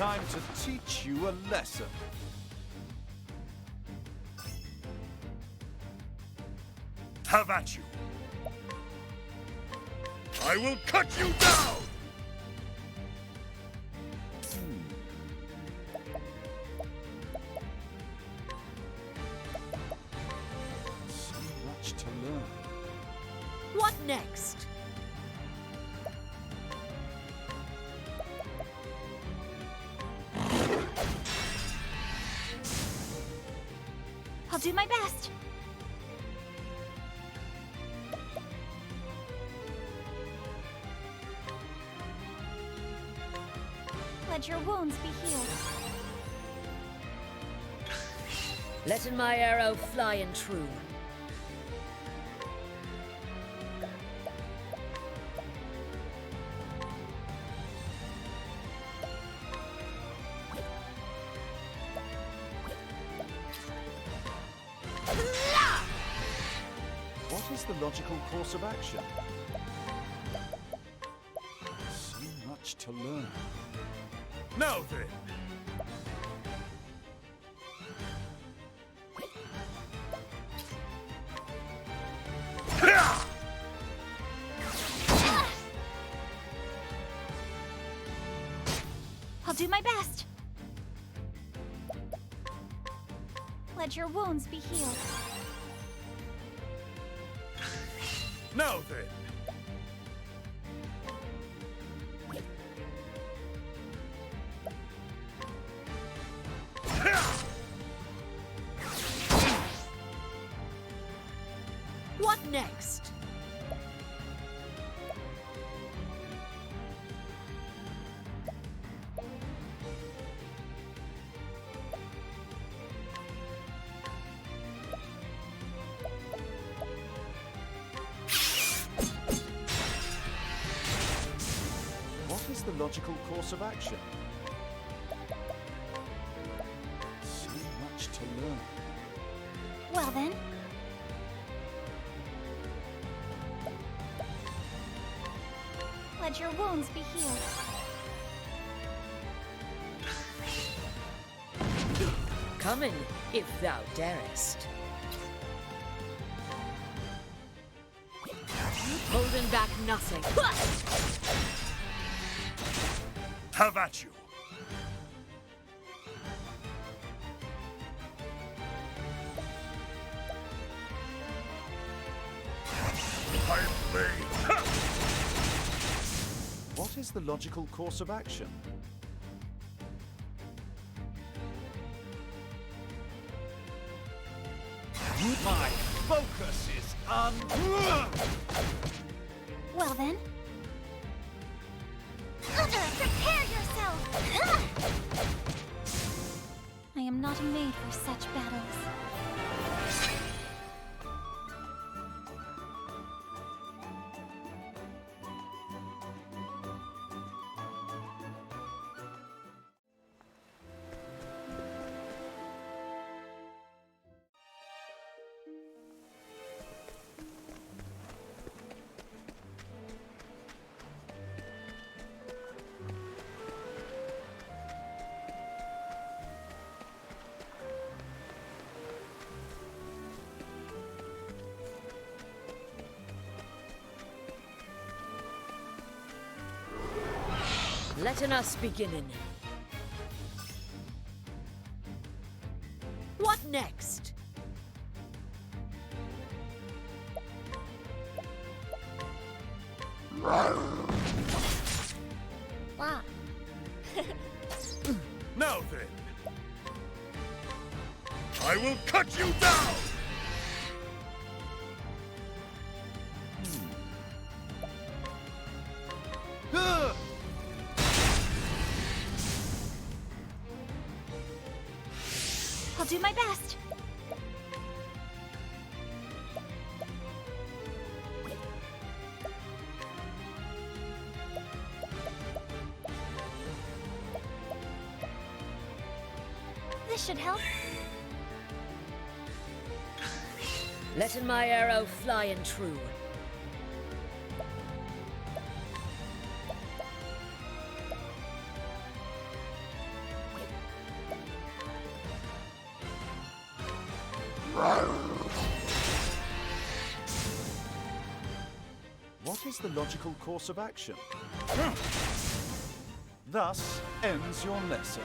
Time to teach you a lesson. Have at you! I will cut you down! So much to learn. What next? I'll do my best. Let your wounds be healed. Letting my arrow fly and true. What is the logical course of action? So much to learn. Now then! I'll do my best. Let your wounds be healed. Now then! What next? What is the logical course of action? So much to learn. Well then. Let your wounds be healed. Come in, if thou darest. Holding back nothing. Have at you! I play! What is the logical course of action? My focus is on... Well then. Prepare yourself! I am not made for such battles. Letting us beginning. What next? Wow. Now then! I will cut you down! I'll do my best. This should help. Letting my arrow fly and true. What is the logical course of action? Thus ends your lesson.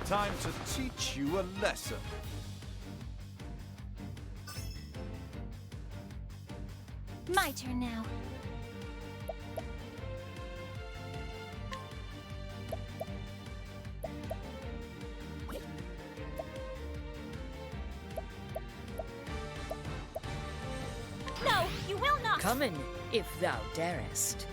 Time to teach you a lesson. My turn now. No, you will not! Come in, if thou darest.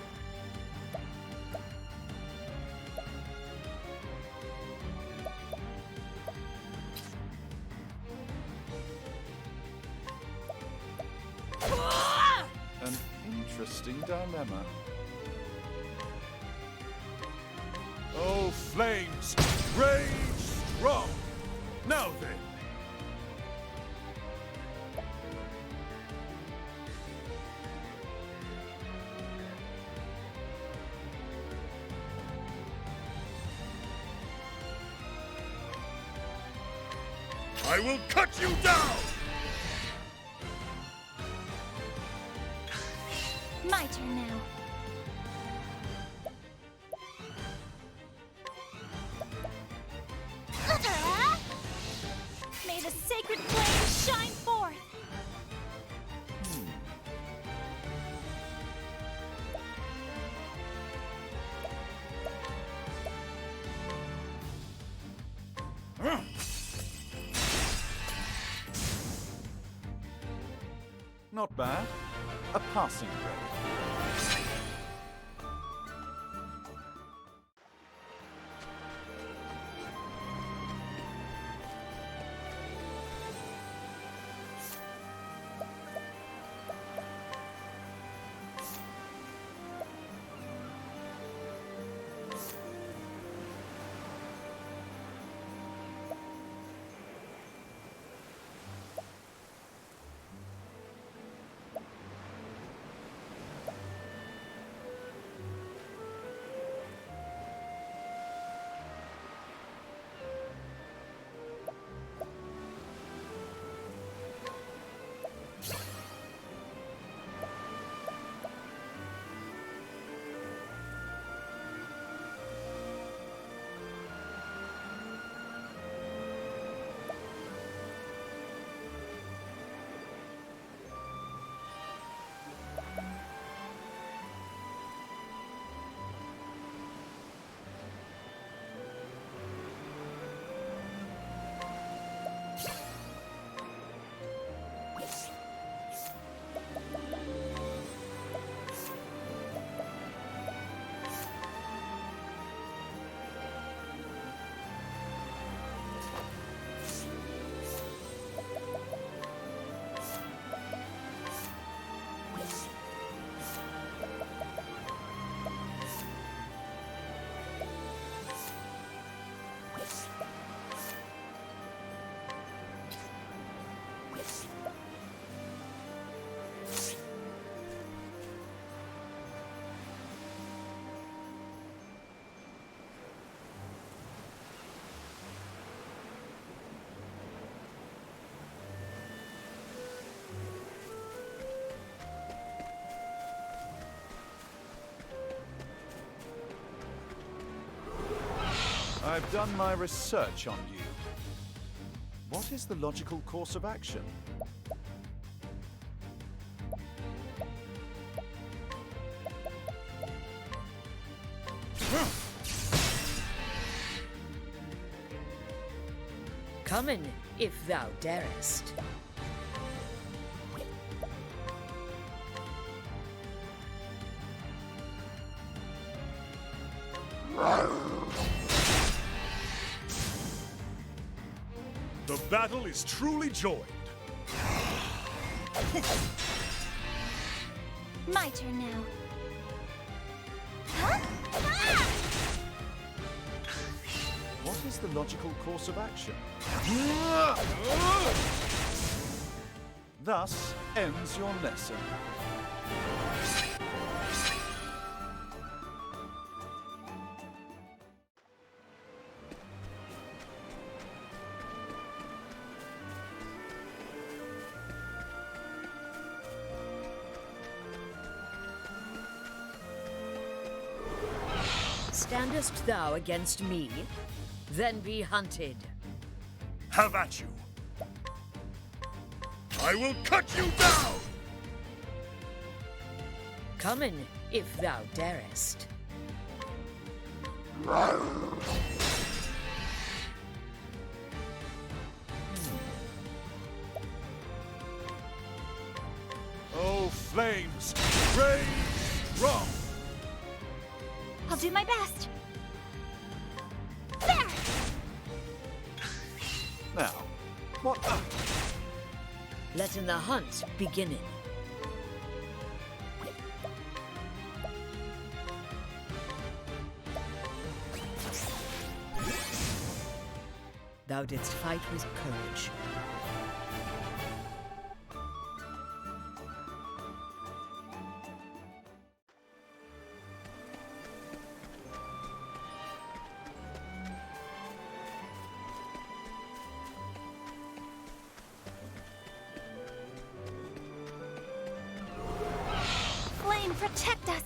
An interesting dilemma. Oh, flames, rage strong. Now then. I will cut you down! My turn now. May the sacred flame shine forth! Not bad. A passing grade. I've done my research on you. What is the logical course of action? Come in, if thou darest. The battle is truly joined. My turn now. Huh? Ah! What is the logical course of action? Thus ends your lesson. Standest thou against me? Then be hunted. Have at you. I will cut you down! Come in, if thou darest. Oh, flames, rage strong! I'll do my best. There! Now, what? Letting the hunt beginning. Thou didst fight with courage. Flame, protect us!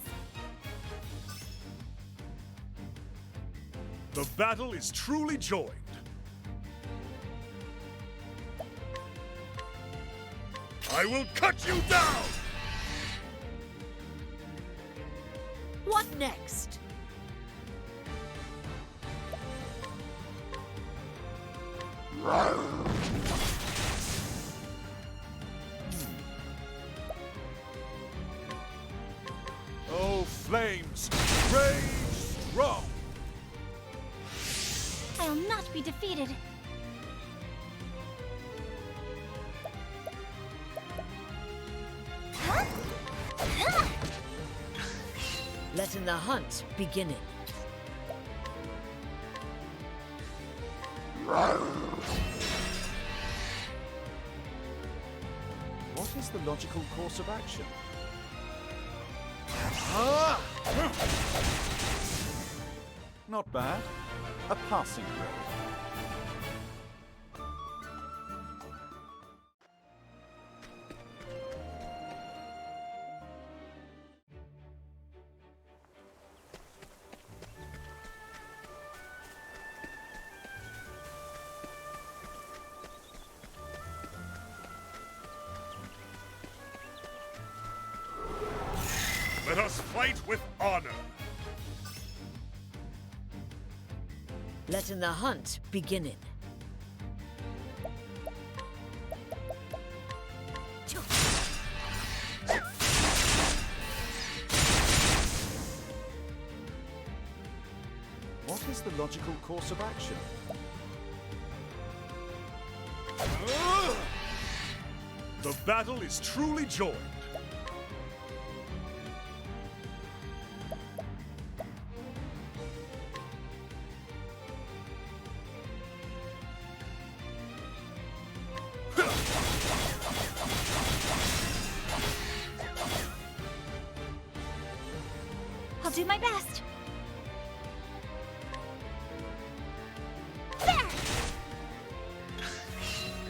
The battle is truly joined. I will cut you down! What next? Oh, flames, rage strong! I'll not be defeated. Huh? Ah! Letting the hunt beginning. What is the logical course of action? Not bad. A passing grade. Let us fight with honor! Letting the hunt beginning. What is the logical course of action? The battle is truly joined. I'll do my best. There!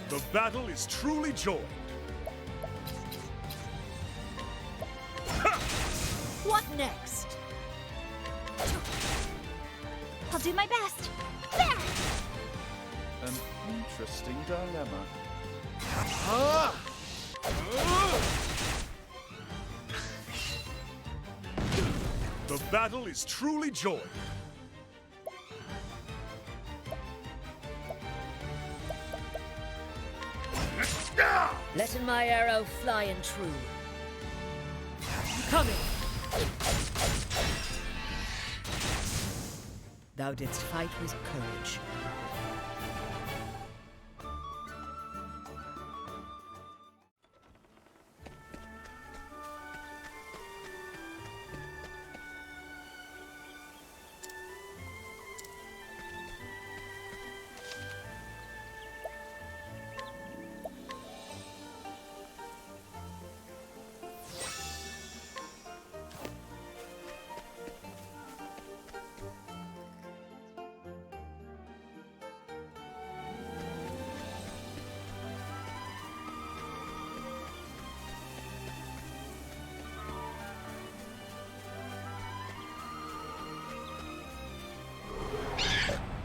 The battle is truly joined. What next? I'll do my best. There! An interesting dilemma. The battle is truly joined. Letting my arrow fly and true. Coming. Thou didst fight with courage.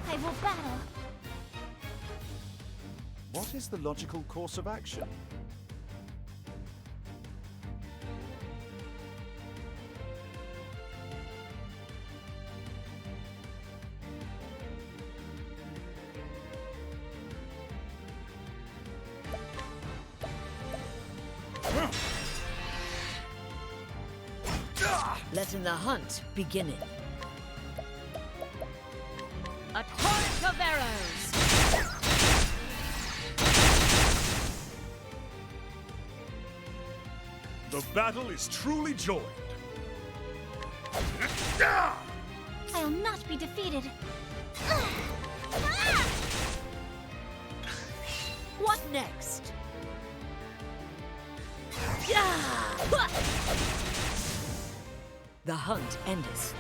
I will battle. What is the logical course of action? Letting the hunt begin. A torrent of arrows! The battle is truly joined. I'll not be defeated. What next? The hunt endeth.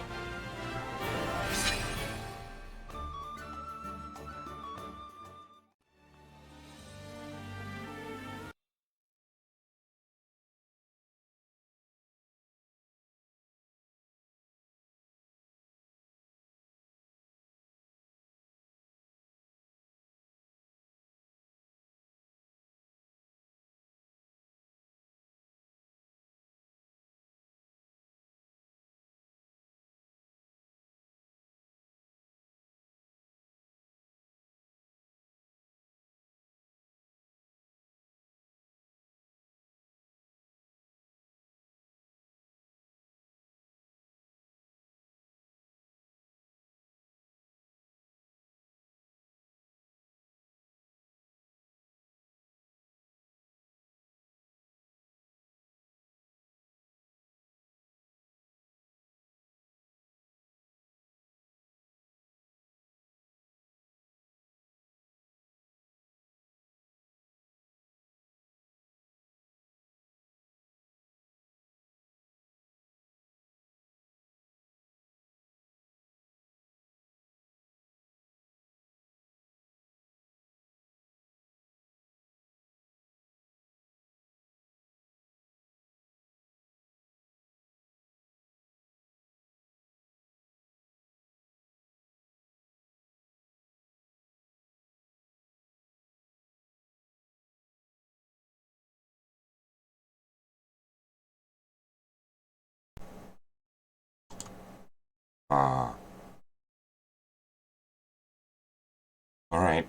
Alright.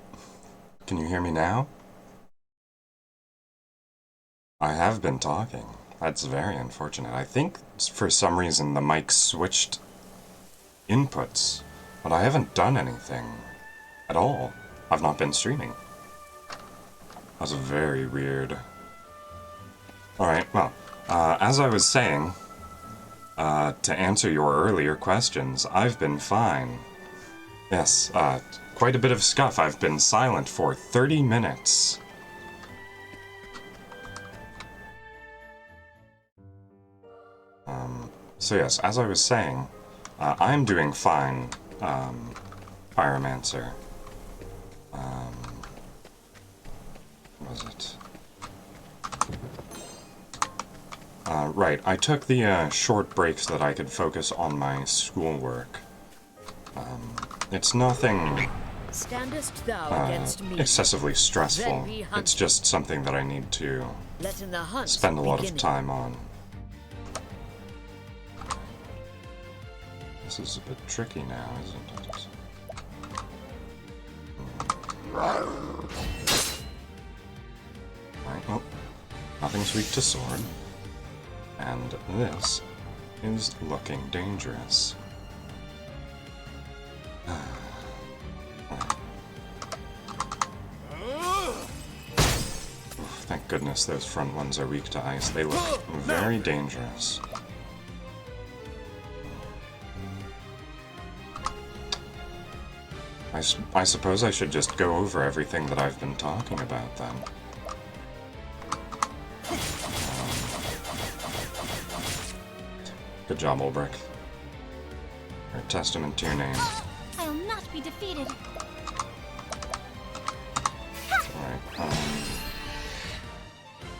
Can you hear me now? I have been talking. That's very unfortunate. I think for some reason the mic switched inputs, but I haven't done anything at all. I've not been streaming. That's very weird. Alright, well, as I was saying, to answer your earlier questions, I've been fine. Yes, quite a bit of scuff. I've been silent for 30 minutes. So yes, as I was saying, I'm doing fine, Pyromancer. What was it? Right, I took the short breaks that I could focus on my schoolwork. It's nothing Standest thou against me? excessively Then stressful. be It's hunted. just something that I need to Letting the hunt spend a lot of begin. time on. This is a bit tricky now, isn't it? Right, well, nothing's weak to sword. And this is looking dangerous. Thank goodness those front ones are weak to ice. They look very dangerous. I suppose I should just go over everything that I've been talking about then. Good job, Ulbrich. A testament to your name. I'll not be defeated. Alright,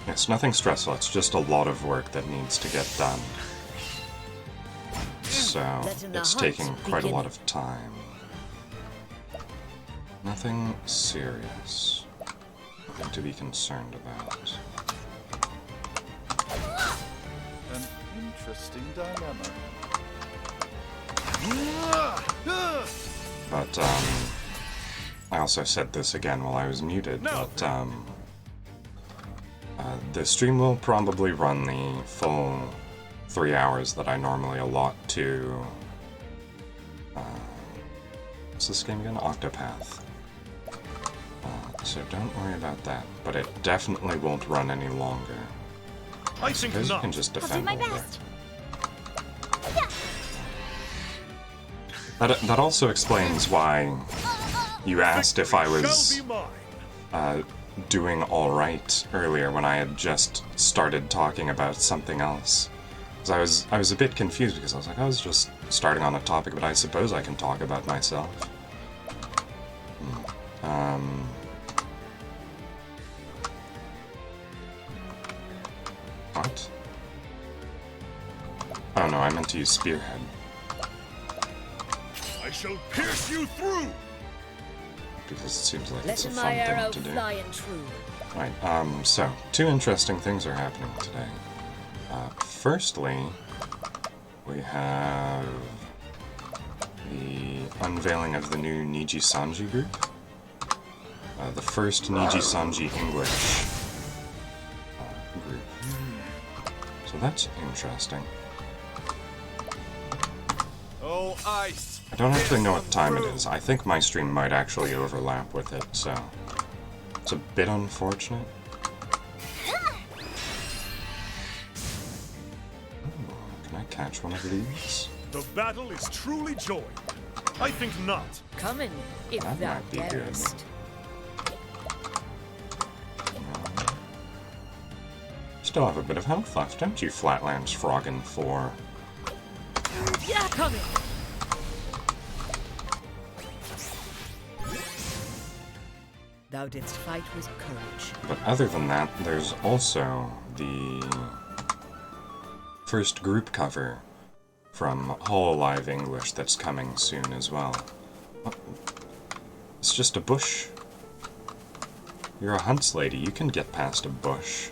it's nothing stressful, it's just a lot of work that needs to get done. So, it's taking quite a lot of time. Nothing serious. Nothing to be concerned about. An interesting dilemma. But, I also said this again while I was muted, but, the stream will probably run the full 3 hours that I normally allot to, what's this game again? Octopath. So don't worry about that, but it definitely won't run any longer. I think Because you not. can just I'll do defend my over best. it. That also explains why you asked if I was Shall be mine. doing alright earlier when I had just started talking about something else. Because I was a bit confused because I was like, I was just starting on a topic, but I suppose I can talk about myself. What? Oh no, I meant to use Spearhead. I shall pierce you through. Because it seems like it's a Letting my fun arrow thing to do. fly and true. Right, so, 2 interesting things are happening today. Firstly, we have the unveiling of the new Niji Sanji group. The first Niji Sanji English group. So that's interesting. Oh, ice! I don't actually know what time it is. I think my stream might actually overlap with it, so it's a bit unfortunate. Ooh, can I catch one of these? The battle is truly joined. I think not. Coming, if That thou might be good. darest. Still have a bit of health left, don't you, Flatlands Froggin' 4? Yeah, coming. Thou didst fight with courage. But other than that, there's also the first group cover from Hololive English that's coming soon as well. What? It's just a bush. You're a hunts lady, you can get past a bush.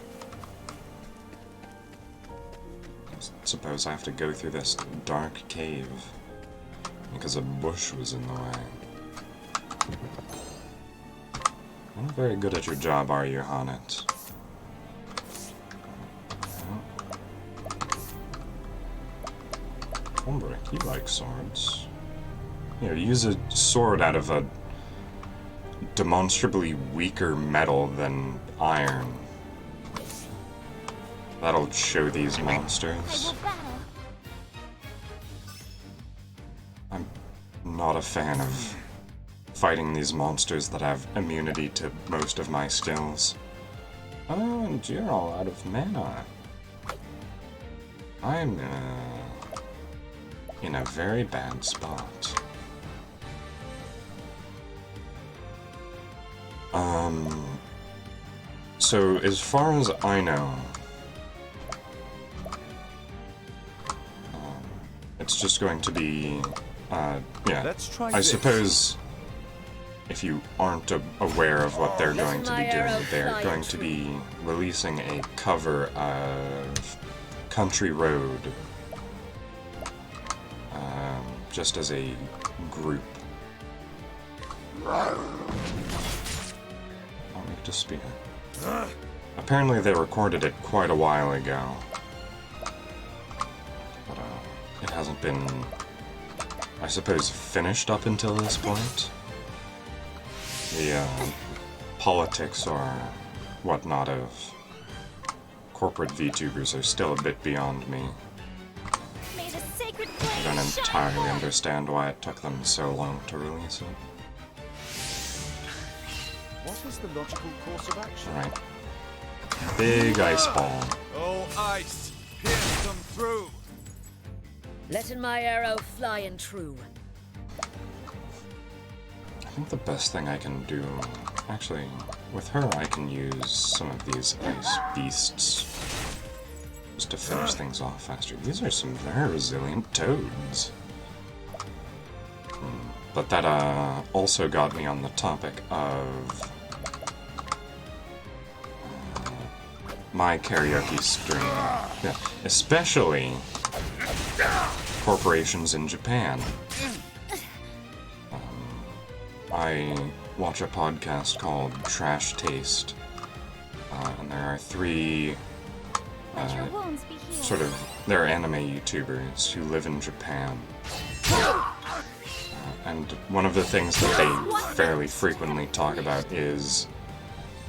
I suppose I have to go through this dark cave because a bush was in the way. You're not very good at your job, are you, Honnet? Ulbrich, you like swords. Here, use a sword out of a demonstrably weaker metal than iron. That'll show these I monsters. will battle. I'm not a fan of fighting these monsters that have immunity to most of my skills. Oh, and you're all out of mana. I'm in a very bad spot. So as far as I know, it's just going to be, yeah. Let's try I this. suppose if you aren't aware of what they're going to be my doing, arrow they're fly going to true. be releasing a cover of Country Road, just as a group. I'll make it a spear. Apparently they recorded it quite a while ago, but it hasn't been I suppose, finished up until this point. The politics or whatnot of corporate VTubers are still a bit beyond me. May the sacred I flame don't shine entirely forth. understand why it took them so long to release it. What is the logical course of action? Alright. Big ice ball. Oh, ice! Pierce them through! Letting my arrow fly and true. I think the best thing I can do... Actually, with her I can use some of these ice beasts just to finish things off faster. These are some very resilient toads. But that also got me on the topic of my karaoke stream. Yeah, especially corporations in Japan. I watch a podcast called Trash Taste, and there are three Let your wounds be healed. sort of, they're anime YouTubers who live in Japan. And one of the things that they fairly frequently talk about is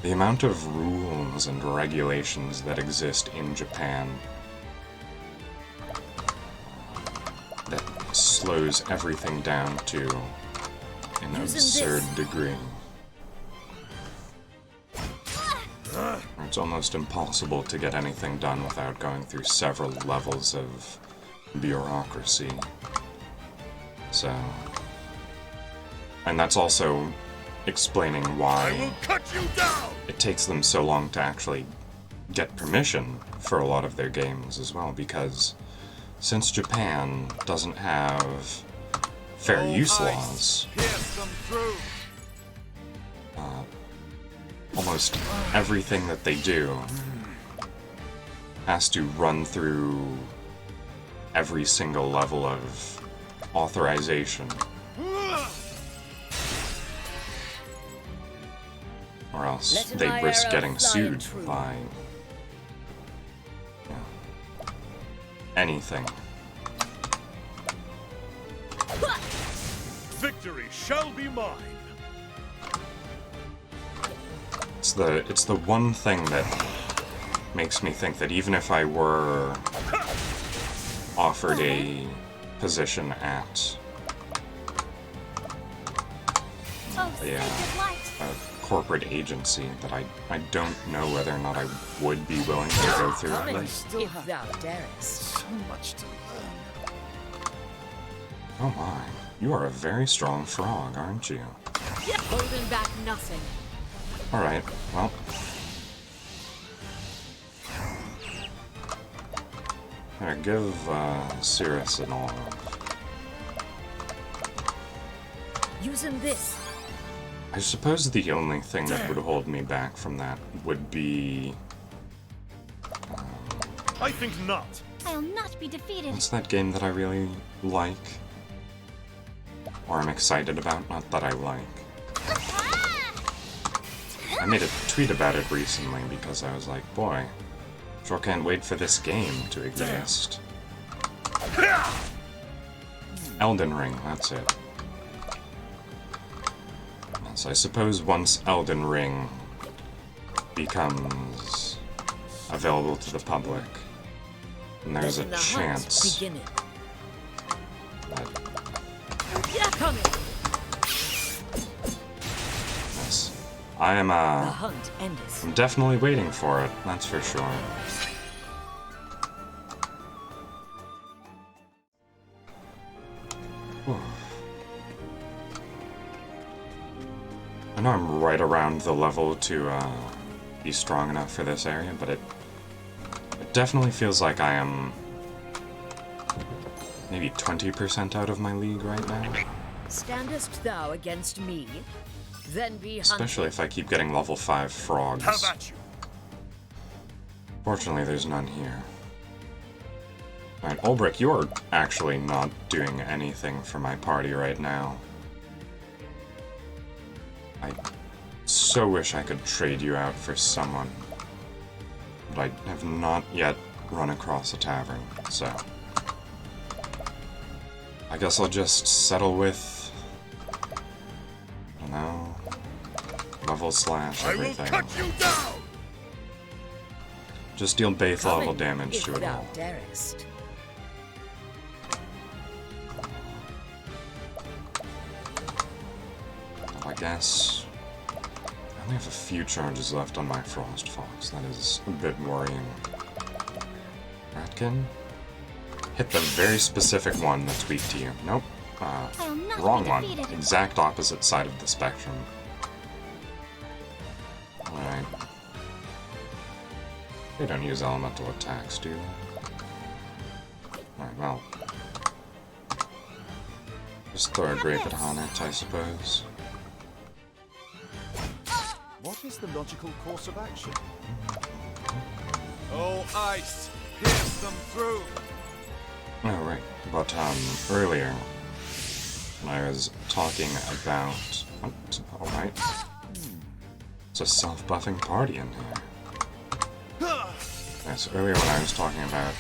the amount of rules and regulations that exist in Japan that slows everything down to an absurd degree. It's almost impossible to get anything done without going through several levels of bureaucracy. So... And that's also explaining I why will cut you down! it takes them so long to actually get permission for a lot of their games as well, because since Japan doesn't have fair use laws, Pierce them through! almost everything that they do has to run through every single level of authorization. Or else Letting they my risk arrow getting fly sued true. by anything. Victory shall be mine! It's the one thing that makes me think that even if I were offered a position at Oh, Yeah. sacred light. a corporate agency, that I don't know whether or not I would be willing to go through Coming, it. if thou darest. So much to learn. Oh my, you are a very strong frog, aren't you? Holding back nothing. Alright, well. Here, give Cirrus an olive. Using this. I suppose the only thing that would hold me back from that would be... I think not. I'll not be defeated. What's that game that I really like? Or I'm excited about, not that I like. I made a tweet about it recently because I was like, boy, sure can't wait for this game to exist. Elden Ring, that's it. Yes, I suppose once Elden Ring becomes available to the public, and there's a Letting the hunt chance beginning. that Coming. yes, I am The hunt endeth. I'm definitely waiting for it, that's for sure. Whew. I know I'm right around the level to be strong enough for this area, but it definitely feels like I am maybe 20% out of my league right now. Standest thou against me? Then be hunted. Especially if I keep getting level 5 frogs. Have at you! Fortunately, there's none here. Alright, Ulbrich, you're actually not doing anything for my party right now. I so wish I could trade you out for someone. But I have not yet run across a tavern, so... I guess I'll just settle with, I don't know, level slash I will everything. cut you down! Just deal base Come level in, damage if to it thou all. darest. Well, I guess I only have a few charges left on my Frost Fox. That is a bit worrying. Ratkin? Hit the very specific one that's weak to you. Nope. I'll not be Wrong one. defeated. Exact opposite side of the spectrum. Alright. They don't use elemental attacks, do they? Alright, well. Just throw a grape at Hanet, I suppose. What is the logical course of action? Oh, ice! Pierce them through! Oh, right. But, earlier, when I was talking about... What? Alright. It's a self-buffing party in here. Yes, earlier when I was talking about,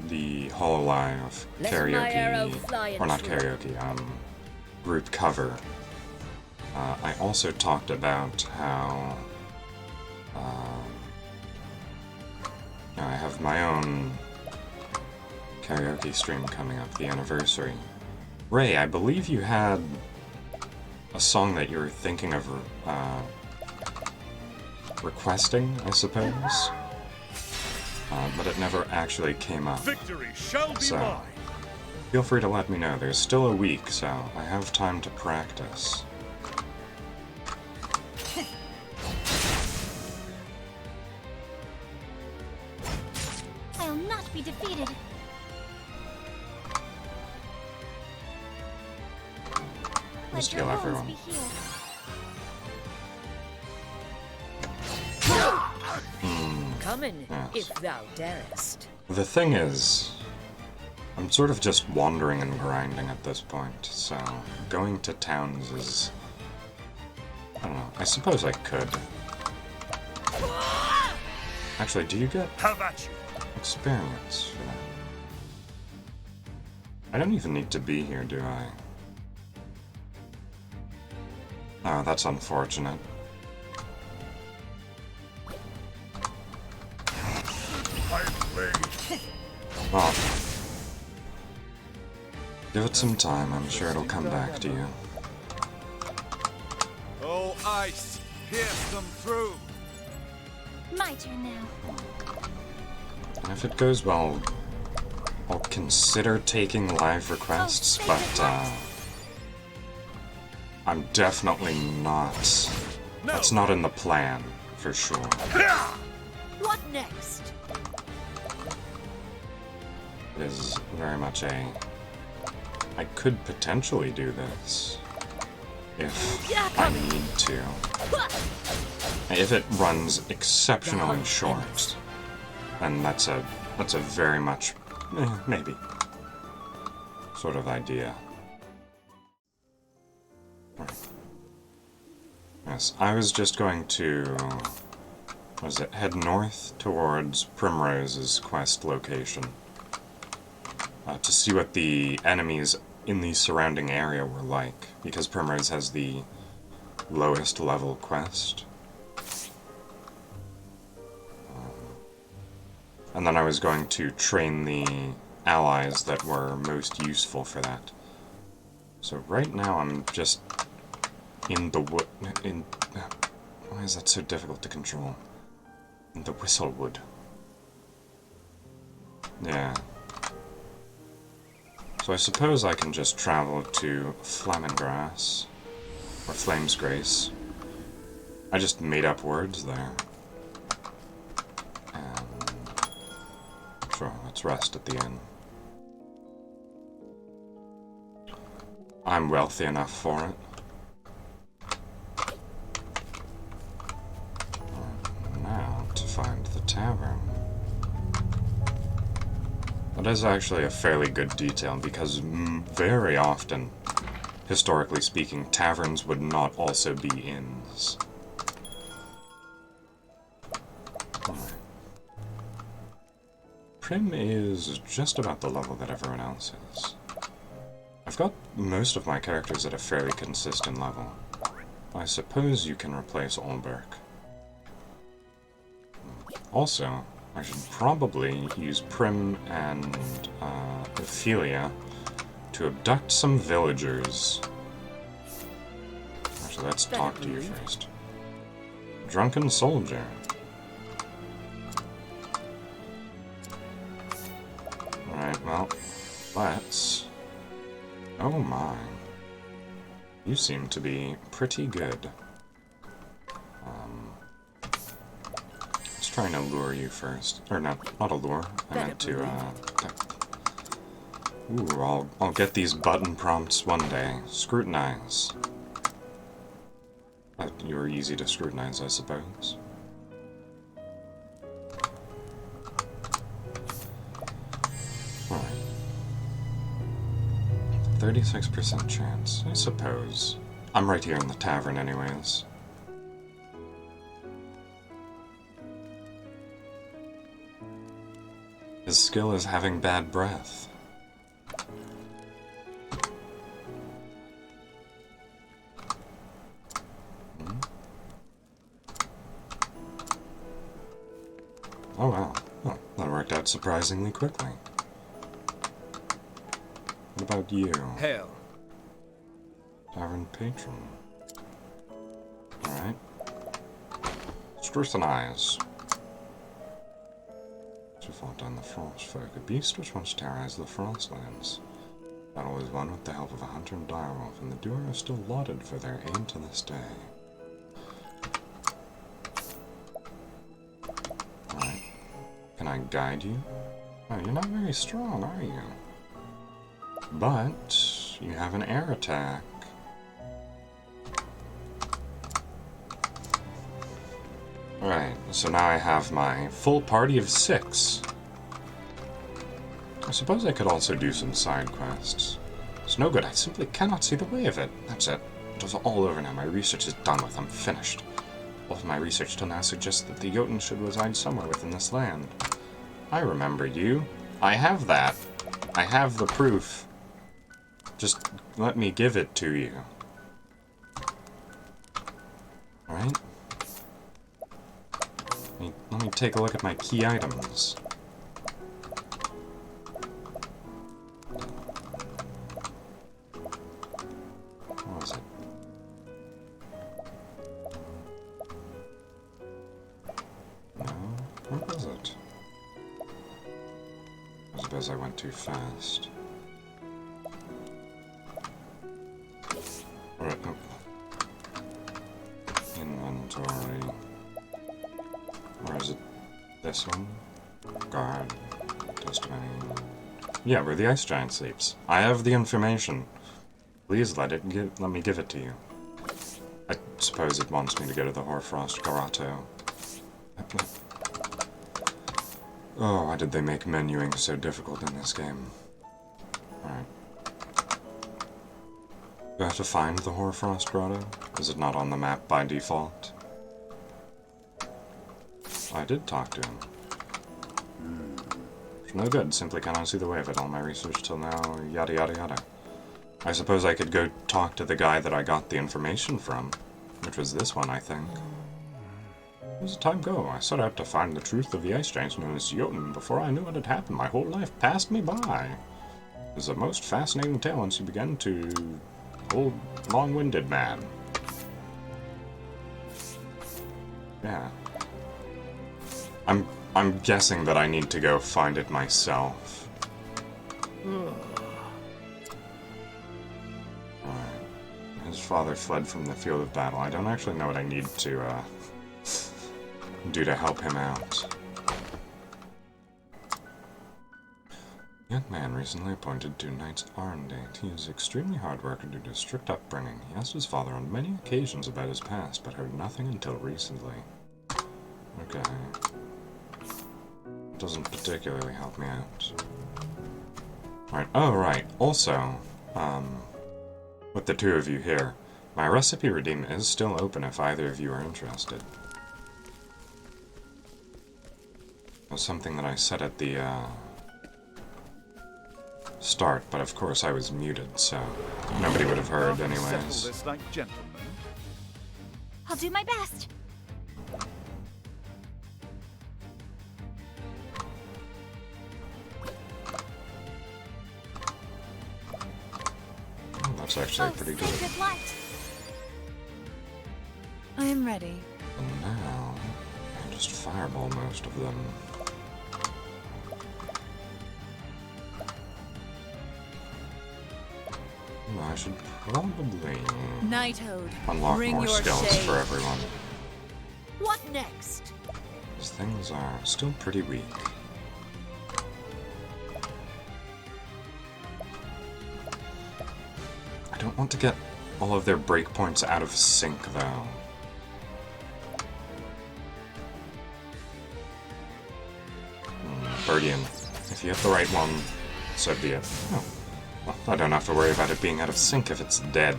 the Hololive Let my arrow karaoke... fly Or not and true. karaoke, group cover. I also talked about how... I have my own karaoke stream coming up, the anniversary. Ray, I believe you had a song that you were thinking of requesting, I suppose? But it never actually came up. Victory shall be So, mine! feel free to let me know. There's still a week, so I have time to practice. I'll not be defeated. Just Let your heal wounds everyone. be healed. Come in, Yes. if thou darest. The thing is, I'm sort of just wandering and grinding at this point, so going to towns is... I don't know, I suppose I could. Actually, do you get Have at you! experience for that? I don't even need to be here, do I? Oh, that's unfortunate. I play! Well, give it some time, I'm sure it'll come back to you. Oh, ice! Pierce them through! My turn now. And if it goes well, I'll consider taking live requests, but I'm definitely not. That's not in the plan, for sure. What next? It is very much a... I could potentially do this. If I need to. If it runs exceptionally short. And that's a very much... maybe. Sort of idea. Yes, I was just going to... Was it head north towards Primrose's quest location? To see what the enemies in the surrounding area were like, because Primrose has the lowest level quest. And then I was going to train the allies that were most useful for that. So right now I'm just in the wood... Why is that so difficult to control? In the Whistlewood. Yeah. So I suppose I can just travel to Flamingrass, or Flame's Grace. I just made up words there. And... Sure, let's rest at the inn. I'm wealthy enough for it. Now, to find the tavern. That is actually a fairly good detail, because very often, historically speaking, taverns would not also be inns. Alright. Prim is just about the level that everyone else is. I've got most of my characters at a fairly consistent level. I suppose you can replace Olberg. Also, I should probably use Prim and Ophelia to abduct some villagers. Actually, let's talk to you first. Drunken soldier. Alright, well, let's... Oh my. You seem to be pretty good. Let's try and allure you first. Or not allure. I meant to, Ooh, I'll get these button prompts one day. Scrutinize. You were easy to scrutinize, I suppose. Alright. 36% chance, I suppose. I'm right here in the tavern anyways. His skill is having bad breath. Oh wow. Oh, that worked out surprisingly quickly. What about you? Hail. Tavern patron. Alright. Scrutinize. To fought down the frost folk, a beast which once terrorized the Frostlands. Battle was won with the help of a hunter and direwolf, and the duo are still lauded for their aim to this day. Alright. Can I guide you? Oh, you're not very strong, are you? But you have an air attack. Alright, so now I have my full party of 6. I suppose I could also do some side quests. It's no good, I simply cannot see the way of it. That's it. It is all over now, my research is done with, I'm finished. All of my research till now suggests that the Jotun should reside somewhere within this land. I remember you. I have that. I have the proof. Just let me give it to you. Alright? Let me take a look at my key items. What was it? No? What was it? I suppose I went too fast. Alright, oh. Inventory. Where is it? This one? Guard. Testimony. Yeah, where the ice giant sleeps. I have the information. Please let me give it to you. I suppose it wants me to go to the Hoarfrost Grotto. Oh, why did they make menuing so difficult in this game? Alright. Do I have to find the Hoarfrost Grotto? Is it not on the map by default? I did talk to him. No good, simply cannot see the way of it. All my research till now, yada yada yada. I suppose I could go talk to the guy that I got the information from, which was this one, I think. It was a time ago. I set out to find the truth of the ice giants known as Jotun. Before I knew what had happened, my whole life passed me by. It was a most fascinating tale once you began to... old, long-winded man. Yeah. I'm guessing that I need to go find it myself. Alright. His father fled from the field of battle. I don't actually know what I need to, do to help him out. Young man recently appointed to Knight's Arndate. He is extremely hard worker due to strict upbringing. He asked his father on many occasions about his past, but heard nothing until recently. Okay. Doesn't particularly help me out. Right. Oh, right. Also, with the two of you here, my recipe redeem is still open if either of you are interested. It was something that I said at the start, but of course I was muted, so nobody would have heard Can't we settle anyways. this like gentlemen? I'll do my best. Oh, that's actually Oh, pretty say good. good luck. I am ready. And now, I just fireball most of them. I should probably Knighthood, unlock bring more your skills shade. for everyone. What next? These things are still pretty weak. I don't want to get all of their breakpoints out of sync, though. Birdian, if you hit the right one, so be it. Oh. Well, I don't have to worry about it being out of sync if it's dead.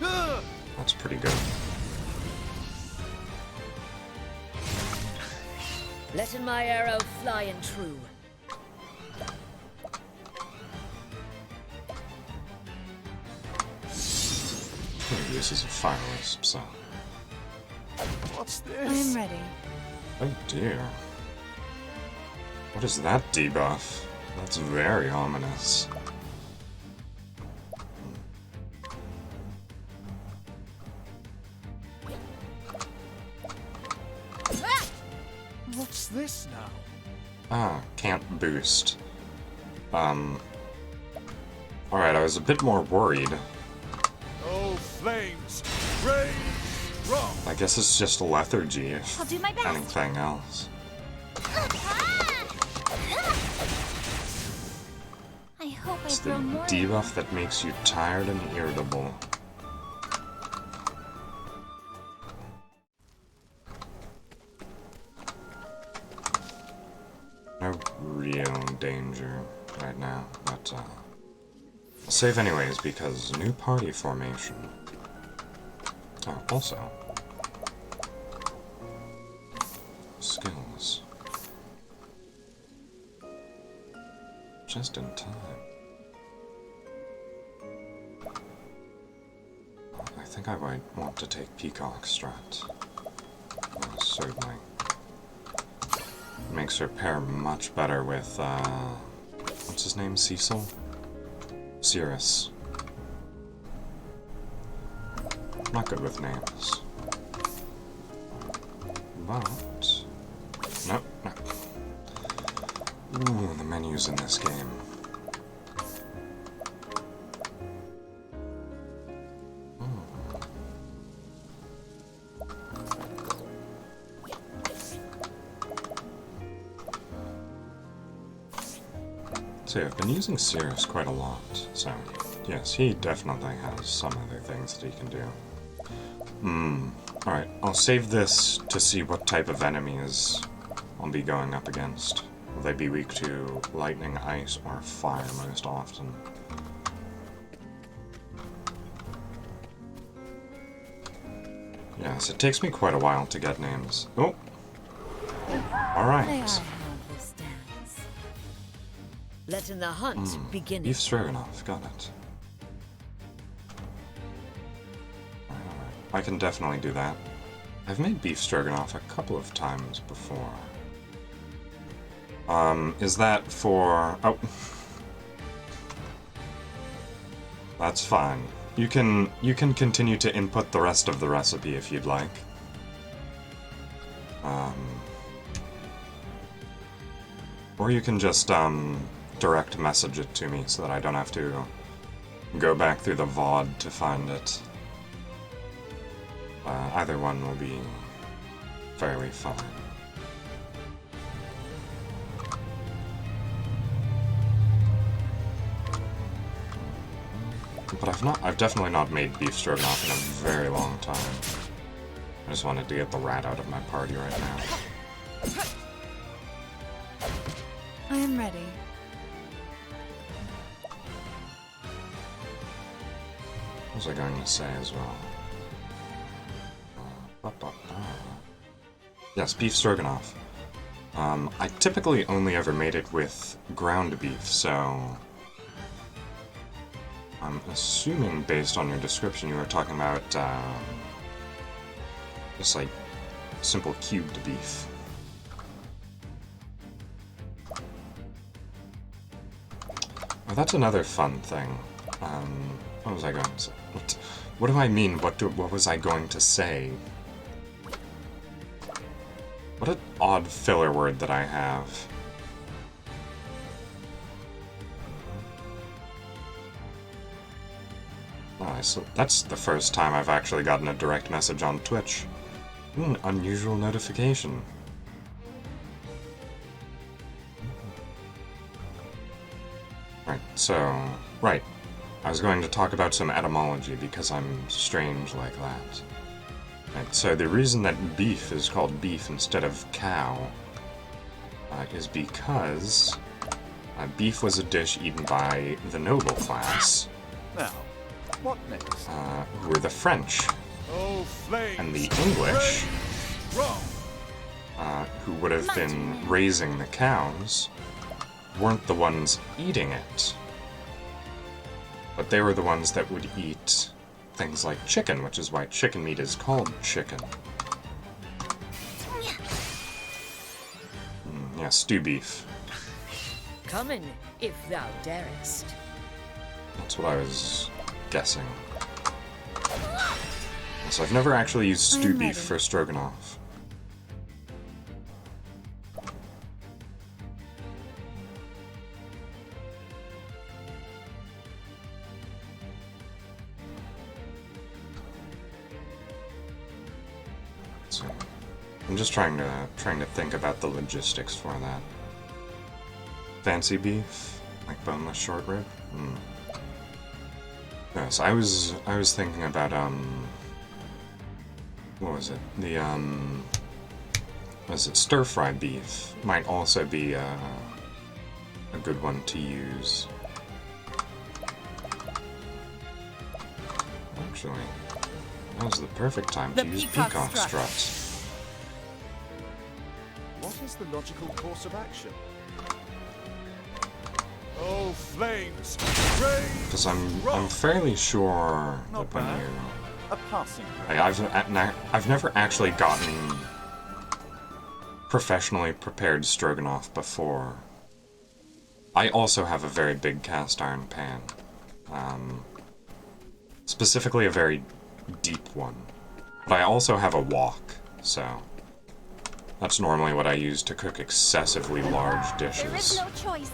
That's pretty good. Letting my arrow flying true. This is a fire wisp, so. What's I am this? ready. Oh dear. What is that debuff? That's very ominous. What's this now? Ah, can't boost. Alright, I was a bit more worried. Oh, flames! Raise wrong! I guess it's just lethargy, if I'll do my best. anything else. I hope It's I've the grown more. debuff that makes you tired and irritable. No real danger right now, but I'll save anyways because new party formation. Oh, also skills. Just in time. I think I might want to take Peacock Strat. Certainly. Makes her pair much better with, what's his name? Cecil? Cirrus. Not good with names. But... Nope, no. Ooh, the menus in this game. So I've been using Cirrus quite a lot, so yes, he definitely has some other things that he can do. Alright, I'll save this to see what type of enemies I'll be going up against. Will they be weak to lightning, ice, or fire most often? Yes, it takes me quite a while to get names. Oh! May Alright. I have this dance? Letting the hunt begin. Beef stroganoff, got it. Alright. I can definitely do that. I've made beef stroganoff a couple of times before. Is that for... Oh. That's fine. You can continue to input the rest of the recipe if you'd like. Or you can just, direct message it to me so that I don't have to go back through the VOD to find it. Either one will be fairly fine. But I've definitely not made beef stroganoff in a very long time. I just wanted to get the rat out of my party right now. I am ready. What was I going to say as well? Yes, beef stroganoff. I typically only ever made it with ground beef, so I'm assuming based on your description you were talking about just like simple cubed beef. Oh, that's another fun thing. What was I going to say? What do I mean? What was I going to say? What an odd filler word that I have. Oh, so that's the first time I've actually gotten a direct message on Twitch. An unusual notification. Right, so... Right. I was going to talk about some etymology because I'm strange like that. Right, so the reason that beef is called beef instead of cow is because beef was a dish eaten by the noble class, Now, what next? who were the French, Oh, flames! and the English, Run! who would have been raising the cows, weren't the ones eating it. But they were the ones that would eat things like chicken, which is why chicken meat is called chicken. Yeah, stew beef. Come in, if thou darest. That's what I was guessing. So I've never actually used stew I'm beef ready. for stroganoff. So I'm just trying to think about the logistics for that. Fancy beef, like boneless short rib. Yes, I was thinking about what was it? The was it stir fry beef? Might also be a good one to use. Actually, now's the perfect time The to use peacock peacock strut. strut. What is the logical course of action? Oh, flames! Rain! Because I'm fairly sure Not that when bad. you A passing grade. I've never actually gotten professionally prepared stroganoff before. I also have a very big cast iron pan. Specifically a very deep one. But I also have a wok, so that's normally what I use to cook excessively large There is dishes. no choice.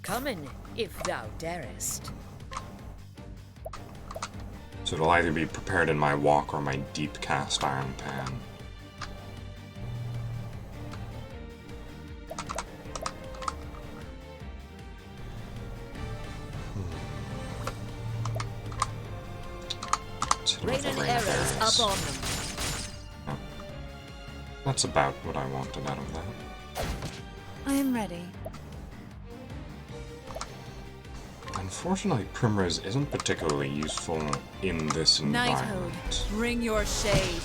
Come in, if thou darest. So it'll either be prepared in my wok or my deep cast iron pan. Let's hit him Rain with a and rain of arrows arrows. up on them. That's about what I wanted out of that. I am ready. Unfortunately, Primrose isn't particularly useful in this Knighthood, environment. bring your shade.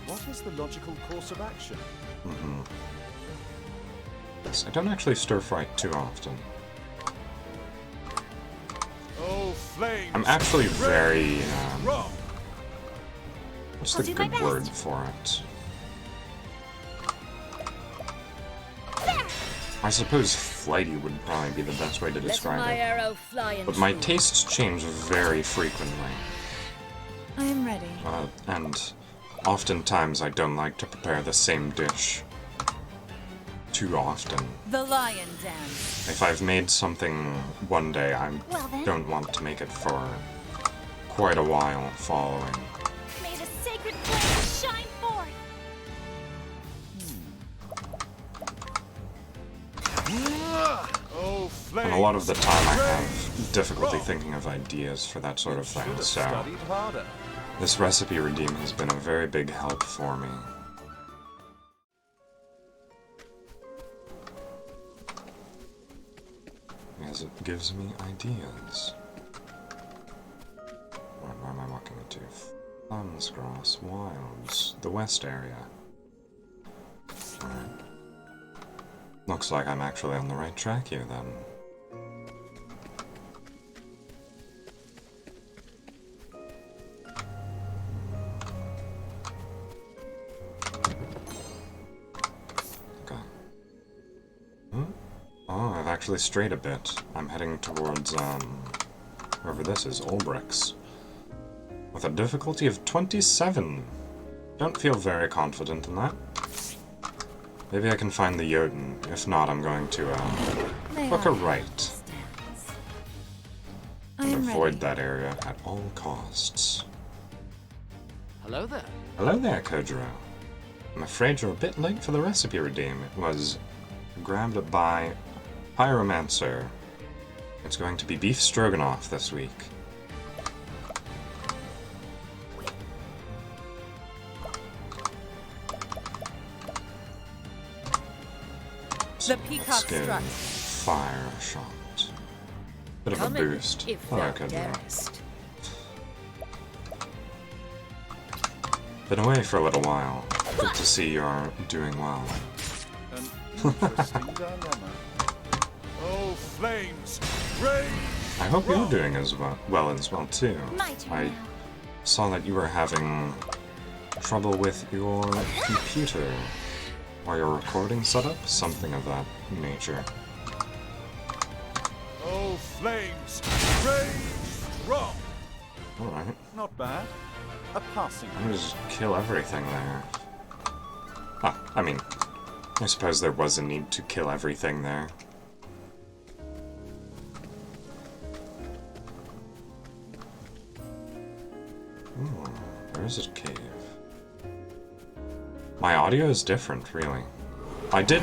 What is the logical course of action? Yes, I don't actually stir fry too often. Oh, flames! I'm actually very, Run! what's I'll the do my good best. word for it? I suppose flighty would probably be the best way to Let describe my it. arrow fly and But my true. tastes change very frequently. I am ready. And oftentimes I don't like to prepare the same dish too often. The lion dance. If I've made something one day, I Well then. don't want to make it for quite a while following. May the sacred flame shine forth. Oh, flames! And a lot of the time I have Rain! difficulty Run! thinking of ideas for that sort of Should thing, have so studied harder. this recipe redeem has been a very big help for me. As it gives me ideas. Where am I walking into? Thunsgrass Wilds, the west area. looks like I'm actually on the right track here then. Okay. Oh, I've actually strayed a bit. I'm heading towards, wherever this is, Olbrix. With a difficulty of 27. Don't feel very confident in that. Maybe I can find the Jotun. If not, I'm going to, book a right. And avoid that area at all costs. Hello there. Hello there, Kojiro. I'm afraid you're a bit late for the recipe redeem. It was grabbed by Pyromancer. It's going to be beef stroganoff this week. The peacock Skin, struck. fire shot. Bit of a boost. Hello, Kojiro. Been away for a little while. Good to see you're doing well. An interesting dilemma. Oh, flames! Rage! I hope you're doing as well as well too. My turn I now. saw that you were having trouble with your computer or your recording setup, something of that nature. Oh, flames! Rage! Wrong! Alright, Not bad. A passing. I'm gonna just kill everything there. Ah, I mean, I suppose there was a need to kill everything there. Where is it, cave? My audio is different, really. I did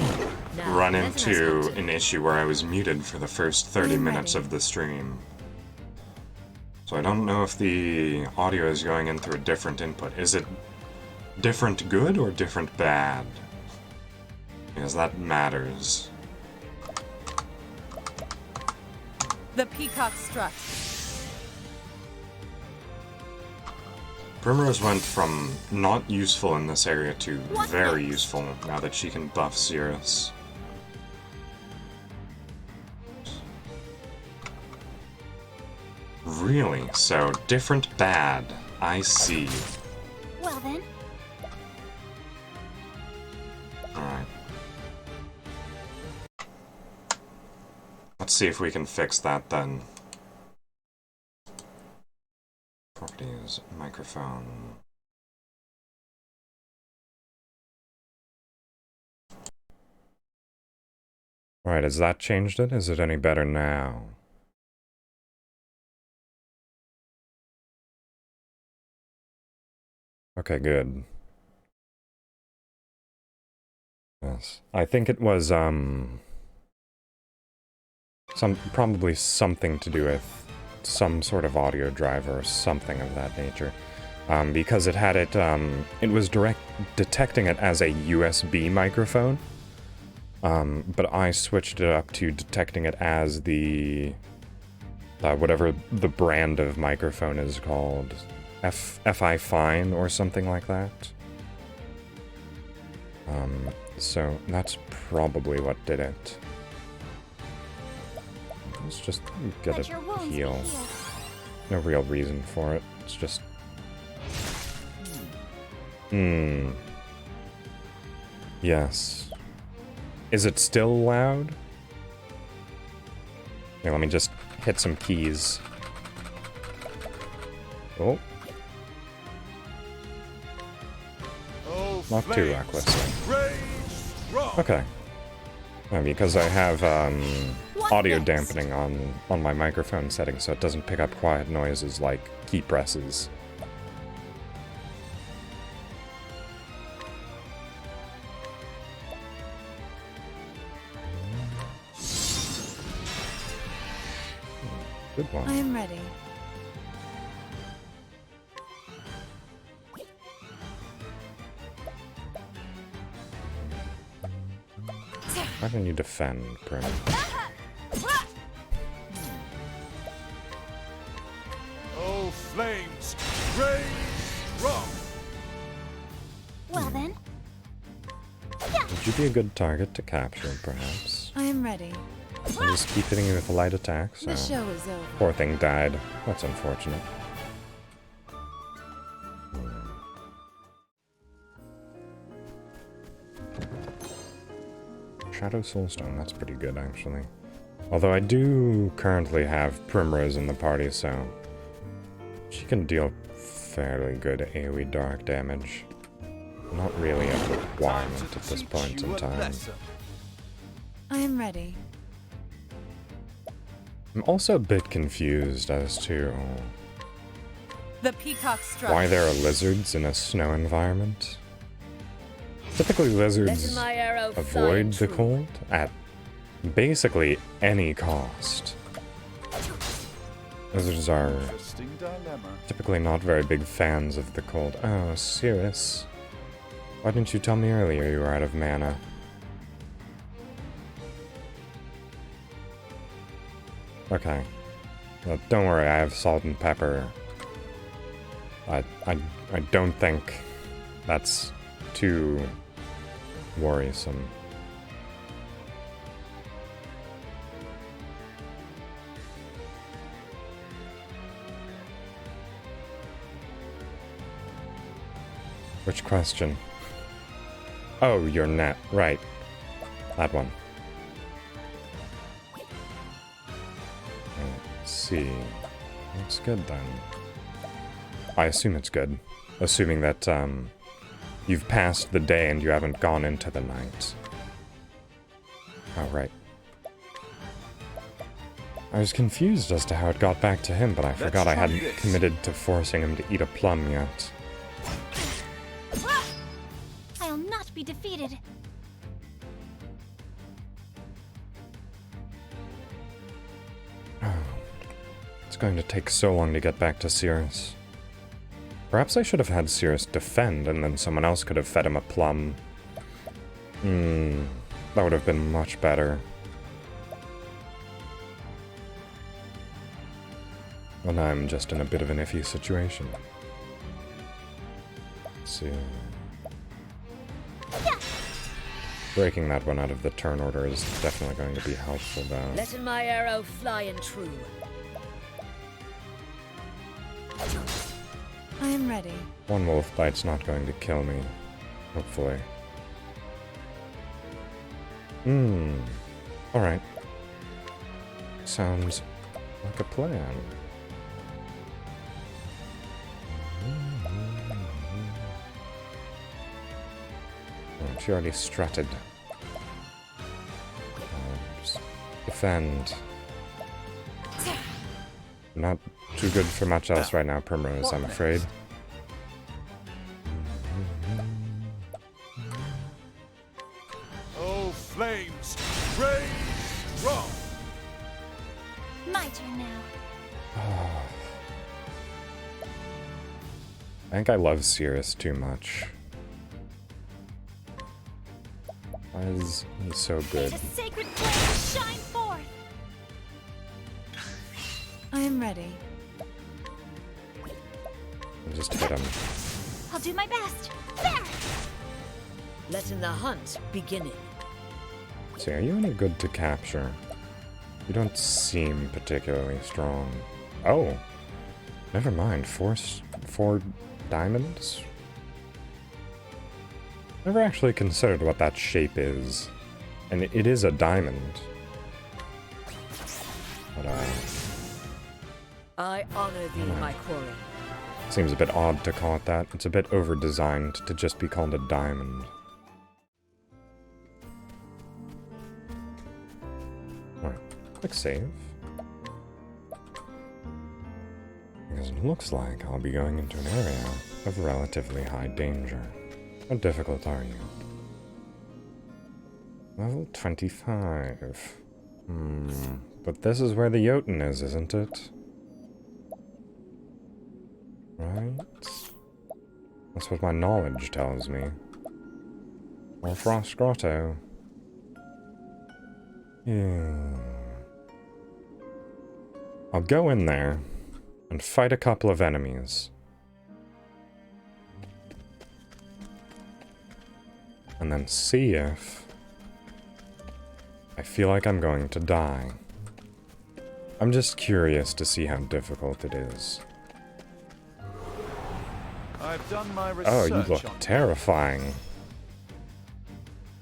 run into an issue where I was muted for the first 30 minutes of the stream. So I don't know if the audio is going in through a different input. Is it different good or different bad? Because that matters. The peacock struck. Primrose went from not useful in this area to very useful now that she can buff Cirrus. Really? So, different bad. I see. Well then, Alright. Let's see if we can fix that then. Properties, microphone. Alright, has that changed it? Is it any better now? Okay, good. Yes. I think it was, probably something to do with some sort of audio driver or something of that nature. Because it had it, it was detecting it as a USB microphone. But I switched it up to detecting it as the, whatever the brand of microphone is called. FI Fine or something like that. So that's probably what did it. Let's just get let a your wounds be heal. healed. No real reason for it. It's just... Yes. Is it still loud? Here, let me just hit some keys. Oh. Oh, Not too flames! reckless. Rage! Wrong! Okay. Because I have audio next? dampening on my microphone setting, so it doesn't pick up quiet noises like key presses. Good one. I am ready. Why don't you defend, Prim? Oh, flames! Rage! Wrong! Well then, Did you be a good target to capture, perhaps. I am ready. I'll just keep hitting you with light attacks. The show is over. Poor thing died. That's unfortunate. Shadow Soulstone, that's pretty good, actually. Although I do currently have Primrose in the party, so she can deal fairly good AoE dark damage. Not really a requirement at this point in time. I am ready. I'm also a bit confused as to The peacock strut. why there are lizards in a snow environment. Typically lizards Let my arrow fly avoid the true. cold at basically any cost. Lizards are Interesting dilemma. typically not very big fans of the cold. Oh, Cirrus. Why didn't you tell me earlier you were out of mana? Okay. Well, don't worry, I have salt and pepper. I don't think that's too worrisome. Which question? Oh, your net. Right. That one. Let's see. Looks good then. I assume it's good. Assuming that, you've passed the day and you haven't gone into the night. Oh, right. I was confused as to how it got back to him, but I forgot I try hadn't this. committed to forcing him to eat a plum yet. I'll not be defeated. It's going to take so long to get back to Cirrus. Perhaps I should have had Cirrus defend, and then someone else could have fed him a plum. That would have been much better. Well, now I'm just in a bit of an iffy situation. Let's see. Breaking that one out of the turn order is definitely going to be helpful, though. Letting my arrow fly and true. I am ready. One wolf bite's not going to kill me. Hopefully. Alright. Sounds like a plan. Oh, she already strutted. Just defend. Not too good for much else right now, Primrose, I'm afraid. Oh, flames, rain strong. My turn now. I think I love Cirrus too much. Why is he so good? Let a sacred flame shine forth. I am ready. I'll just hit him. I'll do my best. There! Letting the hunt beginning. See, are you any good to capture? You don't seem particularly strong. Oh! Never mind. Four diamonds? Never actually considered what that shape is. And it is a diamond. But, I honor thee, my quarry. seems a bit odd to call it that. It's a bit over-designed to just be called a diamond. Alright, quick save. Because it looks like I'll be going into an area of relatively high danger. How difficult are you? Level 25. But this is where the Jotun is, isn't it? Right? That's what my knowledge tells me. Or Frost Grotto. Yeah. I'll go in there and fight a couple of enemies. And then see if I feel like I'm going to die. I'm just curious to see how difficult it is. I've done my research Oh, you look on terrifying.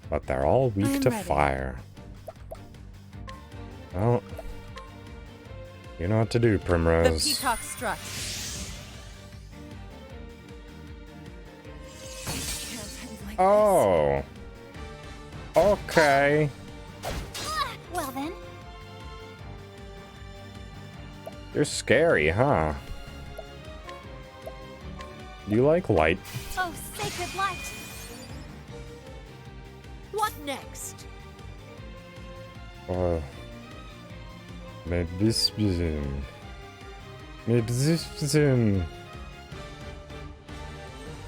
But they're all weak I'm to ready. fire. Well, you know what to do, The Primrose. peacock strut. Oh. Okay. Well then, You're scary, huh? You like light? oh sacred light. What next? Maybe this. Maybe this.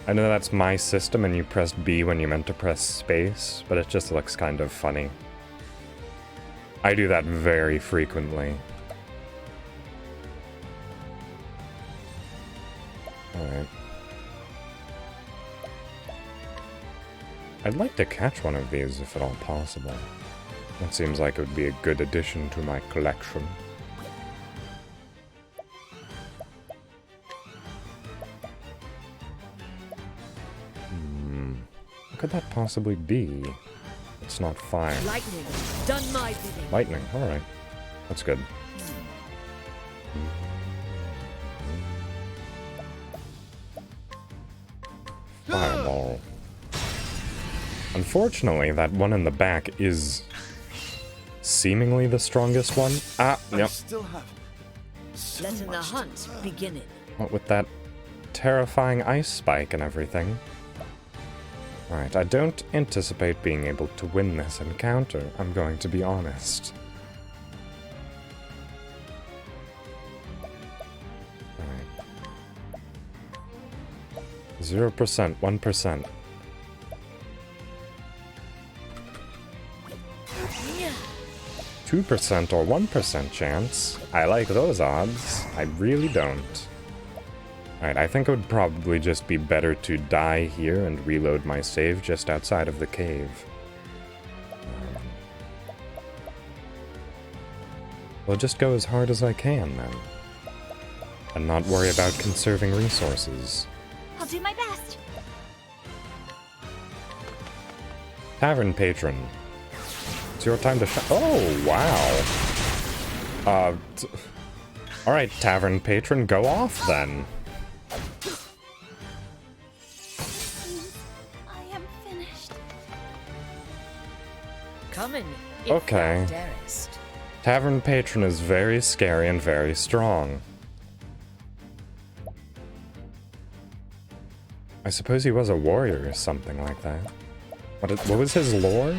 I know that's my system and you pressed B when you meant to press space, but it just looks kind of funny. I do that very frequently. Alright. I'd like to catch one of these if at all possible. That seems like it would be a good addition to my collection. What could that possibly be? It's not fire. Lightning, done my bidding. Lightning, alright. That's good. Fireball. Unfortunately, that one in the back is seemingly the strongest one. Ah, I yep. still have so Letting the much to hunt learn. begin. What with that terrifying ice spike and everything. Alright, I don't anticipate being able to win this encounter, I'm going to be honest. Alright. 0%, 1%. Yeah. 2% or 1% chance. I like those odds. I really don't. Alright, I think it would probably just be better to die here and reload my save just outside of the cave. We'll just go as hard as I can then. And not worry about conserving resources. I'll do my best. Tavern Patron. It's your time to shine. Oh, wow. Alright, Tavern Patron, go off then. I am finished. Coming, if Okay. thou darest. Tavern Patron is very scary and very strong. I suppose he was a warrior or something like that. What was his lore?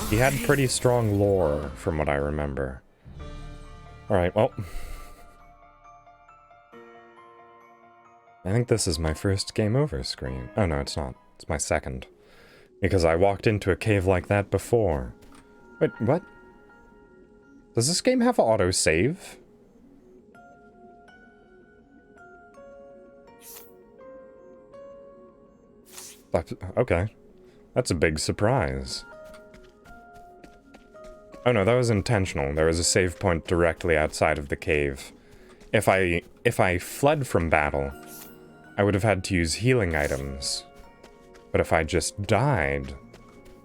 He had pretty strong lore, from what I remember. Alright, well. I think this is my first game over screen. Oh no, it's not. It's my second. Because I walked into a cave like that before. Wait, what? Does this game have autosave? Okay. That's a big surprise. Oh no, that was intentional. There was a save point directly outside of the cave. If I fled from battle, I would have had to use healing items. But if I just died,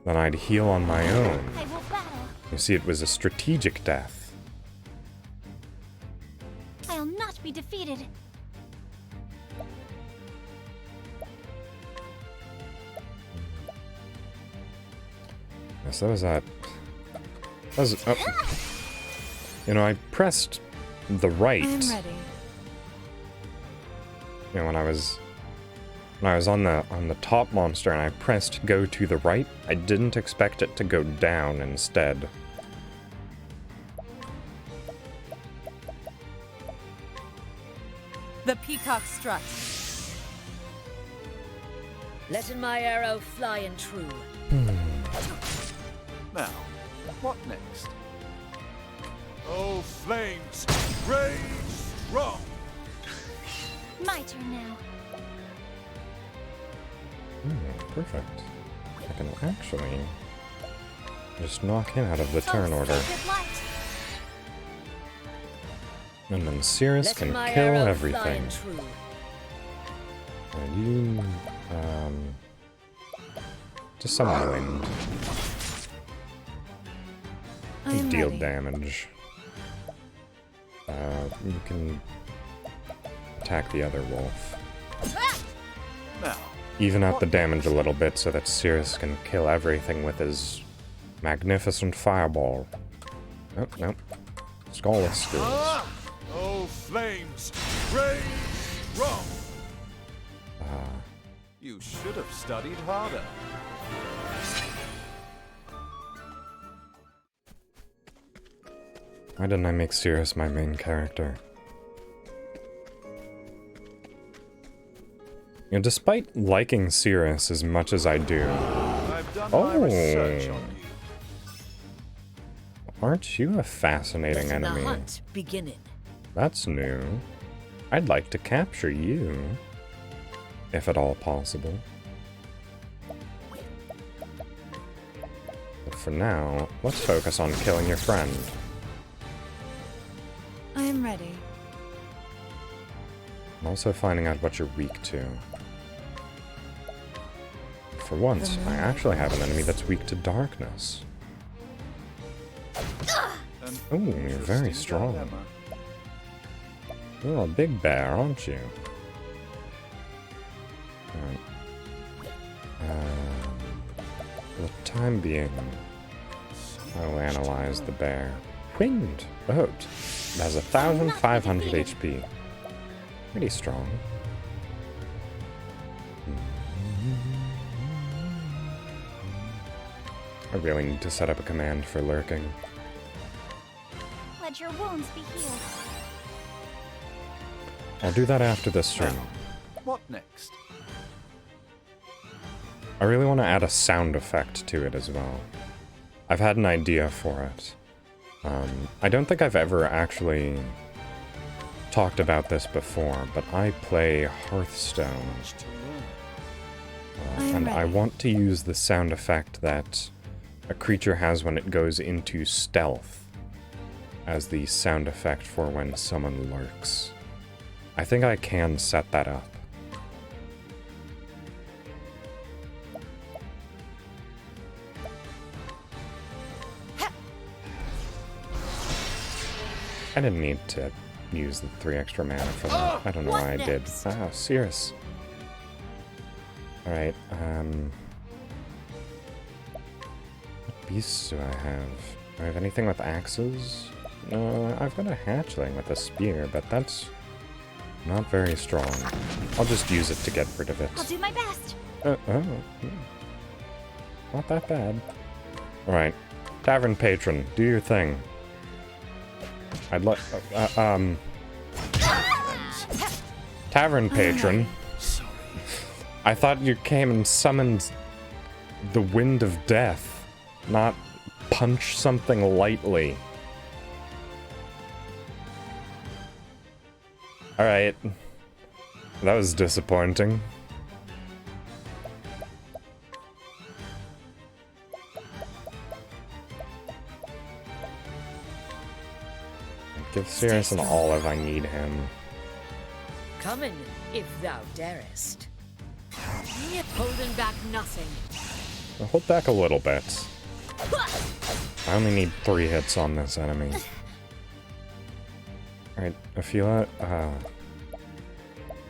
then I'd heal on my own. I will battle. You see, it was a strategic death. I'll not be defeated. Yes, that was that. That was, oh. You know, I pressed the right. I'm ready. You know, when I was on the top monster and I pressed go to the right, I didn't expect it to go down instead. The peacock strut. Letting my arrow fly and true. Now, what next? Oh, flames, rage strong! My turn now. Perfect. I can actually just knock him out of the turn order. Sacred light. And then Cirrus Let can my kill arrow fly everything. true. And you, just summon wind. I am Deal ready. damage. You can attack the other wolf. Now, Even out the damage a little bit so that Cirrus can kill everything with his magnificent fireball. Nope, nope. Skull skills. Oh, flames! Rage strong! you should have studied harder. Why didn't I make Cirrus my main character? You know, despite liking Cirrus as much as I do, I've done my research on you. aren't you a fascinating Let the enemy? hunt beginning. That's new. I'd like to capture you, if at all possible. But for now, let's focus on killing your friend. I am ready. And also finding out what you're weak to. For once, I actually have an enemy that's weak to darkness. An Ooh, you're very interesting strong. dilemma. You're a big bear, aren't you? Alright. For the time being, I'll analyze the bear. Winged boat. It has 1,500 HP. Pretty strong. I really need to set up a command for lurking. Let your wounds be healed. I'll do that after this stream. What next? I really want to add a sound effect to it as well. I've had an idea for it. I don't think I've ever actually talked about this before, but I play Hearthstone. Much to learn. I am And I ready. want to use the sound effect that a creature has when it goes into stealth as the sound effect for when someone lurks. I think I can set that up. I didn't need to use the 3 extra mana for that. I don't know why I did. Ah, Cirrus. Alright, what beasts do I have? Do I have anything with axes? No, I've got a hatchling with a spear, but that's not very strong. I'll just use it to get rid of it. I'll do my best. Not that bad. Alright, Tavern Patron, do your thing. I'd like, Tavern Patron. Sorry. I thought you came and summoned the Wind of Death, not punch something lightly. Alright. That was disappointing. Give Cirrus an olive, I need him. Coming, if thou darest. Holding back nothing. I'll hold back a little bit. I only need 3 hits on this enemy. Alright, Aphila,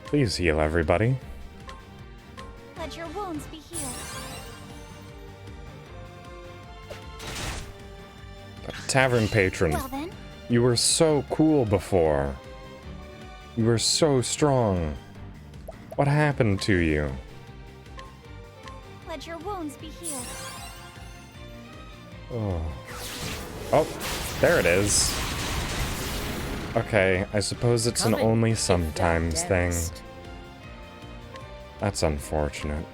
please heal everybody. Let your wounds be healed. Tavern Patron, Well then, you were so cool before. You were so strong. What happened to you? let your wounds be healed. Oh, there it is. Okay, I suppose it's an Coming, only if thou sometimes thing. darest. That's unfortunate.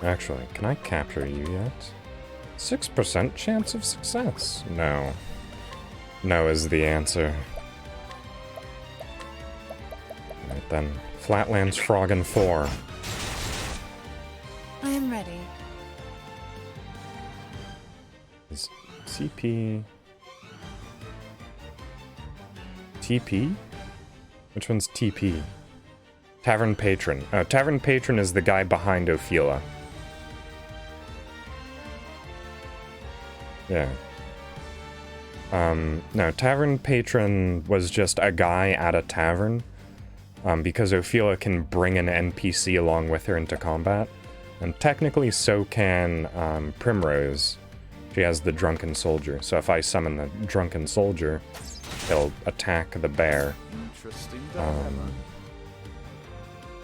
Actually, can I capture you yet? 6% chance of success. No. No is the answer. Alright then. Flatlands Frog and 4. I am ready. Is CP... TP? Which one's TP? Tavern Patron. Oh, Tavern Patron is the guy behind Ophelia. Yeah. No, Tavern Patron was just a guy at a tavern. Because Ophelia can bring an NPC along with her into combat. And technically so can Primrose. She has the Drunken Soldier. So if I summon the Drunken Soldier, he'll attack the bear. Interesting dilemma.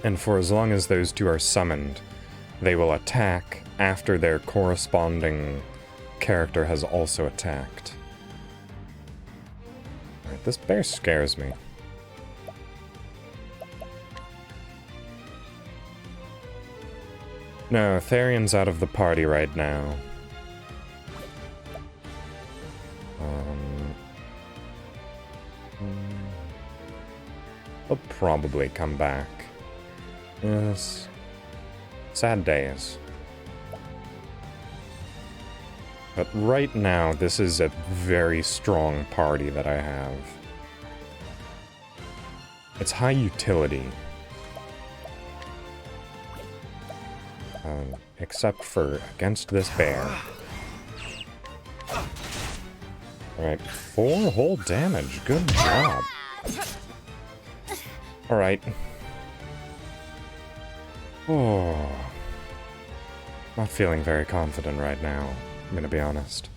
And for as long as those two are summoned, they will attack after their corresponding character has also attacked. Alright, this bear scares me. No, Tharion's out of the party right now. He'll probably come back. Yes. Sad days. But right now, this is a very strong party that I have. It's high utility. Except for against this bear. Alright, 4 whole damage. Good job. Alright. Oh. Not feeling very confident right now, I'm gonna be honest.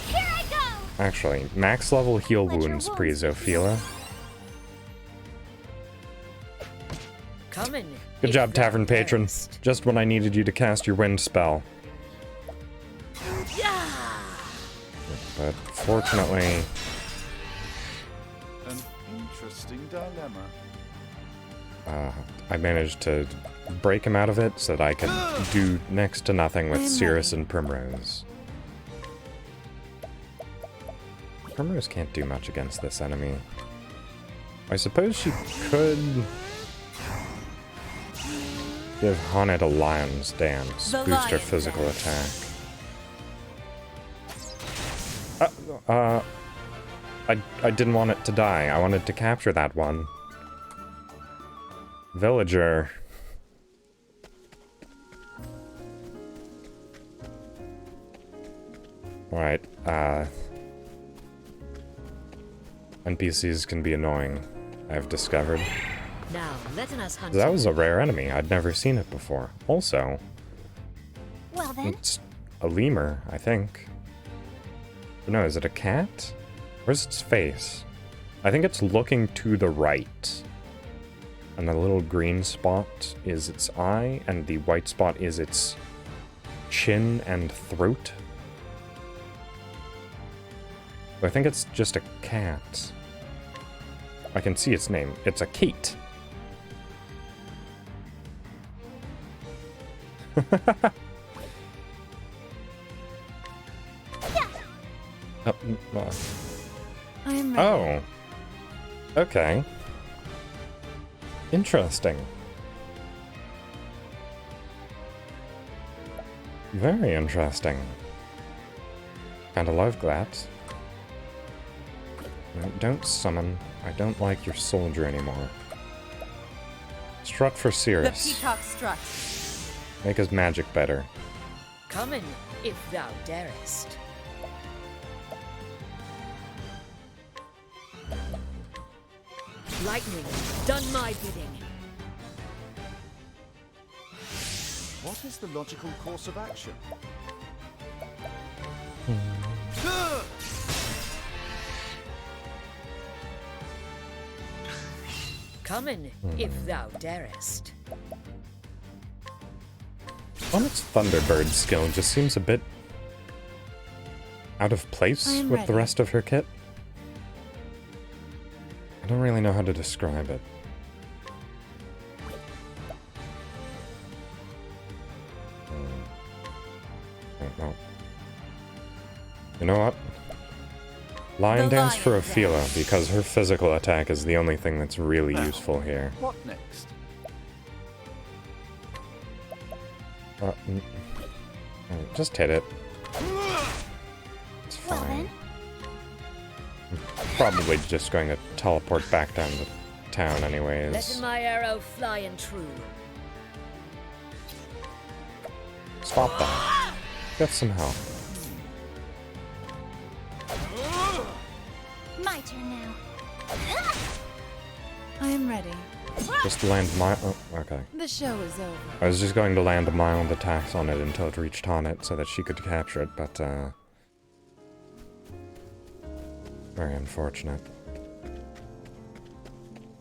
Here I go! Actually, max level heal wounds pre-Zophelia. Coming. Good job, Tavern Patron. Just when I needed you to cast your wind spell. Yeah. But fortunately... An interesting dilemma. I managed to break him out of it so that I could do next to nothing with Cirrus and Primrose. Primrose can't do much against this enemy. I suppose she could... give Haunted a Lion's Dance, boost her physical attack. I didn't want it to die. I wanted to capture that one. Villager. Alright, NPCs can be annoying, I've discovered. Now, letting us hunt. That was a rare enemy. I'd never seen it before. Also, Well then, it's a lemur, I think. No, is it a cat? Where's its face? I think it's looking to the right. And the little green spot is its eye, and the white spot is its chin and throat. I think it's just a cat. I can see its name. It's a Kate. I am ready. Oh. Okay. Interesting. Very interesting. Kinda love that. No, don't summon. I don't like your soldier anymore. Strut for The Cirrus. peacock strut. Make his magic better. Coming, if thou darest. Lightning, done my bidding. What is the logical course of action? Coming, if thou darest. Its Thunderbird skill just seems a bit out of place I am with the ready. rest of her kit. I don't really know how to describe it. No. You know what? Lion The Dance for Lion Ophelia, Dance. because her physical attack is the only thing that's really useful here. What next? Just hit it. It's Well fine. then, I'm probably just going to teleport back down to town anyways. Letting my arrow fly and true. Stop that. Get some help. my turn now. I am ready. Just land my... Oh, okay. The show is over. I was just going to land mild attacks on it until it reached on it so that she could capture it, but, very unfortunate.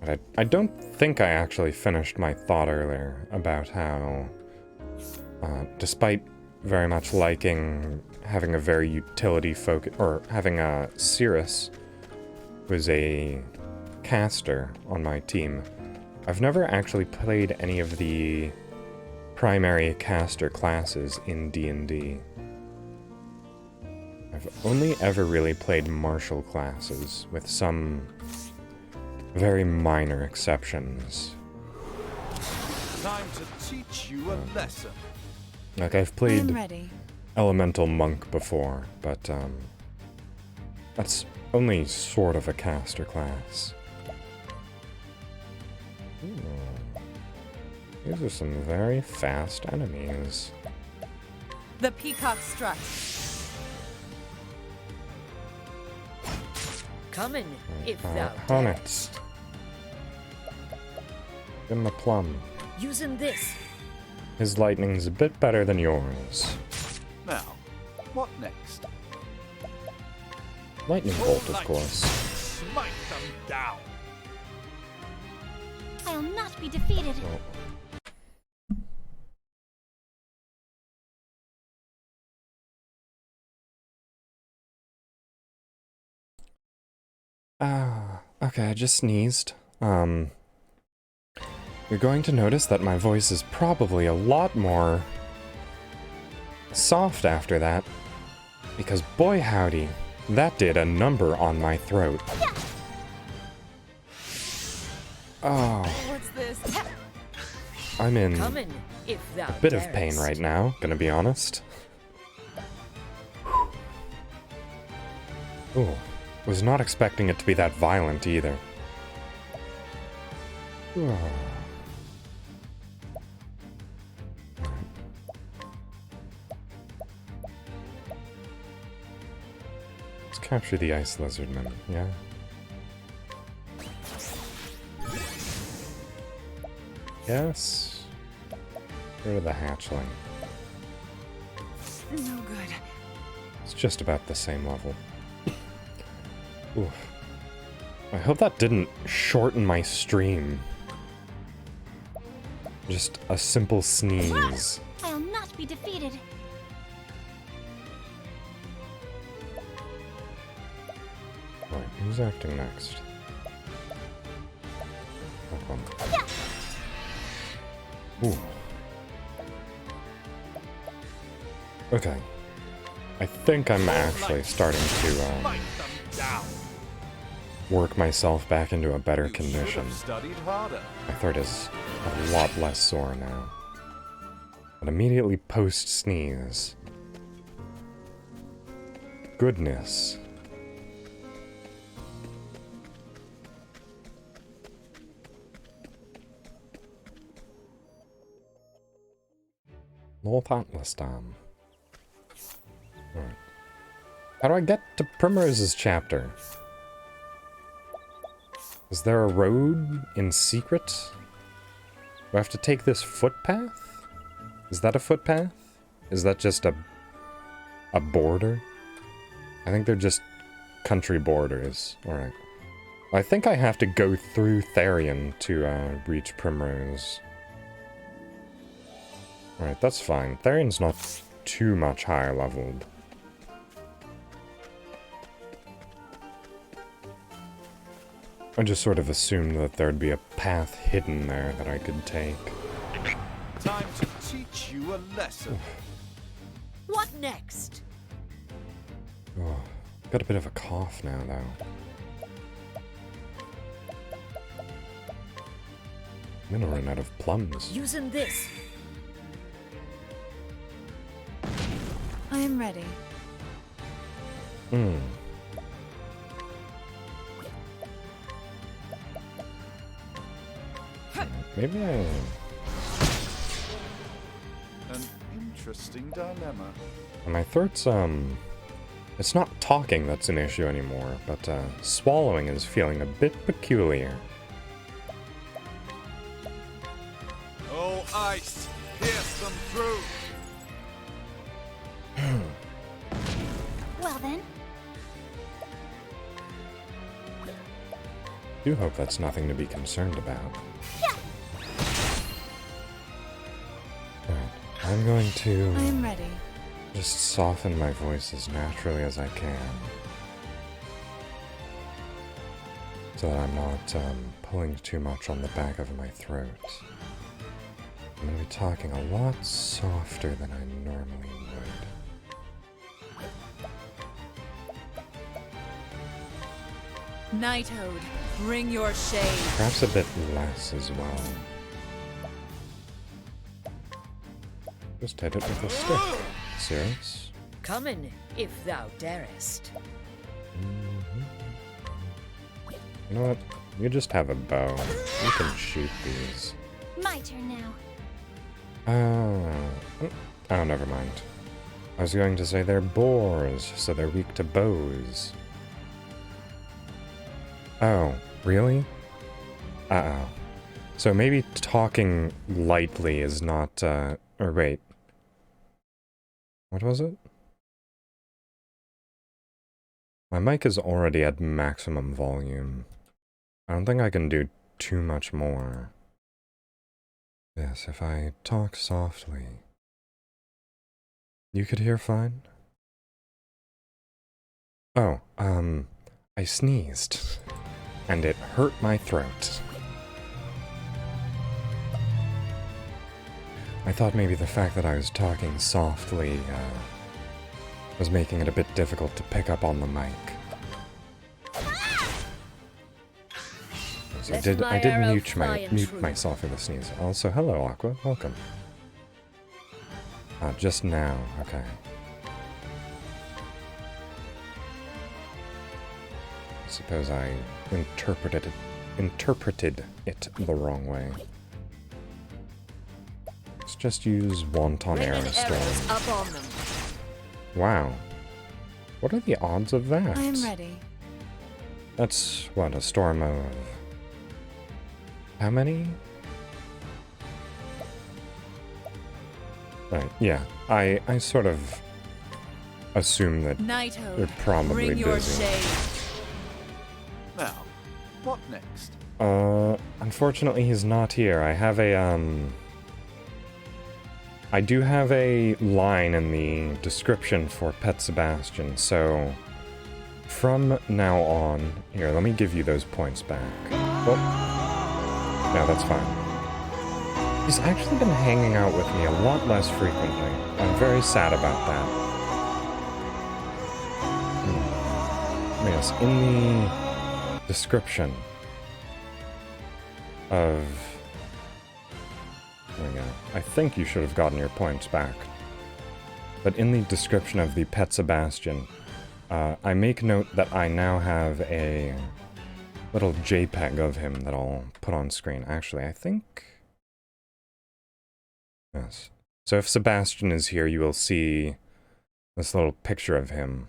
But I don't think I actually finished my thought earlier about how, despite very much liking having a very utility focus, or having a Cirrus, who is a caster on my team, I've never actually played any of the primary caster classes in D&D. I've only ever really played martial classes, with some very minor exceptions. Time to teach you a lesson. Like, I've I am played ready. Elemental Monk before, but, that's only sort of a caster class. Ooh. These are some very fast enemies. The peacock strut. Coming, if thou Hornet. darest. Give him a plum. Using this. His lightning's a bit better than yours. Now, what next? Lightning bolt, of course. Smite them down. I'll not be defeated. Oh. Okay, I just sneezed. You're going to notice that my voice is probably a lot more soft after that. Because boy howdy, that did a number on my throat. Oh, What's this? I'm in Coming, if thou a bit of pain darest. right now, gonna be honest. Ooh, was not expecting it to be that violent either. Ooh. Let's capture the ice lizardman, yeah? Yes. Rid of the hatchling. No good. It's just about the same level. Oof. I hope that didn't shorten my stream. Just a simple sneeze. I'll not be defeated. Right, who's acting next? Hold on. Ooh. Okay. I think I'm actually starting to Smite them down. work myself back into a better You should condition. have studied harder. My throat is a lot less sore now. But immediately post sneeze. Goodness. Lol thoughtless time. Alright. How do I get to Primrose's chapter? Is there a road in secret? Do I have to take this footpath? Is that a footpath? Is that just a border? I think they're just country borders. Alright. I think I have to go through Therion to reach Primrose. Alright, that's fine. Therion's not too much higher leveled. I just sort of assumed that there'd be a path hidden there that I could take. Time to teach you a lesson. What next? Oh, got a bit of a cough now, though. I'm gonna run out of plums. Using this. I am ready. Hmm. Maybe I... An interesting dilemma. My throat's, it's not talking that's an issue anymore, but, swallowing is feeling a bit peculiar. Oh, ice! Pierce them through! Well then, Do hope that's nothing to be concerned about. Alright, I'm going to I am ready. just soften my voice as naturally as I can. So that I'm not, pulling too much on the back of my throat. I'm gonna be talking a lot softer than I normally would. Nighthode, bring your shade. Perhaps a bit less as well. Just hit it with a stick. Serious? Come in, if thou darest. You know what? You just have a bow. You can shoot these. my turn now. Oh, never mind. I was going to say they're boars, so they're weak to bows. Oh, really? Uh-oh. So maybe talking lightly is not, or wait. What was it? My mic is already at maximum volume. I don't think I can do too much more. Yes, if I talk softly. You could hear fine? Oh, I sneezed. And it hurt my throat. I thought maybe the fact that I was talking softly, was making it a bit difficult to pick up on the mic. So I did mute myself for the sneeze. Also, hello, Aqua. Welcome. Just now. Okay. I suppose I interpreted it the wrong way. Let's just use Wonton Bring Arrow an arrows Storm. up on them. Wow. What are the odds of that? I am ready. That's, what, a storm of... how many? Right, yeah. I sort of assume that Nighthode, they're probably bring your busy. shade. Now, what next? Unfortunately he's not here. I do have a line in the description for Pet Sebastian, so from now on, here, let me give you those points back. Oh, no, that's fine. He's actually been hanging out with me a lot less frequently. I'm very sad about that. Yes, in the description of... there we go. I think you should have gotten your points back. But in the description of the Pet Sebastian, I make note that I now have a little JPEG of him that I'll put on screen. Actually, I think... yes. So if Sebastian is here, you will see this little picture of him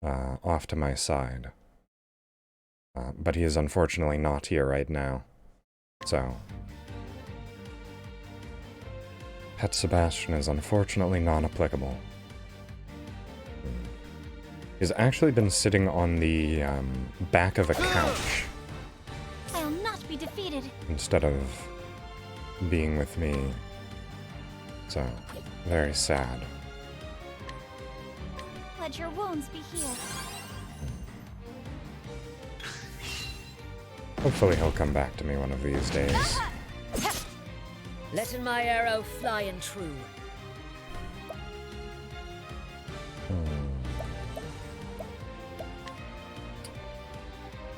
off to my side. But he is unfortunately not here right now. So... Pet Sebastian is unfortunately non-applicable. He's actually been sitting on the back of a couch I'll not be defeated. instead of being with me. So, very sad. Let your wounds be healed. Hopefully he'll come back to me one of these days. Letting my arrow fly and true.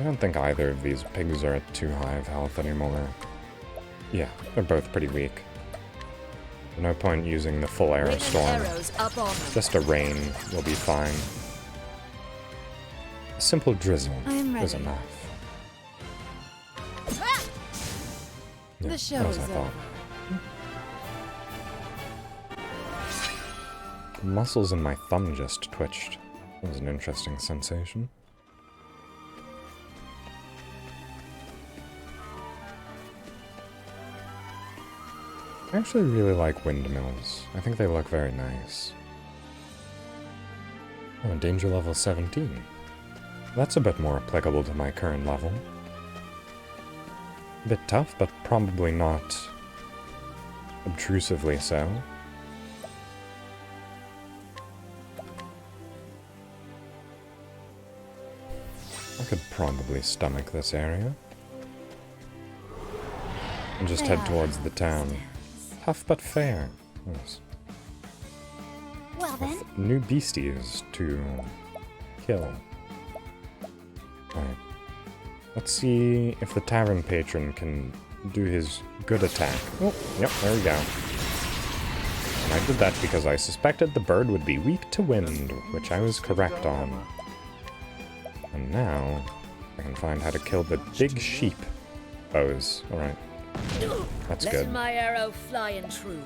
I don't think either of these pigs are at too high of health anymore. Yeah, they're both pretty weak. No point using the full arrow Rain and storm. arrows up on them. Just a rain will be fine. A simple drizzle I am is ready. enough. The Yeah, show as is I over. thought. The muscles in my thumb just twitched. That was an interesting sensation. I actually really like windmills. I think they look very nice. Oh, danger level 17. That's a bit more applicable to my current level. A bit tough, but probably not obtrusively so. I could probably stomach this area. And just head towards the town. Tough but fair. Yes. Well then, With new beasties to kill. Alright. Let's see if the tavern patron can do his good attack. Oh, yep, there we go. And I did that because I suspected the bird would be weak to wind, which I was correct on. And now, I can find how to kill the big sheep foes. Alright. That's Let good. my arrow flying true.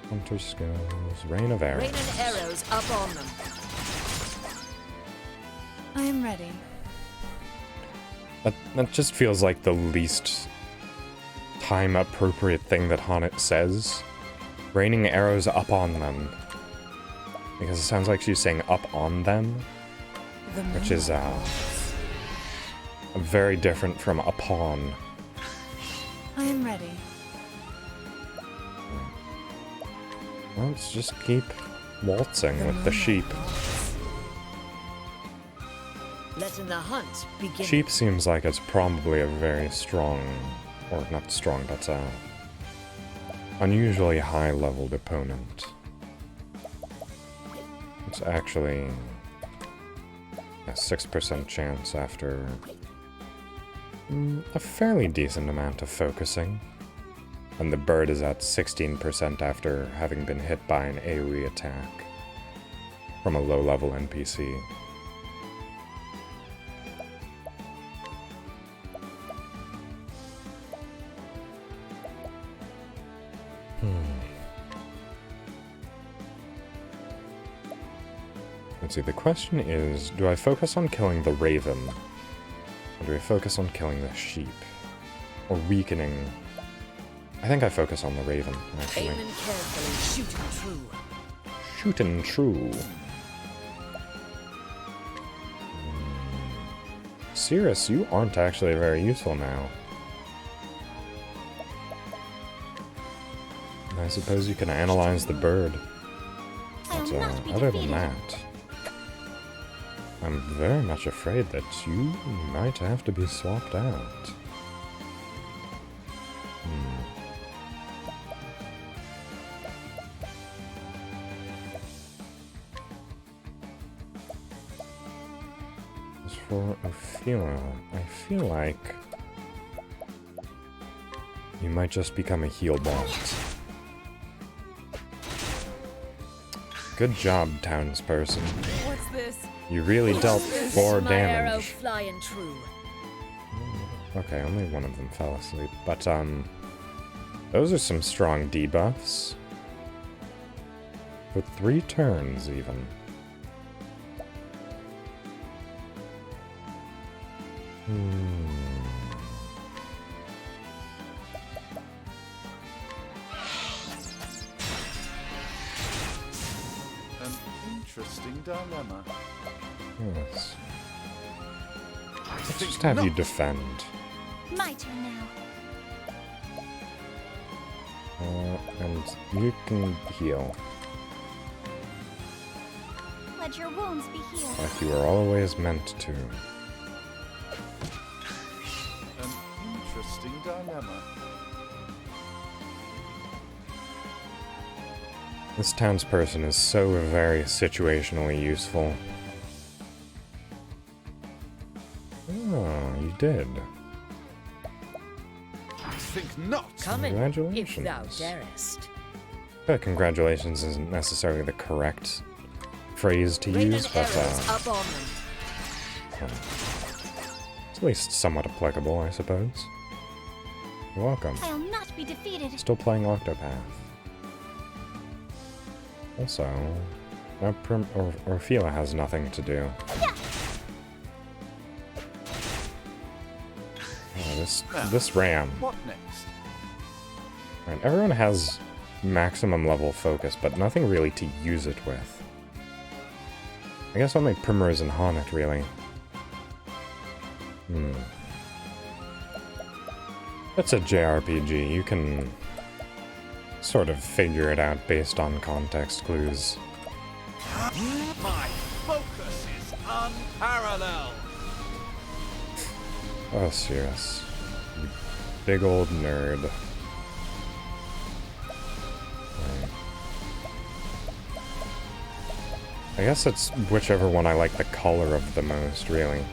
Hunter skills, rain of arrows. Rain and arrows up on them. I am ready. That just feels like the least time-appropriate thing that Honnet says. Raining arrows up on them. Because it sounds like she's saying up on them, The which is very different from upon. I am ready. Let's just keep waltzing with the sheep. Letting the hunt begin. Sheep seems like it's probably a very strong, or not strong, but unusually high-leveled opponent. It's actually a 6% chance after a fairly decent amount of focusing. And the bird is at 16% after having been hit by an AoE attack from a low-level NPC. Let's see, the question is, do I focus on killing the raven? Or do I focus on killing the sheep? Or weakening? I think I focus on the raven, actually. Aiming carefully, shooting true. Shooting true. Cirrus, you aren't actually very useful now. I suppose you can analyze the bird. I'll But not be other defeated. than that, I'm very much afraid that you might have to be swapped out. As for Ophelia, I feel like you might just become a heal bot. Good job, townsperson. What's this? You really dealt 4 My arrow damage. flying true. Okay, only one of them fell asleep. But, those are some strong debuffs. For 3 turns, even. An interesting dilemma. Yes. Let's just have you defend. My turn now. And you can heal, Let your wounds be healed. like you were always meant to. An interesting dilemma. This townsperson is so very situationally useful. Oh, you did. think not. Come in, if Congratulations. thou darest. Congratulations isn't necessarily the correct phrase to Rain use, and but arrows up on them. it's at least somewhat applicable, I suppose. You're welcome. I'll not be defeated. Still playing Octopath. Also, now Orfila has nothing to do. Oh, this ram. What next? Right, everyone has maximum level focus, but nothing really to use it with. I guess only Primrose and Honnet, really. It's a JRPG, you can sort of figure it out based on context clues. My focus is unparalleled. Oh, serious. You big old nerd. Right. I guess it's whichever one I like the color of the most, really.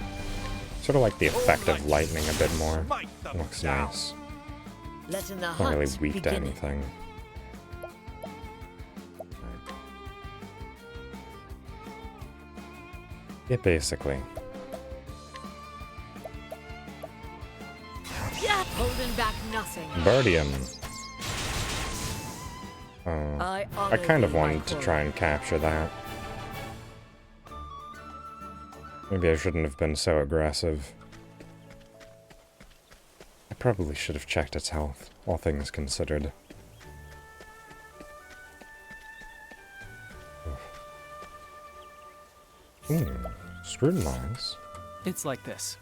Sort of like the effect of lightning a bit more. Looks nice. Letting the Not hunt really weak to begin. anything. Yeah, basically. Yeah, holding back nothing. Bardian. I I kind of honor thee, my wanted to queen. try and capture that. Maybe I shouldn't have been so aggressive. I probably should have checked its health, all things considered. Scrutinize. It's like this.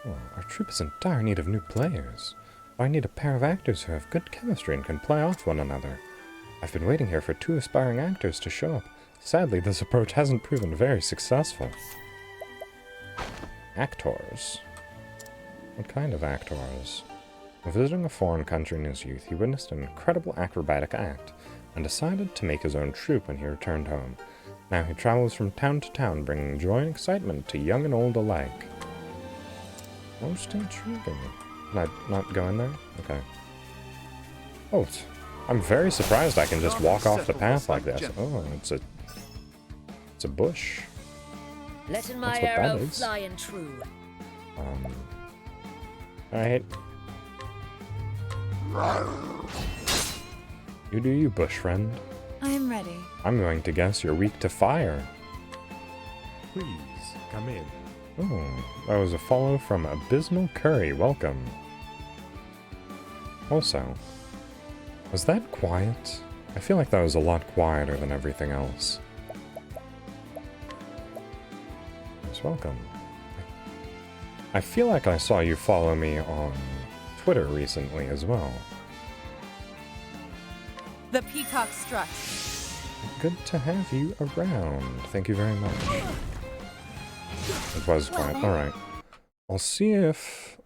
Oh, our troop is in dire need of new players. I need a pair of actors who have good chemistry and can play off one another. I've been waiting here for 2 aspiring actors to show up. Sadly, this approach hasn't proven very successful. Actors? What kind of actors? While visiting a foreign country in his youth, he witnessed an incredible acrobatic act and decided to make his own troupe when he returned home. Now he travels from town to town, bringing joy and excitement to young and old alike. Most intriguing. Can I not go in there? Okay. Oh, I'm very surprised I can just walk off the path like this. Oh, it's a bush. Letting my That's what that arrow is. fly and true. Alright. You do you, bush friend. I am ready. I'm going to guess you're weak to fire. Please, come in. Oh, that was a follow from Abysmal Curry. Welcome. Also, was that quiet? I feel like that was a lot quieter than everything else. Yes, welcome. I feel like I saw you follow me on Twitter recently as well. The peacock struck. Good to have you around. Thank you very much. It was quiet. Alright. I'll see if...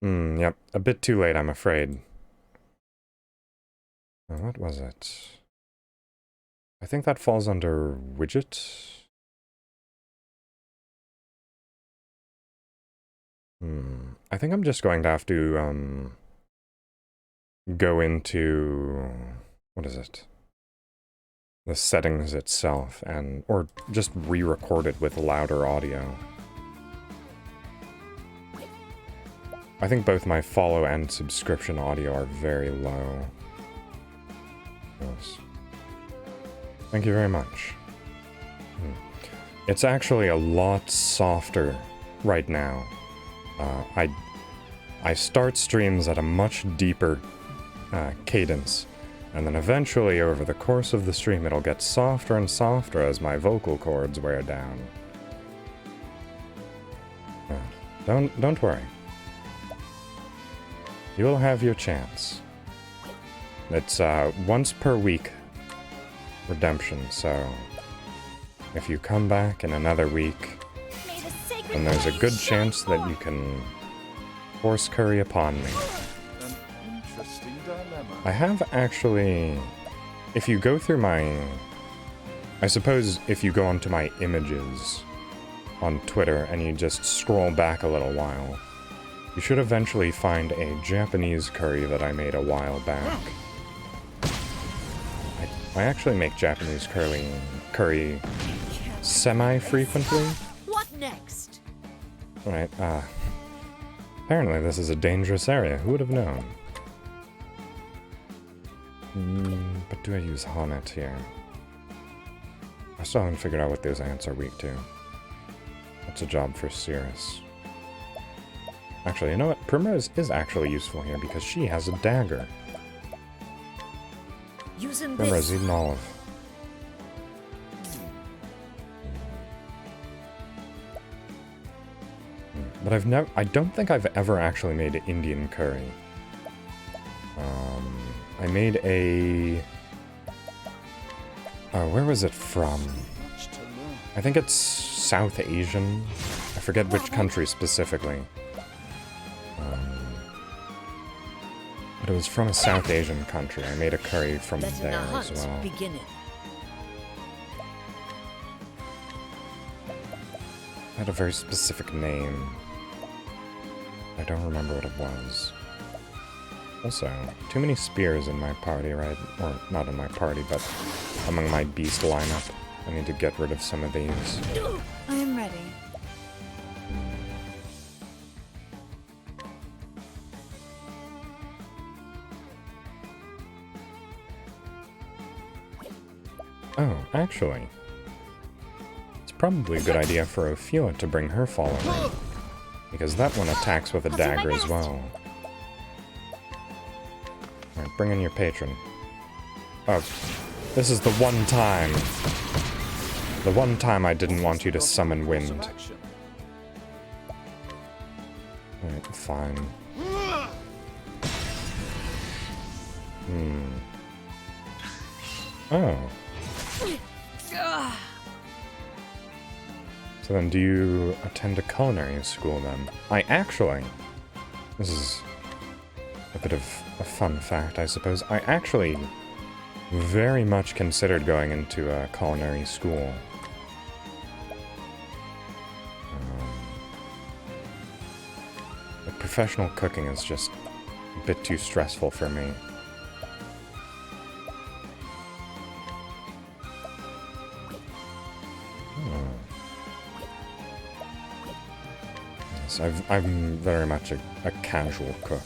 yep. A bit too late, I'm afraid. What was it? I think that falls under widget. I think I'm just going to have to, go into... What is it? The settings itself, and... or just re-record it with louder audio. I think both my follow and subscription audio are very low. Yes. Thank you very much. It's actually a lot softer right now. I start streams at a much deeper cadence, and then eventually over the course of the stream it'll get softer and softer as my vocal cords wear down. Don't worry. You will have your chance. It's once per week redemption, so if you come back in another week, May the sacred then there's a blade good shine chance that you forth. can force curry upon me. An interesting dilemma. I have actually... If you go through my... I suppose if you go onto my images on Twitter and you just scroll back a little while, You should eventually find a Japanese curry that I made a while back. I actually make Japanese curry semi-frequently. What next? Right, apparently this is a dangerous area. Who would have known? But do I use Honnet here? I still haven't figured out what those ants are weak to. That's a job for Cirrus. Actually, you know what? Primrose is actually useful here because she has a dagger. Using Primrose, this. eat an olive. But I don't think I've ever actually made Indian curry. I made a... Oh, where was it from? Much to learn. I think it's South Asian. I forget which country specifically. But it was from a South Asian country. I made a curry from Letting there the as hunt well. begin. It had a very specific name. I don't remember what it was. Also, too many spears in my party, right? Or not in my party, but among my beast lineup. I need to get rid of some of these. I am ready. Oh, actually. It's probably a good idea for Ophelia to bring her follower. Because that one attacks with a I'll do my dagger as best. well. Alright, bring in your patron. Oh, this is the one time. The one time I didn't want you to summon wind. Selection. Alright, fine. Oh. So then do you attend a culinary school then? I actually... This is a bit of a fun fact, I suppose. I actually very much considered going into a culinary school. But professional cooking is just a bit too stressful for me. Yes, I'm very much a casual cook.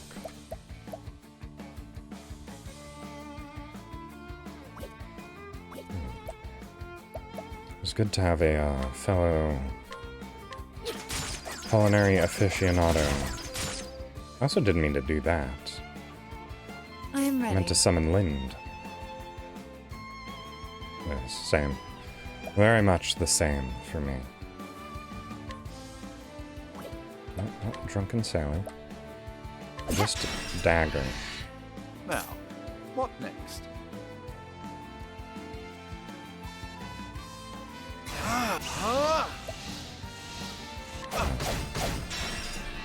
It's good to have a fellow culinary aficionado. I also didn't mean to do that. I am I ready. meant to summon Lind. Yes, same. Very much the same for me. Oh, oh, drunken sailor. Just dagger. Now, what next?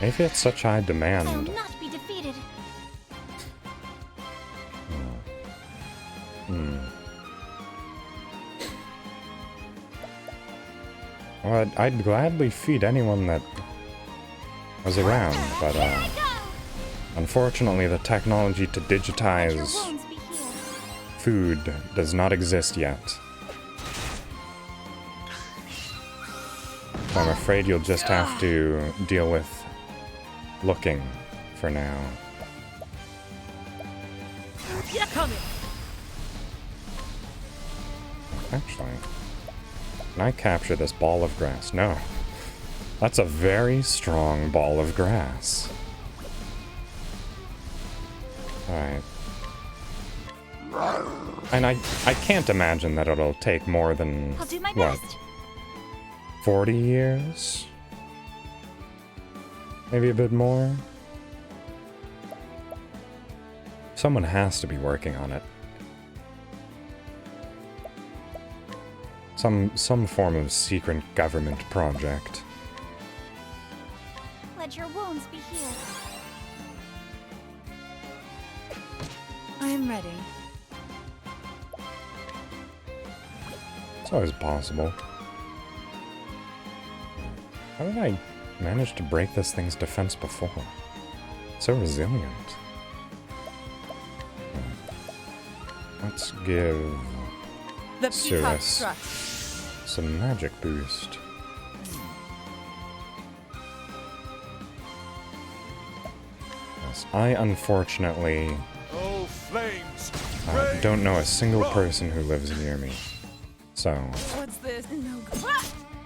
Maybe it's such high I'll demand. not be defeated. Well, I'd gladly feed anyone that was around, but Here I go! unfortunately the technology to Let your digitize wounds be healed. food does not exist yet. So I'm afraid you'll just have to deal with looking for now. You're coming. Actually, can I capture this ball of grass? No. That's a very strong ball of grass. Alright. And I can't imagine that it'll take more than, I'll do my what, best. 40 years? Maybe a bit more? Someone has to be working on it. Some form of secret government project. Let your wounds be healed. I am ready. It's always possible. How did I manage to break this thing's defense before? So resilient. Let's give The peacock Cirrus strut. some magic boost. Yes, I unfortunately Oh, flames! don't know a single person who lives near me. So, What's this? No good.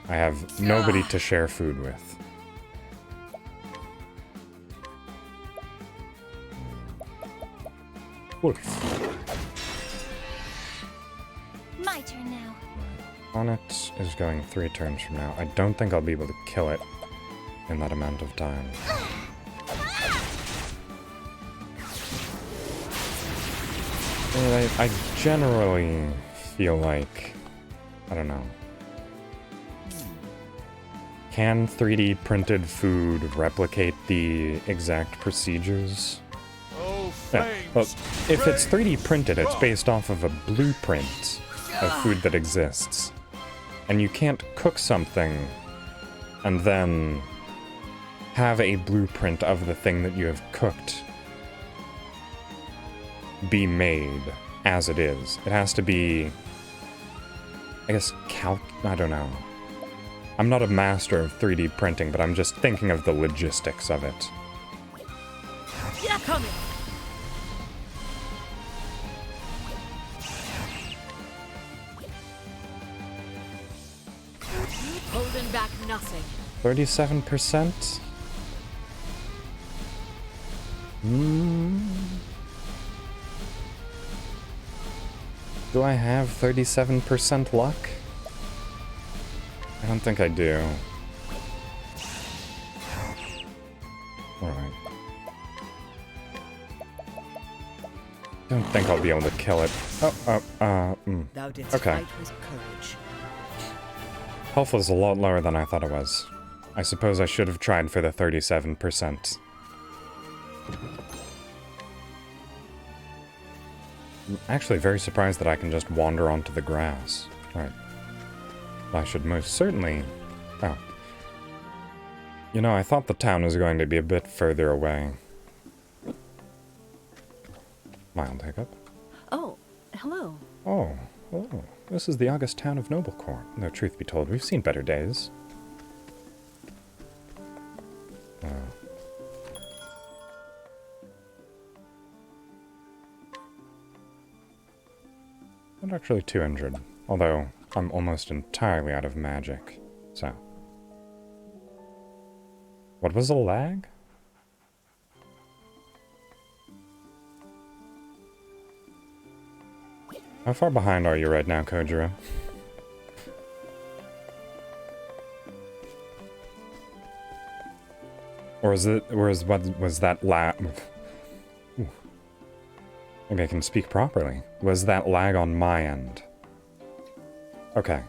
I have nobody to share food with. Wolf. My turn now. Onyx is going 3 turns from now. I don't think I'll be able to kill it in that amount of time. I generally feel like, I don't know. Can 3D printed food replicate the exact procedures? Oh, Yeah, flames! well, if it's 3D printed, it's based off of a blueprint of food that exists. And you can't cook something and then have a blueprint of the thing that you have cooked be made as it is. It has to be, I guess, I don't know. I'm not a master of 3D printing, but I'm just thinking of the logistics of it. Yeah, coming. Holding back nothing. 37%? Do I have 37% luck? I don't think I do. Alright. Don't think I'll be able to kill it. Thou didst Okay. fight with courage. Health was a lot lower than I thought it was. I suppose I should have tried for the 37%. I'm actually very surprised that I can just wander onto the grass. Right. I should most certainly... Oh. You know, I thought the town was going to be a bit further away. Mild hiccup. Oh, hello. Oh, this is the august town of Noblecourt. Though truth be told, we've seen better days. Not actually too injured, although I'm almost entirely out of magic, so. What was the lag? How far behind are you right now, Kojiro? Or was that lag? I think I can speak properly. Was that lag on my end? Okay.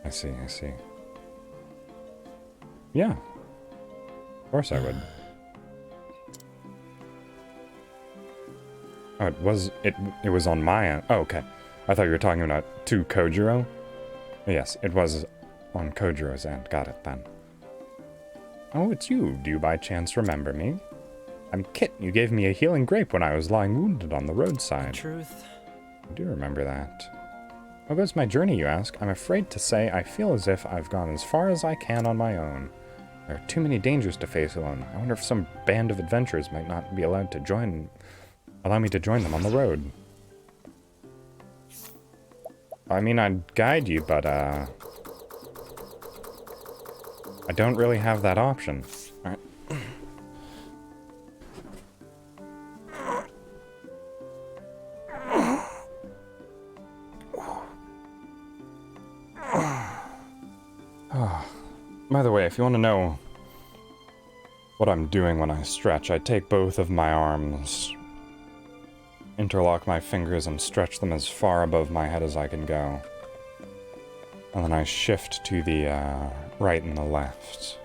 I see. Yeah. Of course I would. Oh, it was on my end. Oh, okay. I thought you were talking about to Kojiro. Yes, it was on Kojiro's end. Got it then. Oh, it's you. Do you by chance remember me? I'm Kit. You gave me a healing grape when I was lying wounded on the roadside. Truth. I do remember that. How goes my journey, you ask? I'm afraid to say I feel as if I've gone as far as I can on my own. There are too many dangers to face alone. I wonder if some band of adventurers might not be allowed to allow me to join them on the road. I mean, I'd guide you, but, I don't really have that option. Alright. By the way, if you want to know what I'm doing when I stretch, I take both of my arms, interlock my fingers, and stretch them as far above my head as I can go. And then I shift to the right and the left.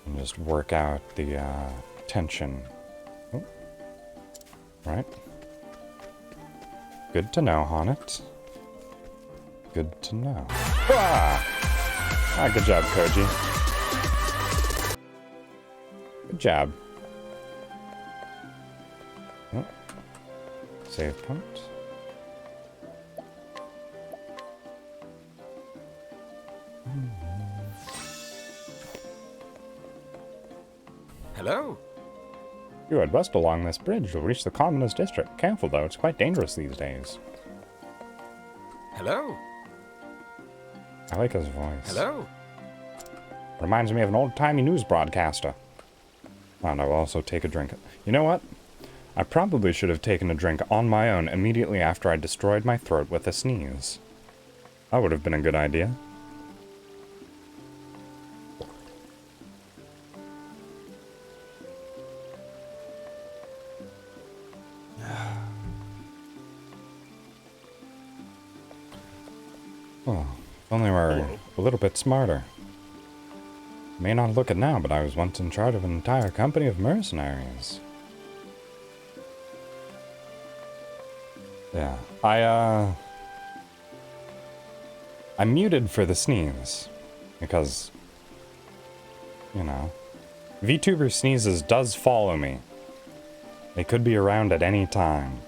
And just work out the tension. Oh. Right. Good to know, Honnet. Good to know. Ah! Good job, Koji. Good job. Oh. Save point. Hello? You head west along this bridge, you'll reach the Communist District. Careful though, it's quite dangerous these days. Hello? I like his voice. Hello? Reminds me of an old-timey news broadcaster. And I will also take a drink. You know what? I probably should have taken a drink on my own immediately after I destroyed my throat with a sneeze. That would have been a good idea. Oh, if only we were a little bit smarter. May not look it now, but I was once in charge of an entire company of mercenaries. Yeah, I muted for the sneeze, because, you know, Vtuber sneezes does follow me. They could be around at any time.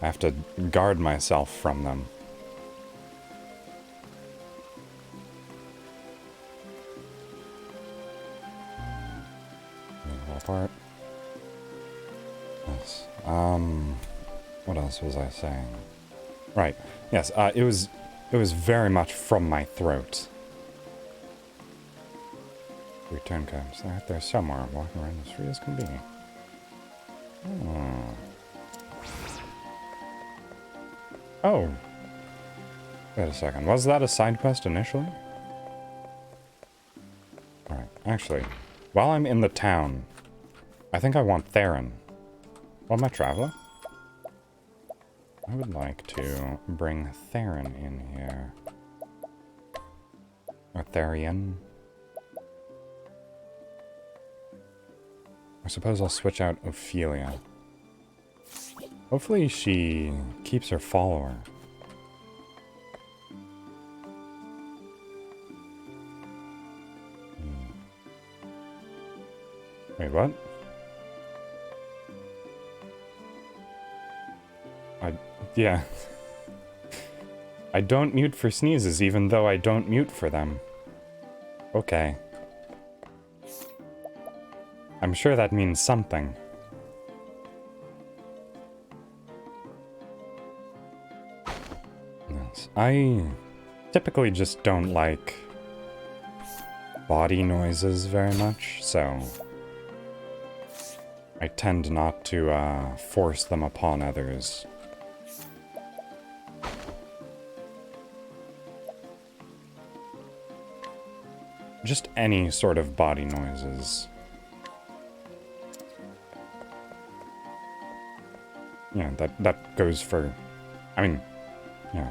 I have to guard myself from them. Part. Yes. What else was I saying? Right. Yes. It was very much from my throat. Return codes. They're out there somewhere. I'm walking around as free as can be. Oh. Wait a second. Was that a side quest initially? Alright. Actually, while I'm in the town, I think I want Theron. Well, my traveler. I would like to bring Theron in here. Or Therian. I suppose I'll switch out Ophelia. Hopefully she keeps her follower. Wait, what? Yeah. I don't mute for sneezes, even though I don't mute for them. Okay. I'm sure that means something. Yes. I typically just don't like body noises very much, so I tend not to force them upon others. Just any sort of body noises. Yeah, that goes for, I mean, yeah,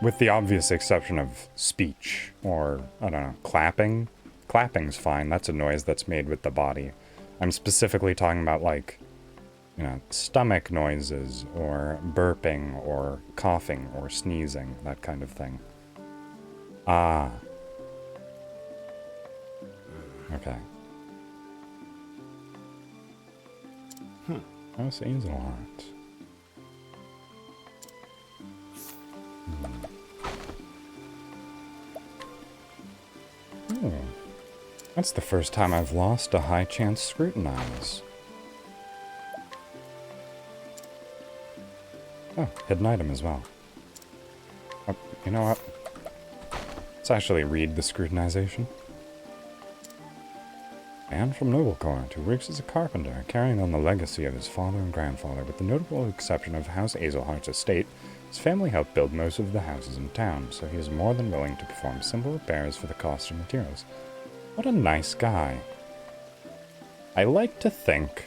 with the obvious exception of speech, or, I don't know, clapping. Clapping's fine, that's a noise that's made with the body. I'm specifically talking about, like, you know, stomach noises, or burping, or coughing, or sneezing, that kind of thing. Ah. Okay. That seems a lot. Oh. That's the first time I've lost a high chance scrutinize. Oh, hidden item as well. Oh, you know what? Let's actually read the scrutinization. Man from noble court, who works as a carpenter, carrying on the legacy of his father and grandfather, with the notable exception of House Azelhart's estate. His family helped build most of the houses in town, so he is more than willing to perform simple repairs for the cost of materials. What a nice guy. I like to think...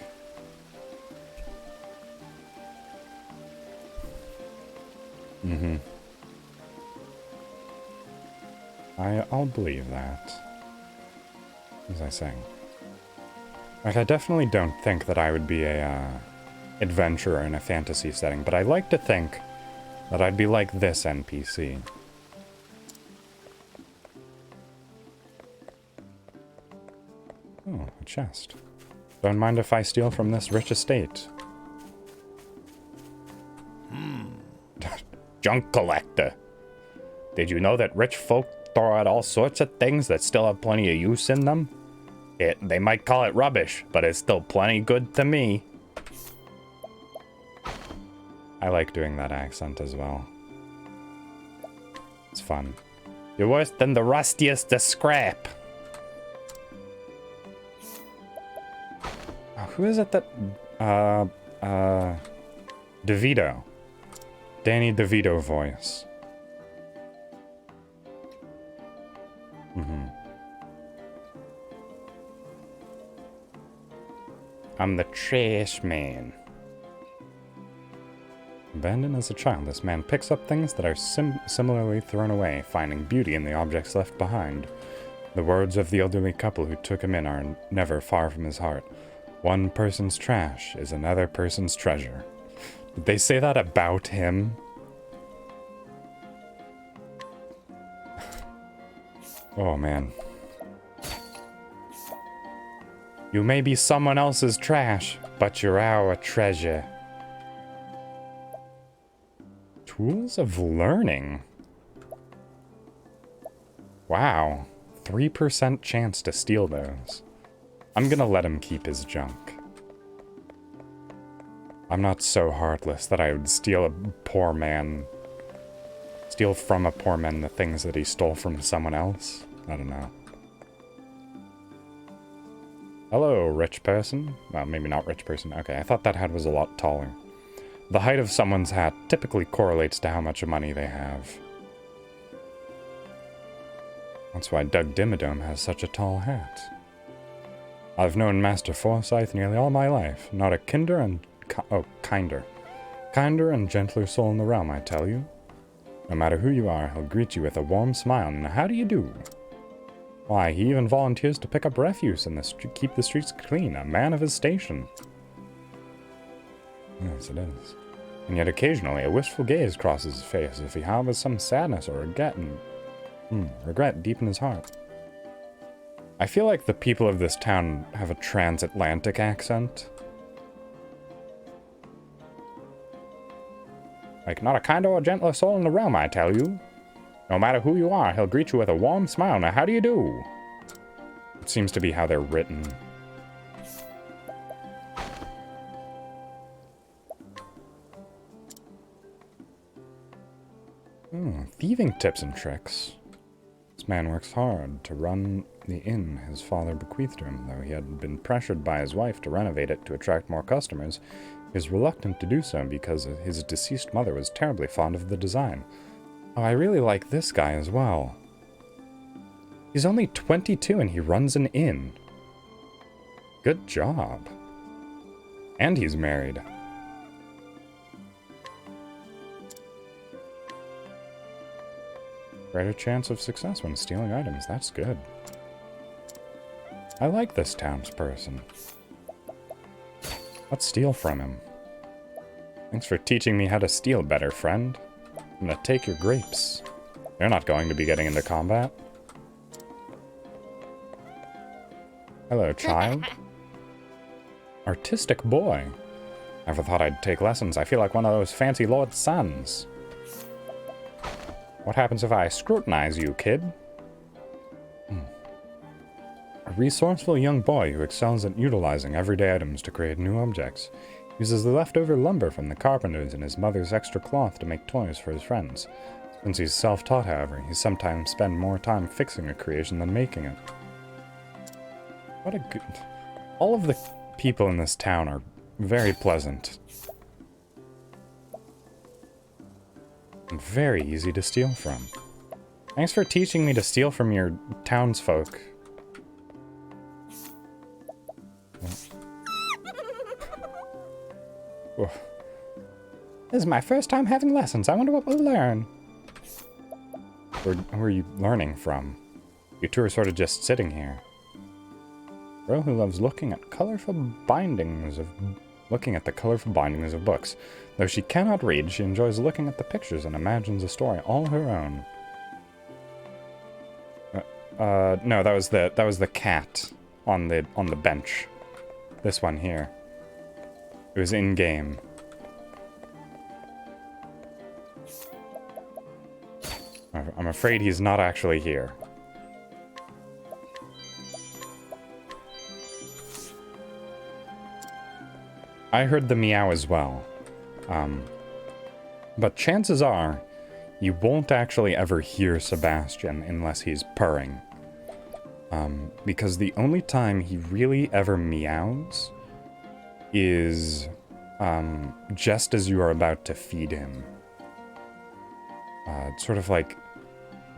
I'll believe that. What was I saying? Like, I definitely don't think that I would be a adventurer in a fantasy setting, but I like to think that I'd be like this NPC. Oh, chest. Don't mind if I steal from this rich estate. Junk collector. Did you know that rich folk throw out all sorts of things that still have plenty of use in them? They might call it rubbish, but it's still plenty good to me. I like doing that accent as well. It's fun. You're worse than the rustiest of scrap. Oh, who is it that... DeVito. Danny DeVito voice. I'm the trash man. Abandoned as a child, this man picks up things that are similarly thrown away, finding beauty in the objects left behind. The words of the elderly couple who took him in are never far from his heart. One person's trash is another person's treasure. Did they say that about him? Oh, man. You may be someone else's trash, but you're our treasure. Tools of learning. Wow. 3% chance to steal those. I'm gonna let him keep his junk. I'm not so heartless that I would steal a poor man. Steal from a poor man the things that he stole from someone else. I don't know. Hello, rich person. Well, maybe not rich person. Okay, I thought that hat was a lot taller. The height of someone's hat typically correlates to how much money they have. That's why Doug Dimmadome has such a tall hat. I've known Master Forsyth nearly all my life. Not a kinder and... kinder and gentler soul in the realm, I tell you. No matter who you are, he'll greet you with a warm smile and how do you do? Why, he even volunteers to pick up refuse and keep the streets clean, a man of his station. Yes, it is. And yet occasionally a wistful gaze crosses his face if he harbors some sadness or regret deep in his heart. I feel like the people of this town have a transatlantic accent. Like, not a kinder or gentler soul in the realm, I tell you. No matter who you are, he'll greet you with a warm smile. Now, how do you do? It seems to be how they're written. Thieving tips and tricks. This man works hard to run the inn his father bequeathed to him. Though he had been pressured by his wife to renovate it to attract more customers, he was reluctant to do so because his deceased mother was terribly fond of the design. Oh, I really like this guy as well. He's only 22 and he runs an inn. Good job. And he's married. Greater chance of success when stealing items. That's good. I like this townsperson. Let's steal from him. Thanks for teaching me how to steal better, friend. I'm gonna take your grapes. You're not going to be getting into combat. Hello, child. Artistic boy. Never thought I'd take lessons. I feel like one of those fancy lord's sons. What happens if I scrutinize you, kid? A resourceful young boy who excels at utilizing everyday items to create new objects. Uses the leftover lumber from the carpenters and his mother's extra cloth to make toys for his friends. Since he's self-taught, however, he sometimes spends more time fixing a creation than making it. What a good... All of the people in this town are very pleasant. And very easy to steal from. Thanks for teaching me to steal from your townsfolk. This is my first time having lessons. I wonder what we'll learn. Where are you learning from? You two are sort of just sitting here. Girl who loves looking at the colorful bindings of books. Though she cannot read, she enjoys looking at the pictures and imagines a story all her own. No, that was the cat. on the bench. This one here. It was in game. I'm afraid he's not actually here. I heard the meow as well. But chances are, you won't actually ever hear Sebastian unless he's purring. Because the only time he really ever meows is just as you are about to feed him. It's sort of like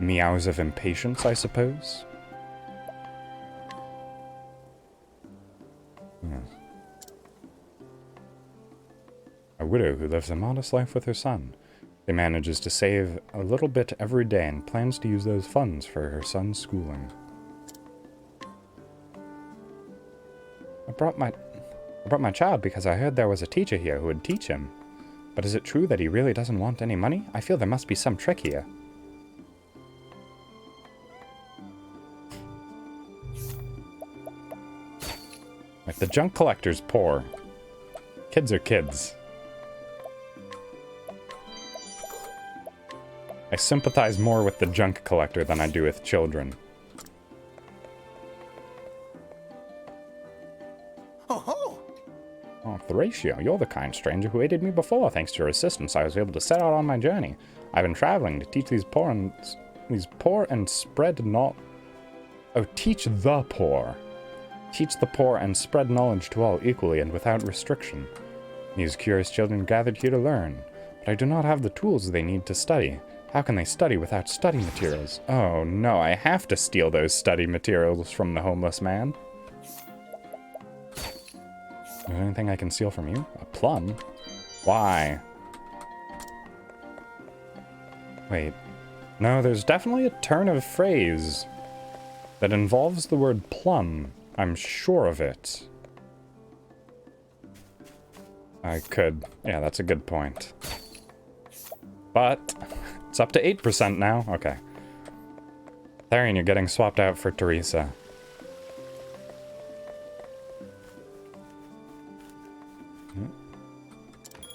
meows of impatience, I suppose. A widow who lives a modest life with her son. She manages to save a little bit every day and plans to use those funds for her son's schooling. I brought my child because I heard there was a teacher here who would teach him. But is it true that he really doesn't want any money? I feel there must be some trick here. Like, the junk collector's poor. Kids are kids. I sympathize more with the junk collector than I do with children. Oh, Horatio, you're the kind stranger who aided me before. Thanks to your assistance, I was able to set out on my journey. I've been traveling to teach these poor and spread not. Oh, teach the poor. Teach the poor and spread knowledge to all equally and without restriction. These curious children gathered here to learn, but I do not have the tools they need to study. How can they study without study materials? Oh no, I have to steal those study materials from the homeless man. Is there anything I can steal from you? A plum? Why? Wait. No, there's definitely a turn of phrase that involves the word plum. I'm sure of it. I could. Yeah, that's a good point. But it's up to 8% now. Okay. Tharian, you're getting swapped out for Teresa.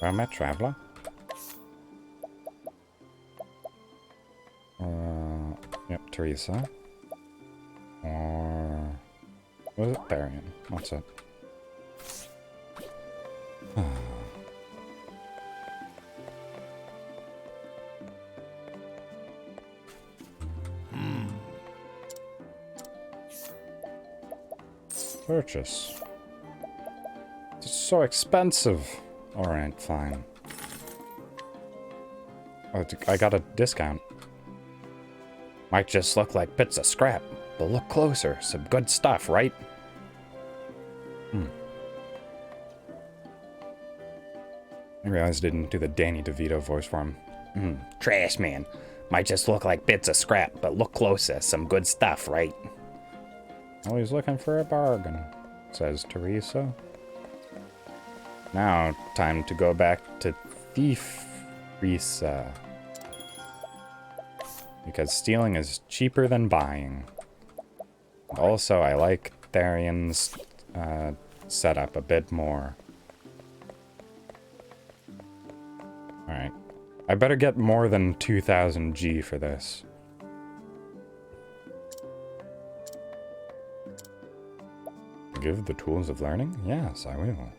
Well met, traveler. Yep, Teresa. Or... was it Tharian? What's it? Purchase. It's so expensive. Alright, fine. Oh, I got a discount. Might just look like bits of scrap, but look closer. Some good stuff, right? I realized I didn't do the Danny DeVito voice for him. Trash man. Might just look like bits of scrap, but look closer. Some good stuff, right? Always looking for a bargain, says Teresa. Now, time to go back to Thief Teresa. Because stealing is cheaper than buying. Also, I like Tharian's setup a bit more. Alright. I better get more than 2000 G for this. Give the tools of learning? Yes, I will.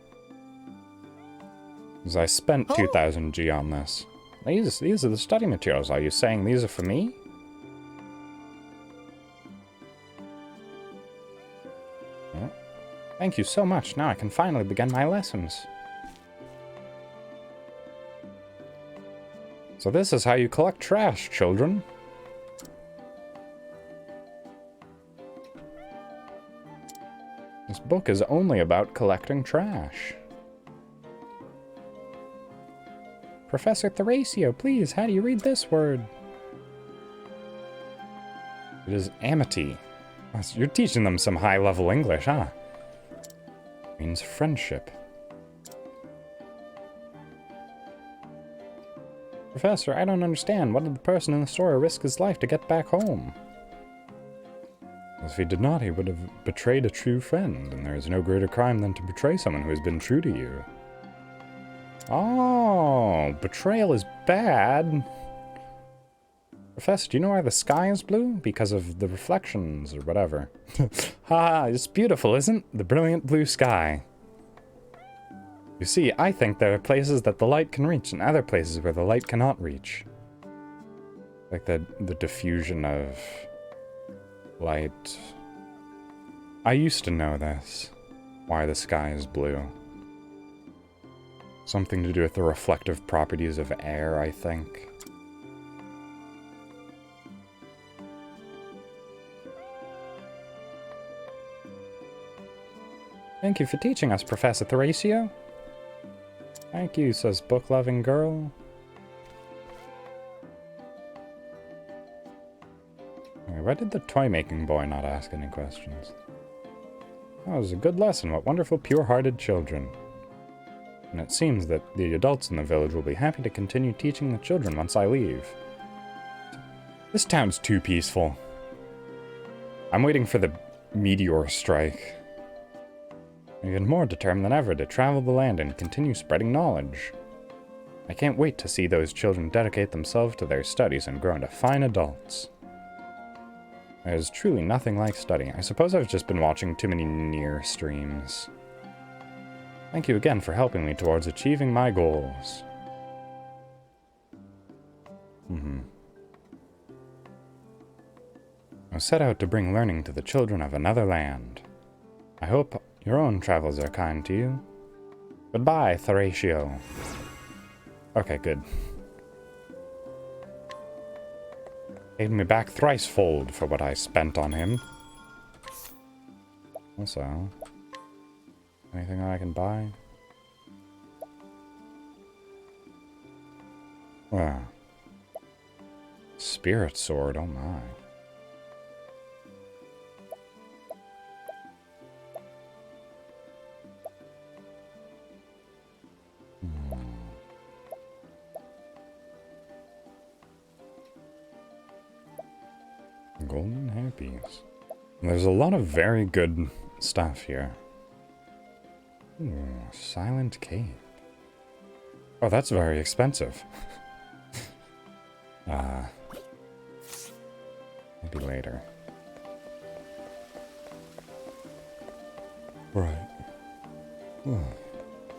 Because I spent 2000 G on this. These are the study materials. Are you saying these are for me? Oh. Thank you so much. Now I can finally begin my lessons. So this is how you collect trash, children. This book is only about collecting trash. Professor Horatio, please, how do you read this word? It is amity. You're teaching them some high-level English, huh? It means friendship. Professor, I don't understand. What did the person in the store risk his life to get back home? If he did not, he would have betrayed a true friend, and there is no greater crime than to betray someone who has been true to you. Oh, betrayal is bad. Professor, do you know why the sky is blue? Because of the reflections, or whatever. Ha, it's beautiful, isn't it? The brilliant blue sky. You see, I think there are places that the light can reach, and other places where the light cannot reach. Like the diffusion of light. I used to know this. Why the sky is blue. Something to do with the reflective properties of air, I think. Thank you for teaching us, Professor Thracio. Thank you, says book-loving girl. Wait, why did the toy-making boy not ask any questions? That was a good lesson. What wonderful, pure-hearted children. And it seems that the adults in the village will be happy to continue teaching the children once I leave. This town's too peaceful. I'm waiting for the meteor strike. I'm even more determined than ever to travel the land and continue spreading knowledge. I can't wait to see those children dedicate themselves to their studies and grow into fine adults. There's truly nothing like studying. I suppose I've just been watching too many Nier streams. Thank you again for helping me towards achieving my goals. I set out to bring learning to the children of another land. I hope your own travels are kind to you. Goodbye, Thracio. Okay, good. Paid me back thricefold for what I spent on him. Also, anything that I can buy? Wow. Spirit sword, oh my. Golden hairpiece. There's a lot of very good stuff here. Ooh, silent cape. Oh, that's very expensive. Maybe later. Right. Oh,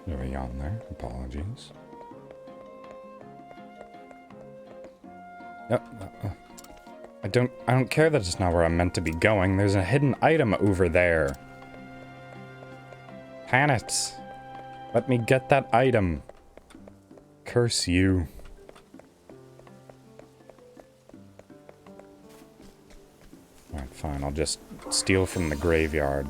there we yawn there. Apologies. Yep. I don't care that it's not where I'm meant to be going. There's a hidden item over there. Planet. Let me get that item. Curse you. Alright, fine. I'll just steal from the graveyard.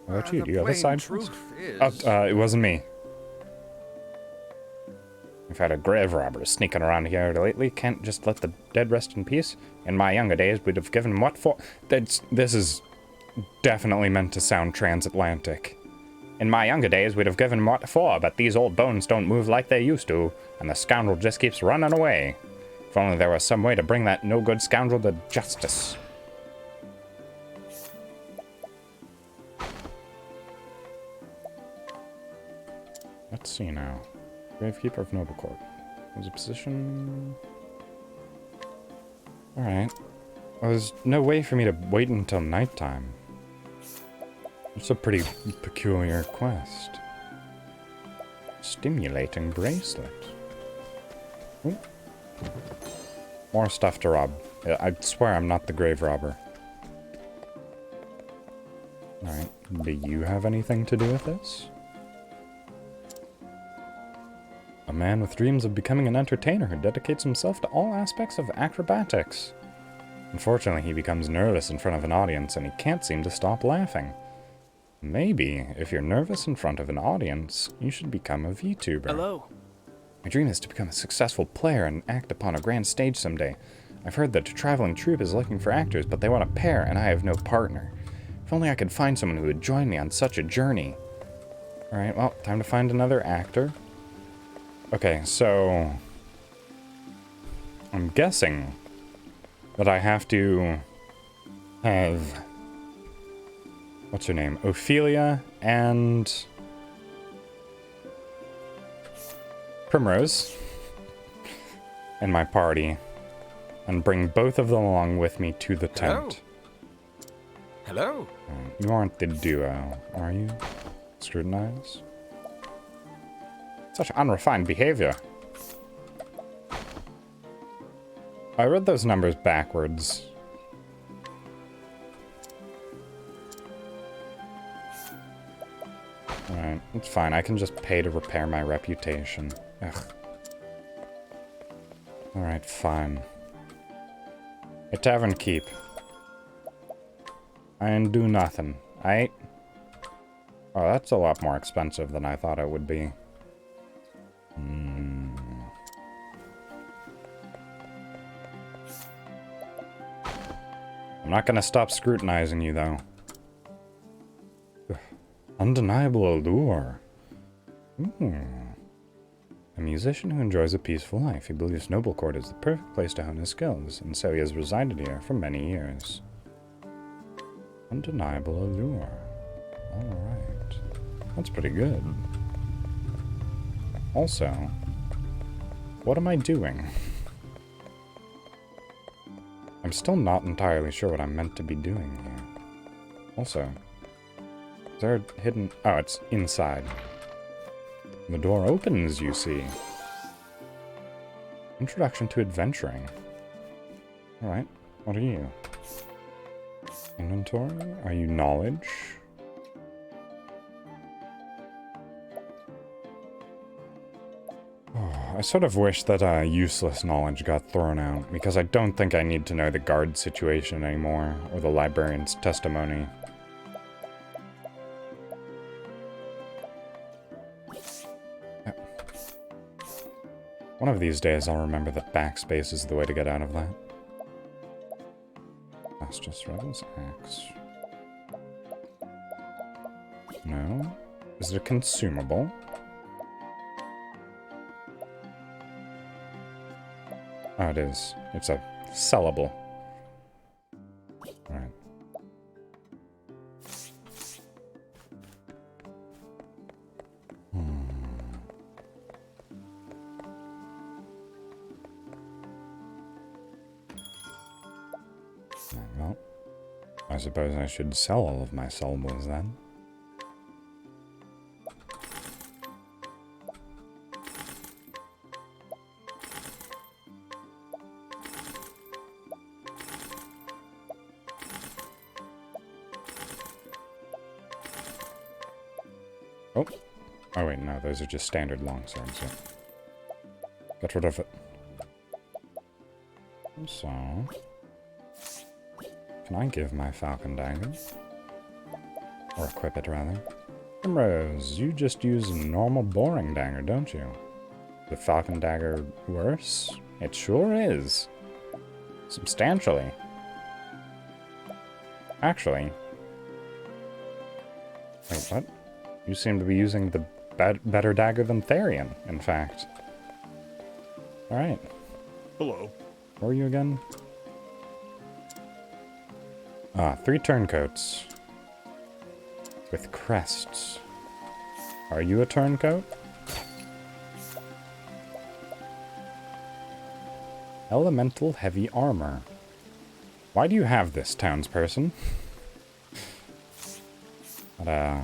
How about you? Do you have a side quest? Oh, it wasn't me. We've had a grave robber sneaking around here lately. Can't just let the dead rest in peace. In my younger days, we'd have given what for? This is definitely meant to sound transatlantic. In my younger days, we'd have given what for, but these old bones don't move like they used to, and the scoundrel just keeps running away. If only there was some way to bring that no-good scoundrel to justice. Let's see now. Gravekeeper of Noble Court. There's a position... Alright. Well, there's no way for me to wait until nighttime. It's a pretty peculiar quest. Stimulating bracelet. Ooh. More stuff to rob. I swear I'm not the grave robber. Alright. Do you have anything to do with this? A man with dreams of becoming an entertainer who dedicates himself to all aspects of acrobatics. Unfortunately, he becomes nervous in front of an audience and he can't seem to stop laughing. Maybe, if you're nervous in front of an audience, you should become a VTuber. Hello. My dream is to become a successful player and act upon a grand stage someday. I've heard that a traveling troupe is looking for actors, but they want a pair and I have no partner. If only I could find someone who would join me on such a journey. Alright, well, time to find another actor. Okay, so... I'm guessing that I have to have... What's her name? Ophelia and... Primrose in my party, and bring both of them along with me to the tent. Hello. You aren't the duo, are you? Scrutinize? Such unrefined behavior. I read those numbers backwards. Alright, it's fine. I can just pay to repair my reputation. Ugh. Alright, fine. A tavern keep. I ain't do nothing. Aight? Oh, that's a lot more expensive than I thought it would be. I'm not gonna stop scrutinizing you, though. Ugh. Undeniable allure. A musician who enjoys a peaceful life. He believes Noblecourt is the perfect place to hone his skills, and so he has resided here for many years. Undeniable allure. Alright. That's pretty good. Also, what am I doing? I'm still not entirely sure what I'm meant to be doing here. Also, is there a hidden... Oh, it's inside. The door opens, you see. Introduction to adventuring. Alright, what are you? Inventory? Are you knowledge? I sort of wish that useless knowledge got thrown out, because I don't think I need to know the guard situation anymore, or the librarian's testimony. One of these days I'll remember that backspace is the way to get out of that. Fastest Rebel's axe. No? Is it a consumable? Oh, it is. It's a sellable. Alright. Well, I suppose I should sell all of my sellables then. Oh. Oh wait, no, those are just standard longswords. So. Get rid of it. So... Can I give my falcon dagger? Or equip it, rather. Primrose, you just use a normal boring dagger, don't you? The falcon dagger worse? It sure is. Substantially. Actually... Wait, what? You seem to be using the better dagger than Therian, in fact. Alright. Hello. Where are you again? Ah, 3 turncoats. With crests. Are you a turncoat? Elemental heavy armor. Why do you have this, townsperson? But,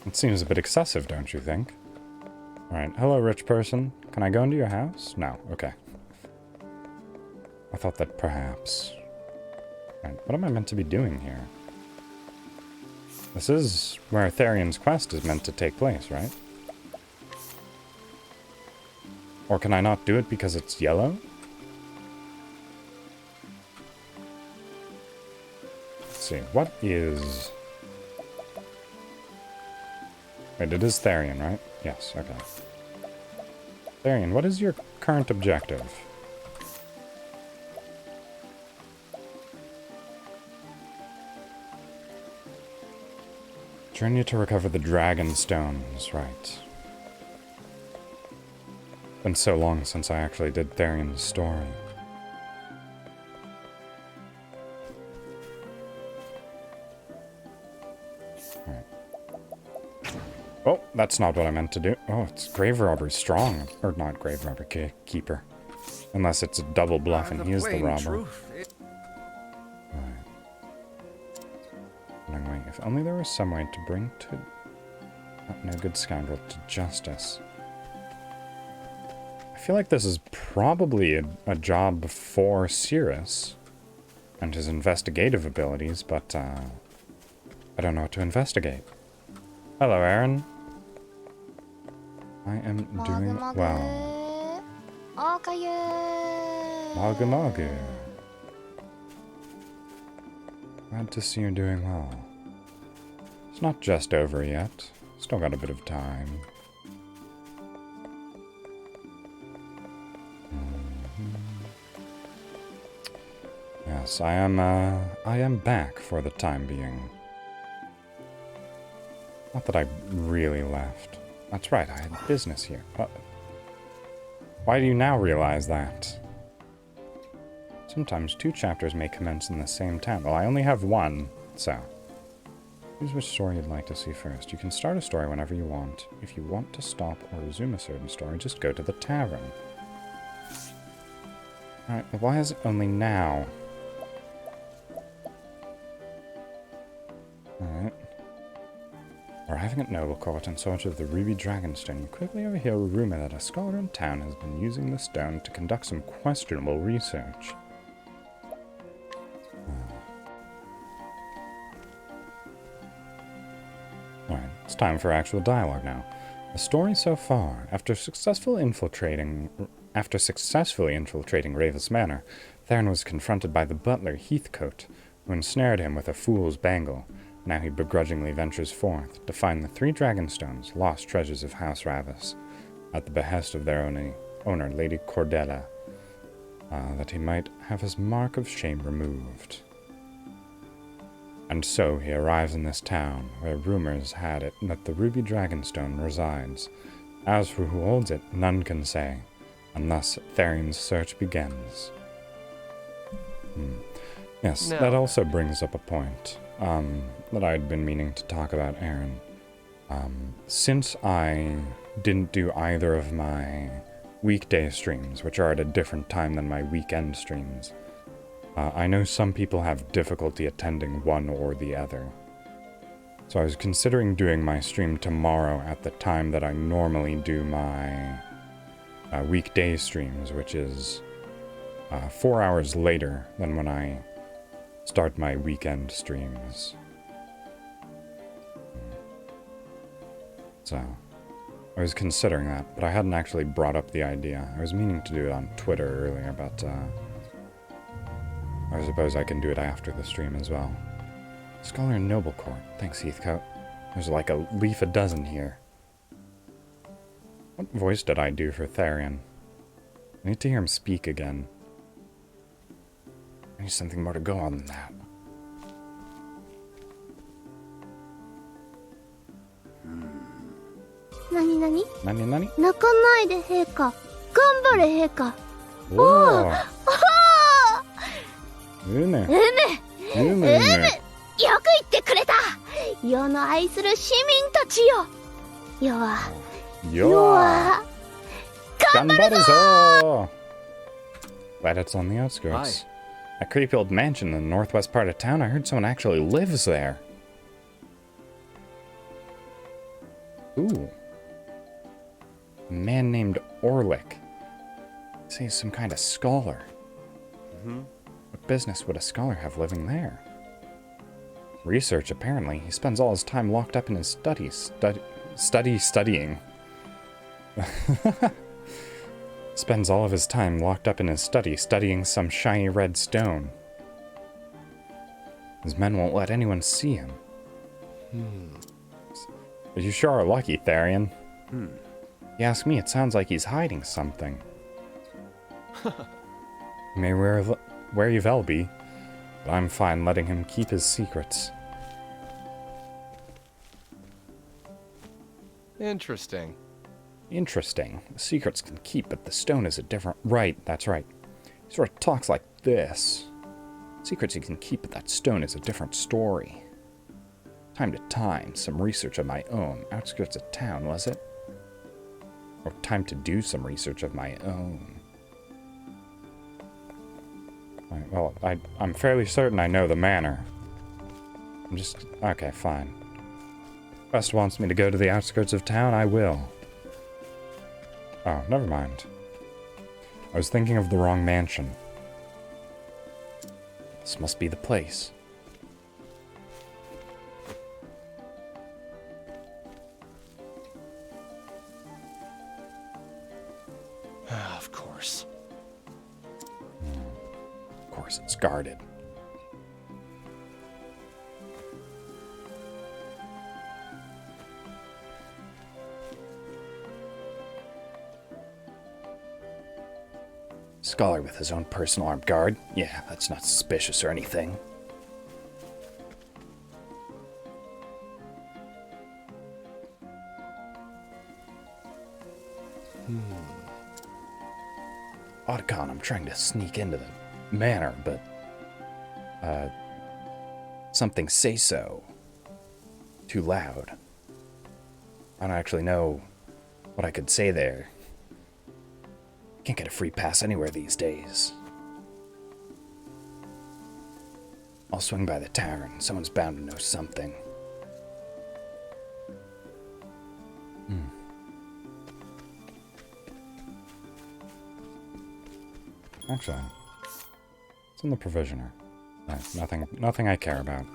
it seems a bit excessive, don't you think? Alright, hello, rich person. Can I go into your house? No, okay. I thought that perhaps... Alright, what am I meant to be doing here? This is where Therian's quest is meant to take place, right? Or can I not do it because it's yellow? Let's see, what is... Wait, it is Therian, right? Yes, okay. Therian, what is your current objective? Journey to recover the dragon stones, right. Been so long since I actually did Therian's story. Oh, that's not what I meant to do. Oh, it's Grave Robber Strong. Or not Grave Robber, Keeper. Unless it's a double bluff and he is the robber. Right. Anyway, if only there was some way to bring to... no good scoundrel to justice. I feel like this is probably a job for Cirrus and his investigative abilities, but I don't know what to investigate. Hello, Aaron. I am doing well. Magu Magu. Glad to see you're doing well. It's not just over yet. Still got a bit of time. Yes, I am back for the time being. Not that I really left. That's right, I had business here. Why do you now realize that? Sometimes 2 chapters may commence in the same town. Well, I only have 1, so... Choose which story you'd like to see first. You can start a story whenever you want. If you want to stop or resume a certain story, just go to the tavern. Alright, but why is it only now? Alright. Arriving at Noble Court in search of the Ruby Dragonstone, you quickly overhear a rumor that a scholar in town has been using the stone to conduct some questionable research. Alright, it's time for actual dialogue now. The story so far. After successfully infiltrating Ravis Manor, Theron was confronted by the butler Heathcote, who ensnared him with a fool's bangle. Now he begrudgingly ventures forth to find the 3 Dragonstones, lost treasures of House Ravis, at the behest of their owner, Lady Cordella, that he might have his mark of shame removed. And so he arrives in this town, where rumors had it that the Ruby Dragonstone resides. As for who holds it, none can say, and thus Therion's search begins. Yes, No. that also brings up a point that I'd been meaning to talk about, Aaron. Since I didn't do either of my weekday streams, which are at a different time than my weekend streams, I know some people have difficulty attending one or the other. So I was considering doing my stream tomorrow at the time that I normally do my weekday streams, which is 4 hours later than when I start my weekend streams. So, I was considering that, but I hadn't actually brought up the idea. I was meaning to do it on Twitter earlier, but I suppose I can do it after the stream as well. Scholar in Noble Court. Thanks, Heathcote. There's like a leaf a dozen here. What voice did I do for Therion? I need to hear him speak again. I need something more to go on than that. Nani? Nani? 泣かないで陛下。頑張れ陛下。 Oh! Ume. よく言ってくれた。世の愛する市民たちよ。世は Yoa! Ganbaruzo! Glad it's on the outskirts. That creepy old mansion in the northwest part of town, I heard someone actually lives there. Ooh. A man named Orlick. Say he's some kind of scholar. What business would a scholar have living there? Research, apparently. He spends all his time locked up in his studies. Studying. Spends all of his time locked up in his study, studying some shiny red stone. His men won't let anyone see him. But you sure are lucky, Therion. You ask me, it sounds like he's hiding something. May where you well be, but I'm fine letting him keep his secrets. Interesting. Interesting. The secrets can keep, but the stone is a different... Right, that's right. He sort of talks like this. Secrets you can keep, but that stone is a different story. Time to time, some research of my own. Outskirts of town, was it? Or time to do some research of my own. Right, well, I'm fairly certain I know the manor. I'm just... Okay, fine. Quest wants me to go to the outskirts of town, I will. Oh, never mind. I was thinking of the wrong mansion. This must be the place. Of course. Of course, it's guarded. Scholar with his own personal armed guard? Yeah, that's not suspicious or anything. Otacon, I'm trying to sneak into the manor, but... something say so. Too loud. I don't actually know what I could say there. Can't get a free pass anywhere these days. I'll swing by the tavern. Someone's bound to know something. Actually, it's in the provisioner. Nothing I care about.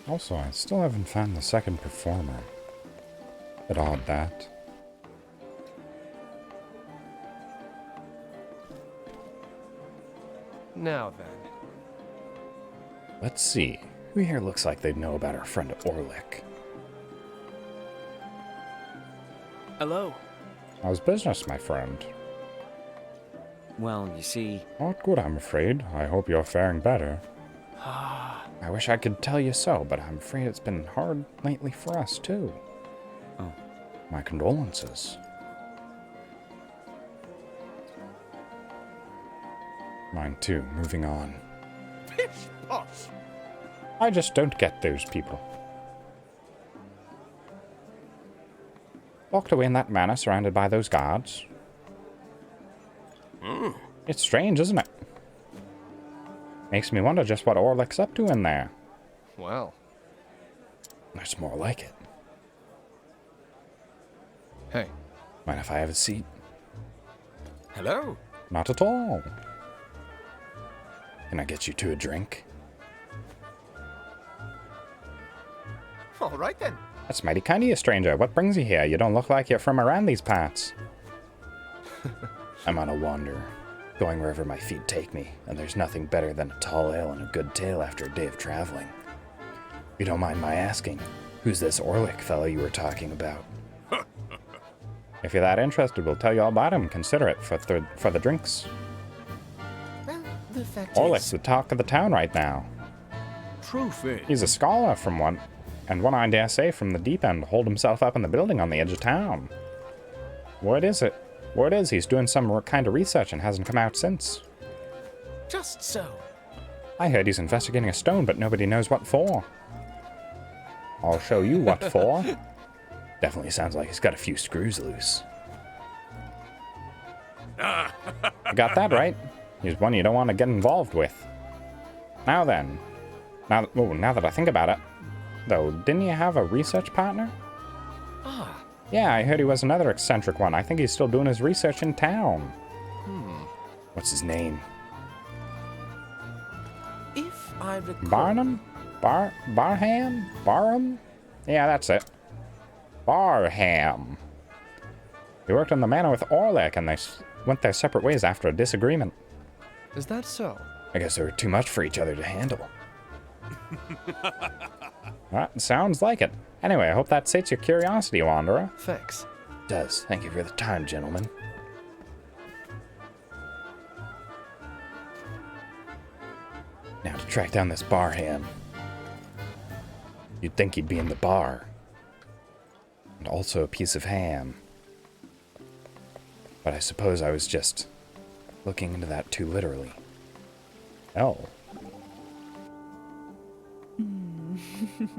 Also, I still haven't found the second performer. Bit odd, that. Now then. Let's see. Who here looks like they'd know about our friend Orlick? Hello. How's business, my friend? Well, you see... Not good, I'm afraid. I hope you're faring better. I wish I could tell you so, but I'm afraid it's been hard lately for us, too. Oh. My condolences. Mine too, moving on. Pish posh! I just don't get those people. Locked away in that manor, surrounded by those guards. It's strange, isn't it? Makes me wonder just what Orlick's up to in there. Well. There's more like it. Hey. Mind if I have a seat? Hello. Not at all. Can I get you two a drink? All right then. That's mighty kind of you, stranger. What brings you here? You don't look like you're from around these parts. I'm on a wander, going wherever my feet take me, and there's nothing better than a tall ale and a good tale after a day of traveling. You don't mind my asking, who's this Orlick fellow you were talking about? If you're that interested, we'll tell you all about him. Consider it for the drinks. Well, the fact Orlick's is... the talk of the town right now. Truth is, He's a scholar from one, and one I dare say from the deep end, holed himself up in the building on the edge of town. What is it? Word is he's doing some kind of research and hasn't come out since. Just so. I heard he's investigating a stone, but nobody knows what for. I'll show you what for. Definitely sounds like he's got a few screws loose. You got that right. He's one you don't want to get involved with. Now then. Now that I think about it. Though, didn't you have a research partner? Ah. Yeah, I heard he was another eccentric one. I think he's still doing his research in town. What's his name? If I recall... Barnum? Barham? Barham? Yeah, that's it. Barham. They worked on the manor with Orlick, and they went their separate ways after a disagreement. Is that so? I guess they were too much for each other to handle. Sounds like it. Anyway, I hope that sates your curiosity, Wanderer. Thanks. It does. Thank you for the time, gentlemen. Now to track down this Barham. You'd think he'd be in the bar. And also a piece of ham. But I suppose I was just looking into that too literally. Oh.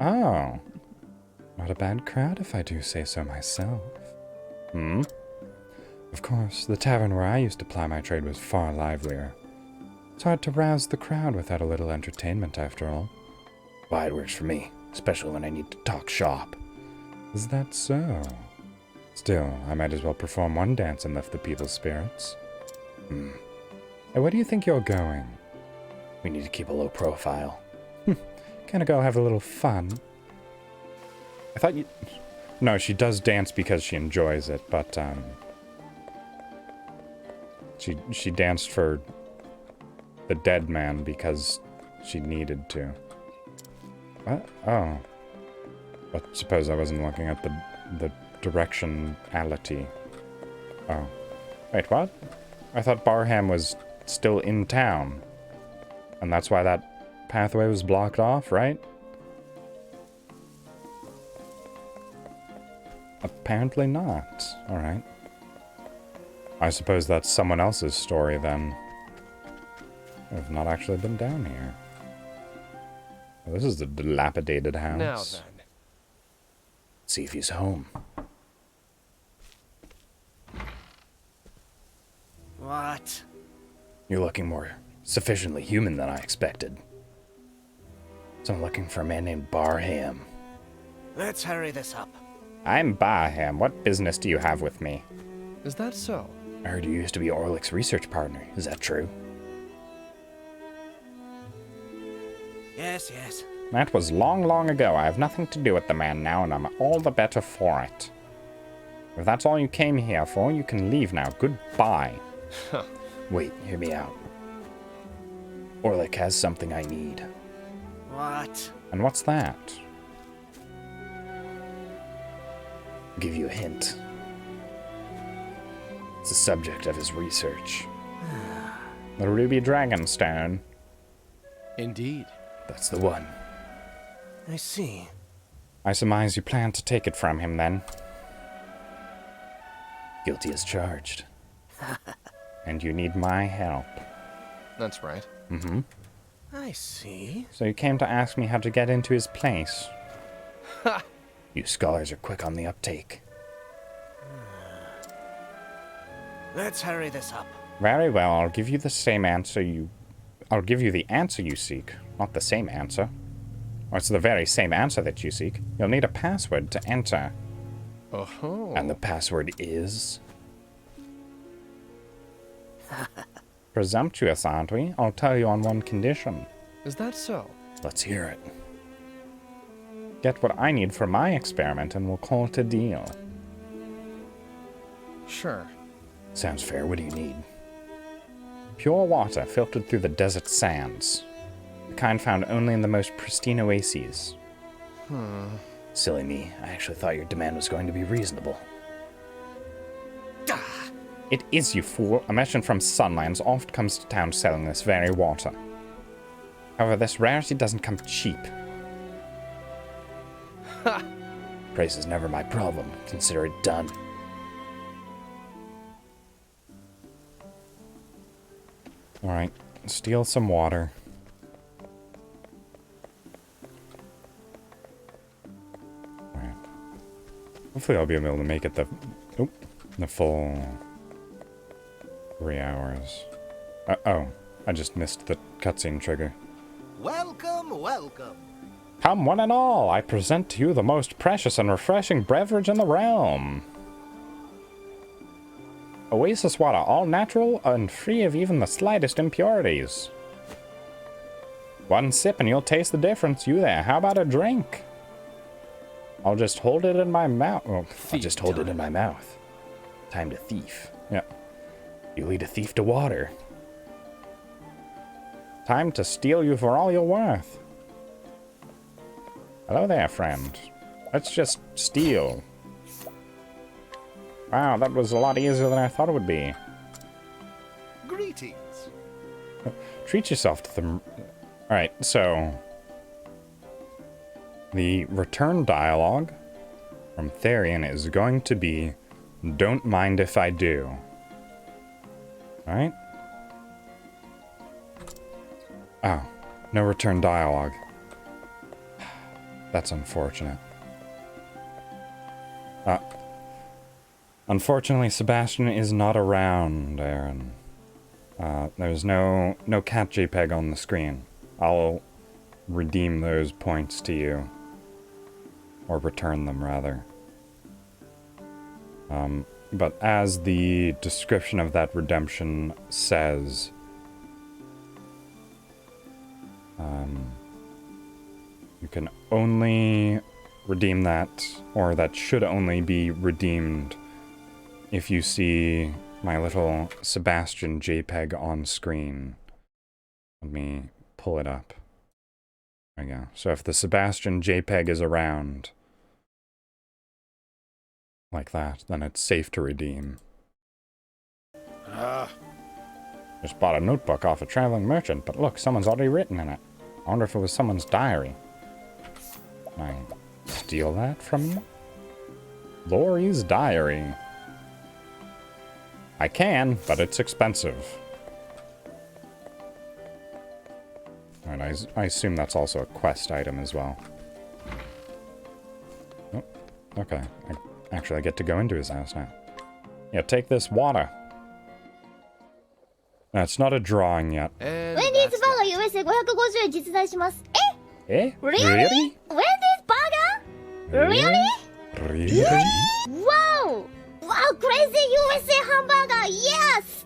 Oh. Not a bad crowd if I do say so myself. Hmm? Of course, the tavern where I used to ply my trade was far livelier. It's hard to rouse the crowd without a little entertainment, after all. Why, it works for me, especially when I need to talk shop. Is that so? Still, I might as well perform one dance and lift the people's spirits. Hmm. Hey, where do you think you're going? We need to keep a low profile. Kinda go have a little fun. I thought you... No, she does dance because she enjoys it, but, She danced for the dead man because she needed to. What? Oh. But suppose I wasn't looking at the directionality. Oh. Wait, what? I thought Barham was still in town. And that's why that pathway was blocked off, right? Apparently not. Alright. I suppose that's someone else's story then. I've not actually been down here. Well, this is a dilapidated house. Now then. See if he's home. What? You're looking more sufficiently human than I expected. So I'm looking for a man named Barham. Let's hurry this up. I'm Barham. What business do you have with me? Is that so? I heard you used to be Orlick's research partner. Is that true? Yes, yes. That was long, long ago. I have nothing to do with the man now, and I'm all the better for it. If that's all you came here for, you can leave now. Goodbye. Wait, hear me out. Orlick has something I need. What? And what's that? I'll give you a hint. It's the subject of his research. The Ruby Dragonstone. Indeed. That's the one. I see. I surmise you plan to take it from him, then. Guilty as charged. And you need my help. That's right. Mm-hmm. I see. So you came to ask me how to get into his place. Ha! You scholars are quick on the uptake. Let's hurry this up. Very well, I'll give you the answer you seek, not the same answer. Or it's the very same answer that you seek. You'll need a password to enter. Oh-ho. And the password is... Presumptuous, aren't we? I'll tell you on one condition. Is that so? Let's hear it. Get what I need for my experiment and we'll call it a deal. Sure. Sounds fair. What do you need? Pure water filtered through the desert sands. The kind found only in the most pristine oases. Silly me. I actually thought your demand was going to be reasonable. It is, you fool. A merchant from Sunlands oft comes to town selling this very water. However, this rarity doesn't come cheap. Ha! Price is never my problem. Consider it done. Alright, steal some water. Alright. Hopefully I'll be able to make it the full 3 hours. Oh, I just missed the cutscene trigger. Welcome, welcome. Come one and all, I present to you the most precious and refreshing beverage in the realm. Oasis water, all natural and free of even the slightest impurities. One sip and you'll taste the difference. You there, how about a drink? I'll just hold it in my mouth. Oh, I'll just hold it in my mouth. Time to thief. Yeah. You lead a thief to water. Time to steal you for all you're worth. Hello there, friend. Let's just steal. Wow, that was a lot easier than I thought it would be. Greetings. Treat yourself to them. Alright, so... the return dialogue from Therian is going to be, don't mind if I do. Alright. Oh, no return dialogue. That's unfortunate. Unfortunately, Sebastian is not around, Aaron. There's no cat JPEG on the screen. I'll redeem those points to you. Or return them, rather. But as the description of that redemption says, you can only redeem that, or that should only be redeemed if you see my little Sebastian JPEG on screen. Let me pull it up. There we go. So if the Sebastian JPEG is around, like that, then it's safe to redeem. Just bought a notebook off a traveling merchant, but look, someone's already written in it. I wonder if it was someone's diary. Can I steal that from you? Lori's diary. I can, but it's expensive. Alright, I assume that's also a quest item as well. Oh, okay. Actually, I get to go into his house now. Yeah, take this water. No, it's not a drawing yet. And ウェンディーズバーガー USA 550円実在します。Eh? Really? Really? Wendy's burger? Really? Really? Wow! Wow, crazy USA hamburger, yes!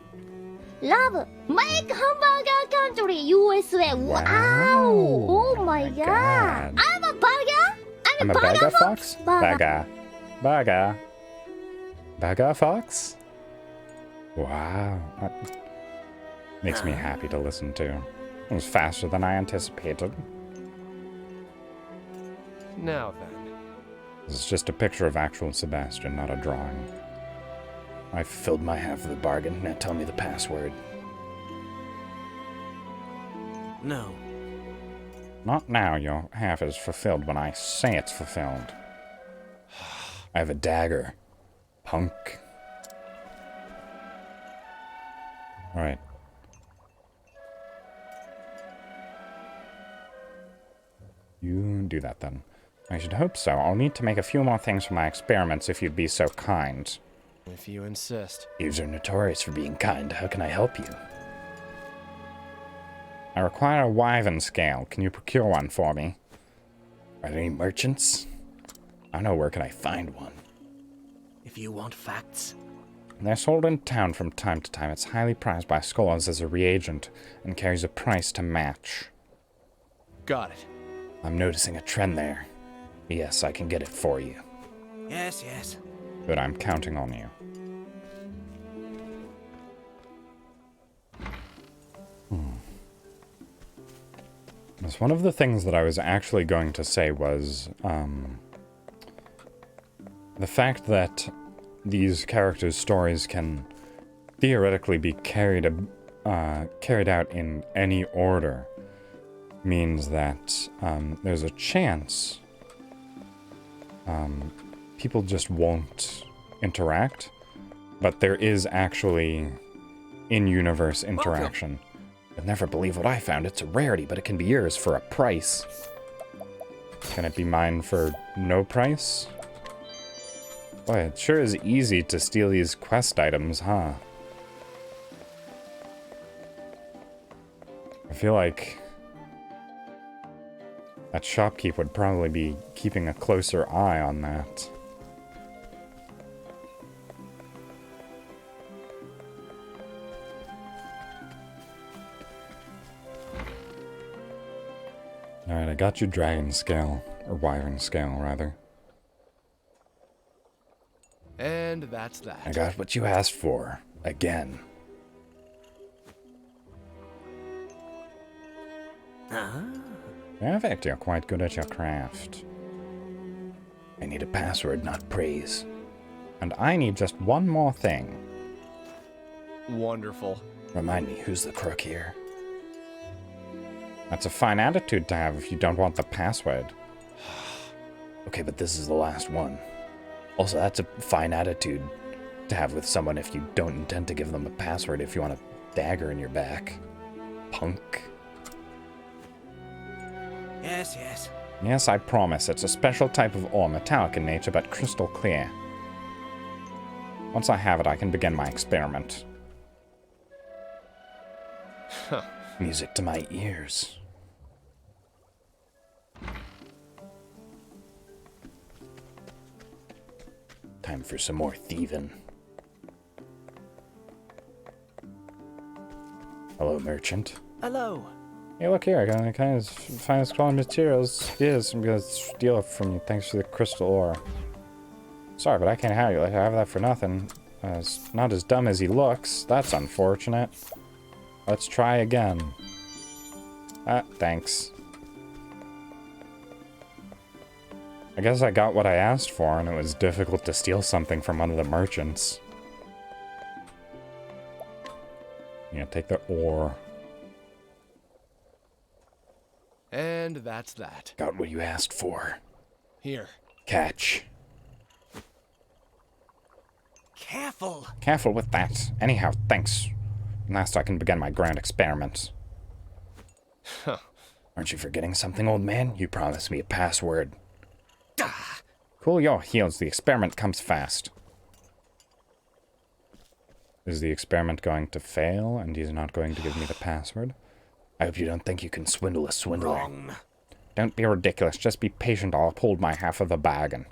Love, make hamburger country USA, wow! Oh my god! I'm a burger? I'm a burger fox? Burger. Burger. Burger fox? Wow. That makes me happy to listen to. It was faster than I anticipated. Now then. This is just a picture of actual Sebastian, not a drawing. I filled my half of the bargain. Now tell me the password. No. Not now. Your half is fulfilled when I say it's fulfilled. I have a dagger. Punk. Alright. You do that then. I should hope so. I'll need to make a few more things for my experiments if you'd be so kind. If you insist. Thieves are notorious for being kind. How can I help you? I require a wyvern scale. Can you procure one for me? Are there any merchants? I don't know, where can I find one? If you want facts. They're sold in town from time to time. It's highly prized by scholars as a reagent and carries a price to match. Got it. I'm noticing a trend there. Yes, I can get it for you. Yes, yes. But I'm counting on you. That's one of the things that I was actually going to say was, the fact that these characters' stories can theoretically be carried out in any order means that there's a chance people just won't interact, but there is actually in-universe interaction. You'll never believe what I found. It's a rarity, but it can be yours for a price. Can it be mine for no price? Boy, it sure is easy to steal these quest items, huh? I feel like that shopkeep would probably be keeping a closer eye on that. Alright, I got you dragon scale, or wyvern scale, rather. And that's that. I got what you asked for, again. Perfect, you're quite good at your craft. I need a password, not praise. And I need just one more thing. Wonderful. Remind me, who's the crook here? That's a fine attitude to have if you don't want the password. Okay, but this is the last one. Also, that's a fine attitude to have with someone if you don't intend to give them a password if you want a dagger in your back. Punk. Yes, yes. Yes, I promise. It's a special type of ore, metallic in nature, but crystal clear. Once I have it, I can begin my experiment. Huh. Music to my ears. Time for some more thieving. Hello, merchant. Hello. Hey, look here. Can I find this quality materials? Yes, I'm gonna steal it from you. Thanks for the crystal ore. Sorry, but I can't have you. I have that for nothing. It's not as dumb as he looks. That's unfortunate. Let's try again. Thanks. I guess I got what I asked for, and it was difficult to steal something from one of the merchants. Yeah, take the ore. And that's that. Got what you asked for. Here. Catch. Careful. Careful with that. Anyhow, thanks. Last I can begin my grand experiment. Huh. Aren't you forgetting something, old man? You promised me a password. Cool your heels. The experiment comes fast. Is the experiment going to fail and he's not going to give me the password? I hope you don't think you can swindle a swindler. Wrong. Don't be ridiculous. Just be patient. I'll uphold my half of the bargain.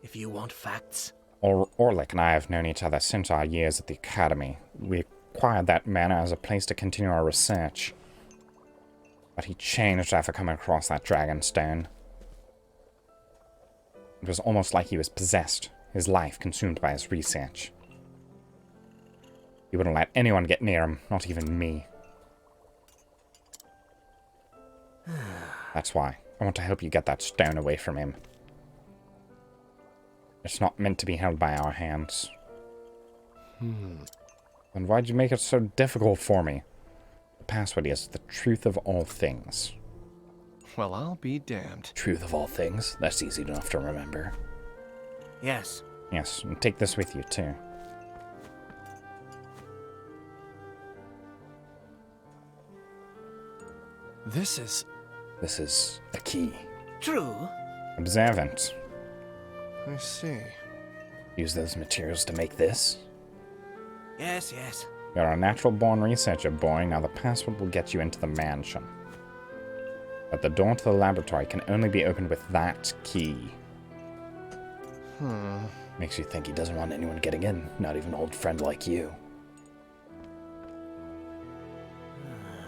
If you want facts. Orlick and I have known each other since our years at the academy. We acquired that manor as a place to continue our research. But he changed after coming across that dragonstone. It was almost like he was possessed, his life consumed by his research. He wouldn't let anyone get near him, not even me. That's why I want to help you get that stone away from him. It's not meant to be held by our hands. And why'd you make it so difficult for me? The password is the truth of all things. Well, I'll be damned. Truth of all things? That's easy enough to remember. Yes. Yes, and take this with you, too. This is a key. True. Observant. I see. Use those materials to make this. Yes, yes. You're a natural-born researcher, boy. Now the password will get you into the mansion. But the door to the laboratory can only be opened with that key. Makes you think he doesn't want anyone getting in, not even an old friend like you.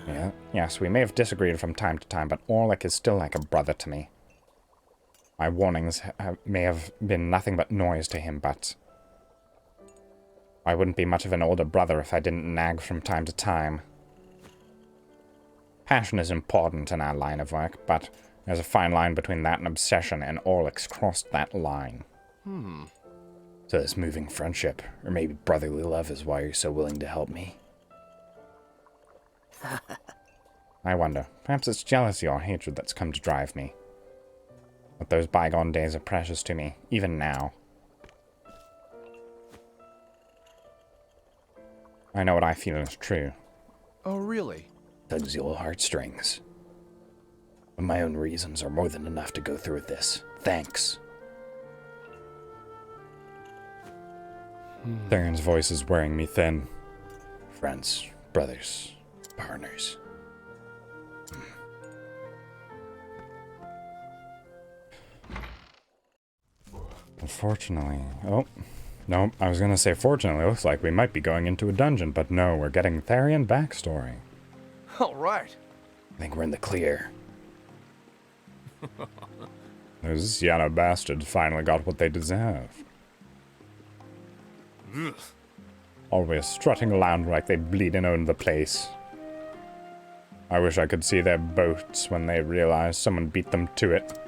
Yeah, yes, we may have disagreed from time to time, but Orlick is still like a brother to me. My warnings may have been nothing but noise to him, but I wouldn't be much of an older brother if I didn't nag from time to time. Passion is important in our line of work, but there's a fine line between that and obsession, and Orlick's crossed that line. So this moving friendship, or maybe brotherly love, is why you're so willing to help me. I wonder, perhaps it's jealousy or hatred that's come to drive me. But those bygone days are precious to me, even now. I know what I feel is true. Oh, really? Tugs your heartstrings. But my own reasons are more than enough to go through with this. Thanks. Theron's voice is wearing me thin. Friends, brothers, partners. Unfortunately... Oh. No, I was gonna say fortunately, it looks like we might be going into a dungeon, but no, we're getting Therian backstory. All right. I think we're in the clear. Those Yana bastards finally got what they deserve. Always strutting around like they bleeding own the place. I wish I could see their boats when they realize someone beat them to it.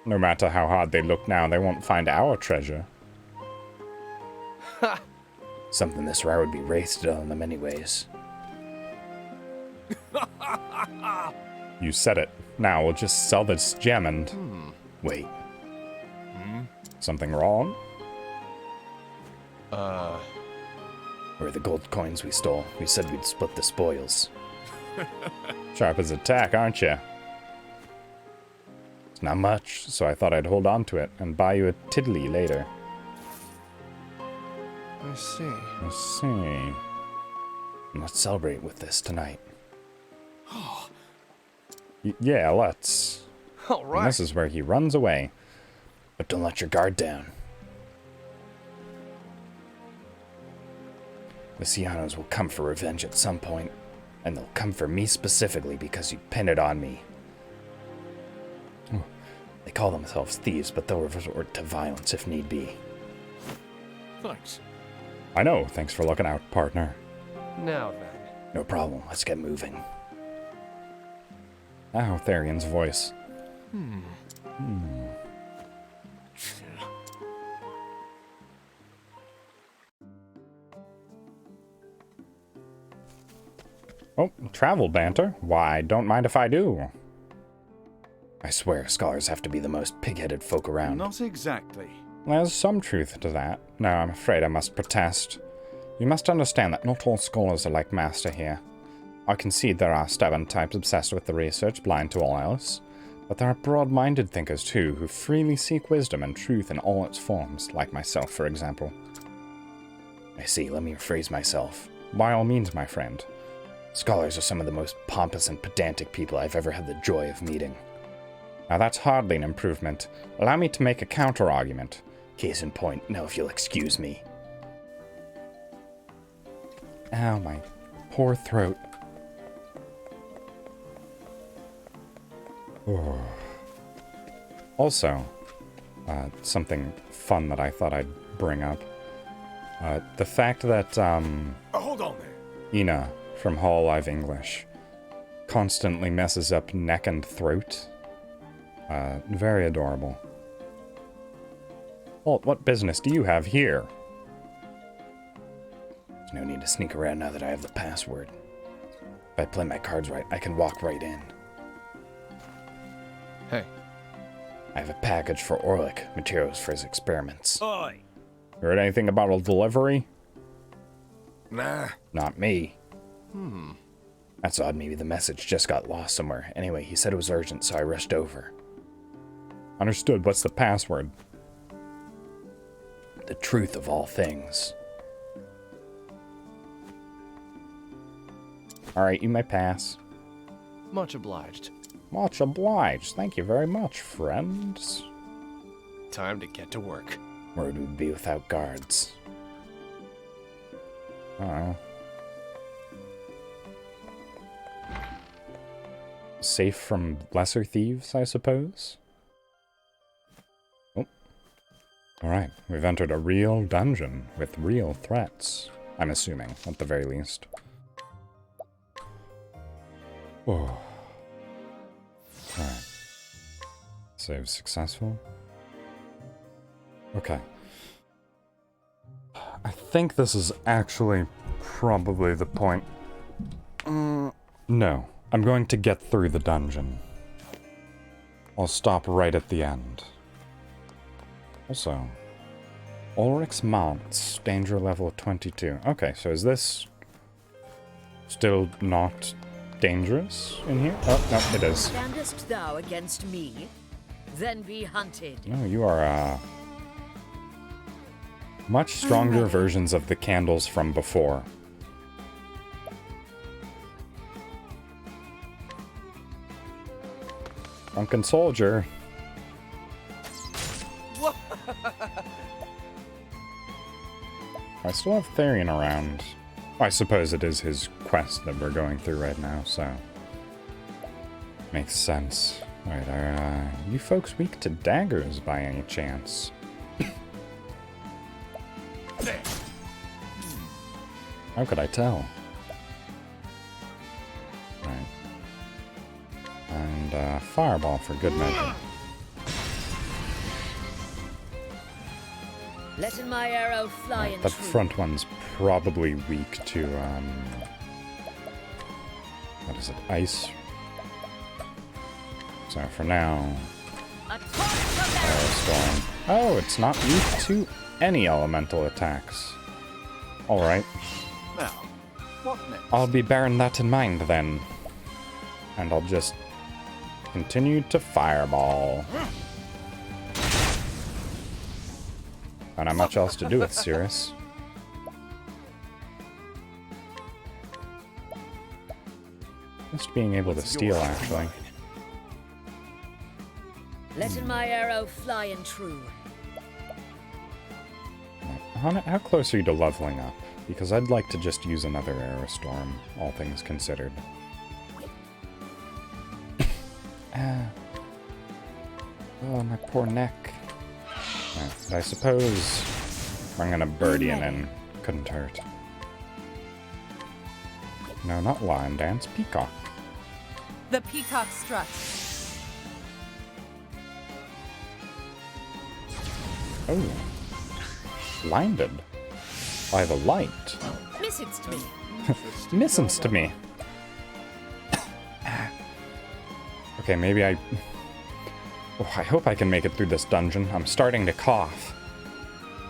No matter how hard they look now, they won't find our treasure. Something this rare would be wasted on them anyways. You said it. Now we'll just sell this gem and... Wait. Something wrong? Where are the gold coins we stole? We said we'd split the spoils. Sharp as a tack, aren't you? It's not much, so I thought I'd hold on to it and buy you a tiddly later. I see. I see. Let's celebrate with this tonight. Yeah, let's. All And right. this is where he runs away. But don't let your guard down. The Cianos will come for revenge at some point, and they'll come for me specifically because you pinned it on me. They call themselves thieves, but they'll resort to violence if need be. Thanks. I know, thanks for looking out, partner. Now then. No problem, let's get moving. Ah, Therian's voice. Oh, travel banter? Why, don't mind if I do. I swear, scholars have to be the most pig-headed folk around. Not exactly. There's some truth to that. No, I'm afraid I must protest. You must understand that not all scholars are like Master here. I concede there are stubborn types obsessed with the research, blind to all else. But there are broad-minded thinkers too, who freely seek wisdom and truth in all its forms, like myself, for example. I see, let me rephrase myself. By all means, my friend. Scholars are some of the most pompous and pedantic people I've ever had the joy of meeting. Now that's hardly an improvement. Allow me to make a counter-argument. Case in point, now if you'll excuse me. Ow, my poor throat. Oh. Also, something fun that I thought I'd bring up. The fact that, Hold on there. Ina from Hololive English constantly messes up neck and throat. Very adorable. Holt, what business do you have here? There's no need to sneak around now that I have the password. If I play my cards right, I can walk right in. Hey. I have a package for Orlick, materials for his experiments. Oi! Heard anything about a delivery? Nah. Not me. That's odd, maybe the message just got lost somewhere. Anyway, he said it was urgent, so I rushed over. Understood. What's the password? The truth of all things. Alright, you may pass. Much obliged. Much obliged. Thank you very much, friends. Time to get to work. Where would we be without guards? Oh. Safe from lesser thieves, I suppose? Oh. Alright, we've entered a real dungeon with real threats. I'm assuming, at the very least. Oh. Alright. Save successful. Okay. I think this is actually probably the point. No, I'm going to get through the dungeon. I'll stop right at the end. Also, Ulrich's Mounts, danger level 22. Okay, so is this still not dangerous in here? Oh, no, it is. Standest thou against me? Then be hunted. No, you are, much stronger versions of the candles from before. Drunken soldier. I still have Therian around. I suppose it is his quest that we're going through right now, so... Makes sense. Wait, are you folks weak to daggers by any chance? How could I tell? Right. And, fireball for good measure. Letting my arrow fly in That true. front one's probably weak to, what is it, ice? So for now... Atomic Oh, it's not weak to any elemental attacks. Alright. Now, what next? I'll be bearing that in mind then. And I'll just continue to fireball. Don't have much else to do with Cirrus. Just being able to steal, actually. Letting my arrow fly and true. How close are you to leveling up? Because I'd like to just use another arrow storm, all things considered. Oh, my poor neck. Yeah, but I suppose bringing a Birdian in couldn't hurt. No, not Lion Dance, Peacock. The peacock strut. Oh. Blinded. By the light. Missance to me. Missance to me. Okay, maybe I... Oh, I hope I can make it through this dungeon. I'm starting to cough.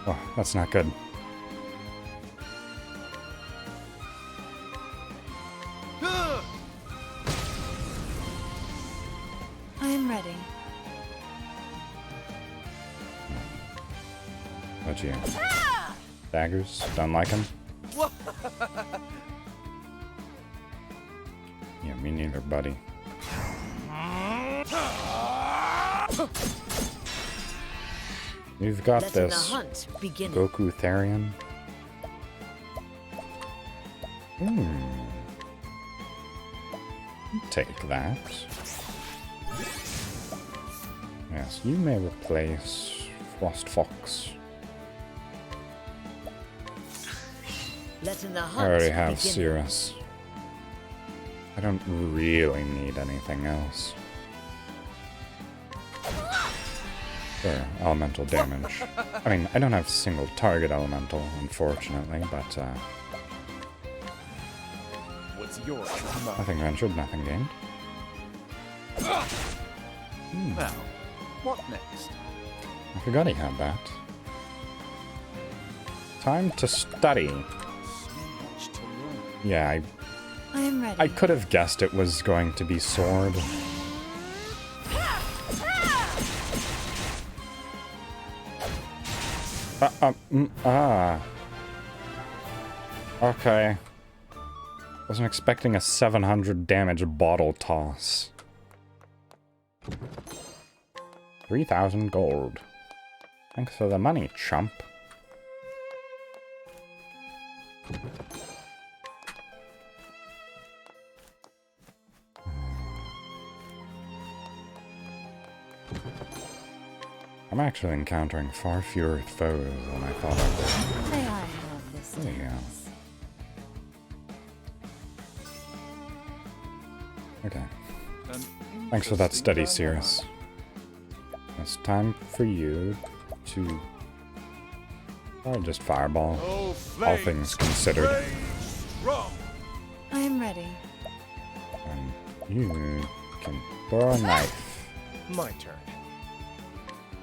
Oh, that's not good. I am ready. What'd you? Daggers? Don't like them? Yeah, me neither, buddy. We've got Letting the this. hunt begin. Goku Therian. Take that. Yes, you may replace Frost Fox. Letting the I hunt already have begin. Cirrus. I don't really need anything else. For elemental damage. I mean, I don't have single target elemental, unfortunately, but What's yours? nothing ventured, nothing gained. Now, what next? I forgot he had that. Time to study. So much to learn. Yeah, I am ready. I could have guessed it was going to be sword. Okay. Wasn't expecting a 700 damage bottle toss. 3,000 gold. Thanks for the money, chump. I'm actually encountering far fewer foes than I thought I would. May I have this? There you go. Okay. Thanks for that study, Cirrus. It's time for you to... I'll just fireball. All things considered. I am ready. And you can throw a knife. My turn.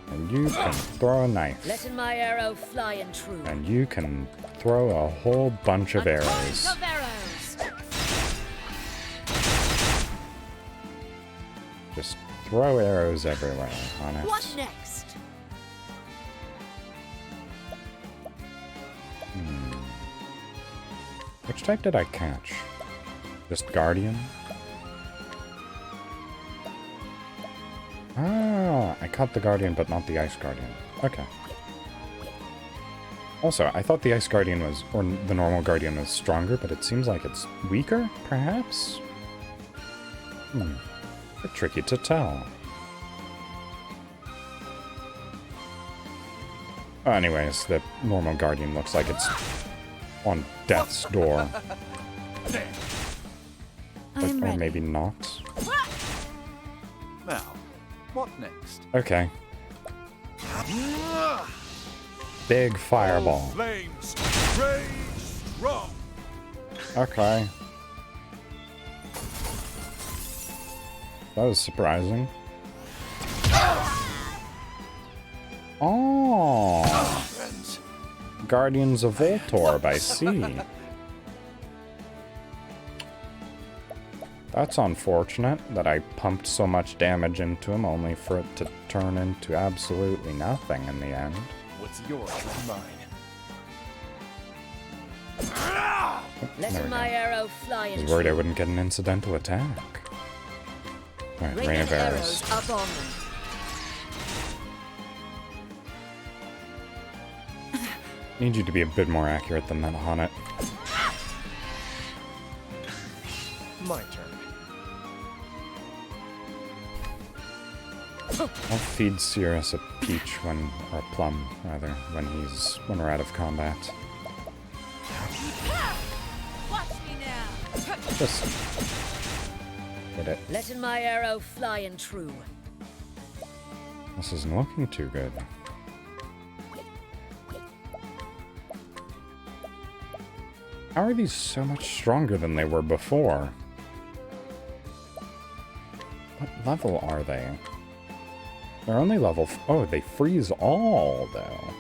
And you can throw a knife. Letting my arrow fly and true. And you can throw a whole bunch of arrows. Torrent of arrows. Just throw arrows everywhere on it. What next? Which type did I catch? Just Guardian? Ah, I caught the Guardian, but not the Ice Guardian. Okay. Also, I thought the Ice Guardian was, or the normal Guardian was stronger, but it seems like it's weaker, perhaps? Bit tricky to tell. Anyways, the normal Guardian looks like it's on death's door. I am Or ready. maybe not. Now, what next? Okay. Big fireball. Flames, raise strong. Okay. That was surprising. Oh, Friends. Guardians of Voltorb, I see. That's unfortunate that I pumped so much damage into him only for it to turn into absolutely nothing in the end. What's yours is mine. There we Letting go. my arrow fly I and was worried I true. wouldn't get an incidental attack. Alright, Rain Raining of Arrows. arrows up on them. Need you to be a bit more accurate than that, Honnet. My turn. I'll feed Sirius a peach when, or a plum, rather, when we're out of combat. Watch me now. Just hit it. Letting my arrow fly and true. This isn't looking too good. How are these so much stronger than they were before? What level are they? They're only level oh, they freeze all, though.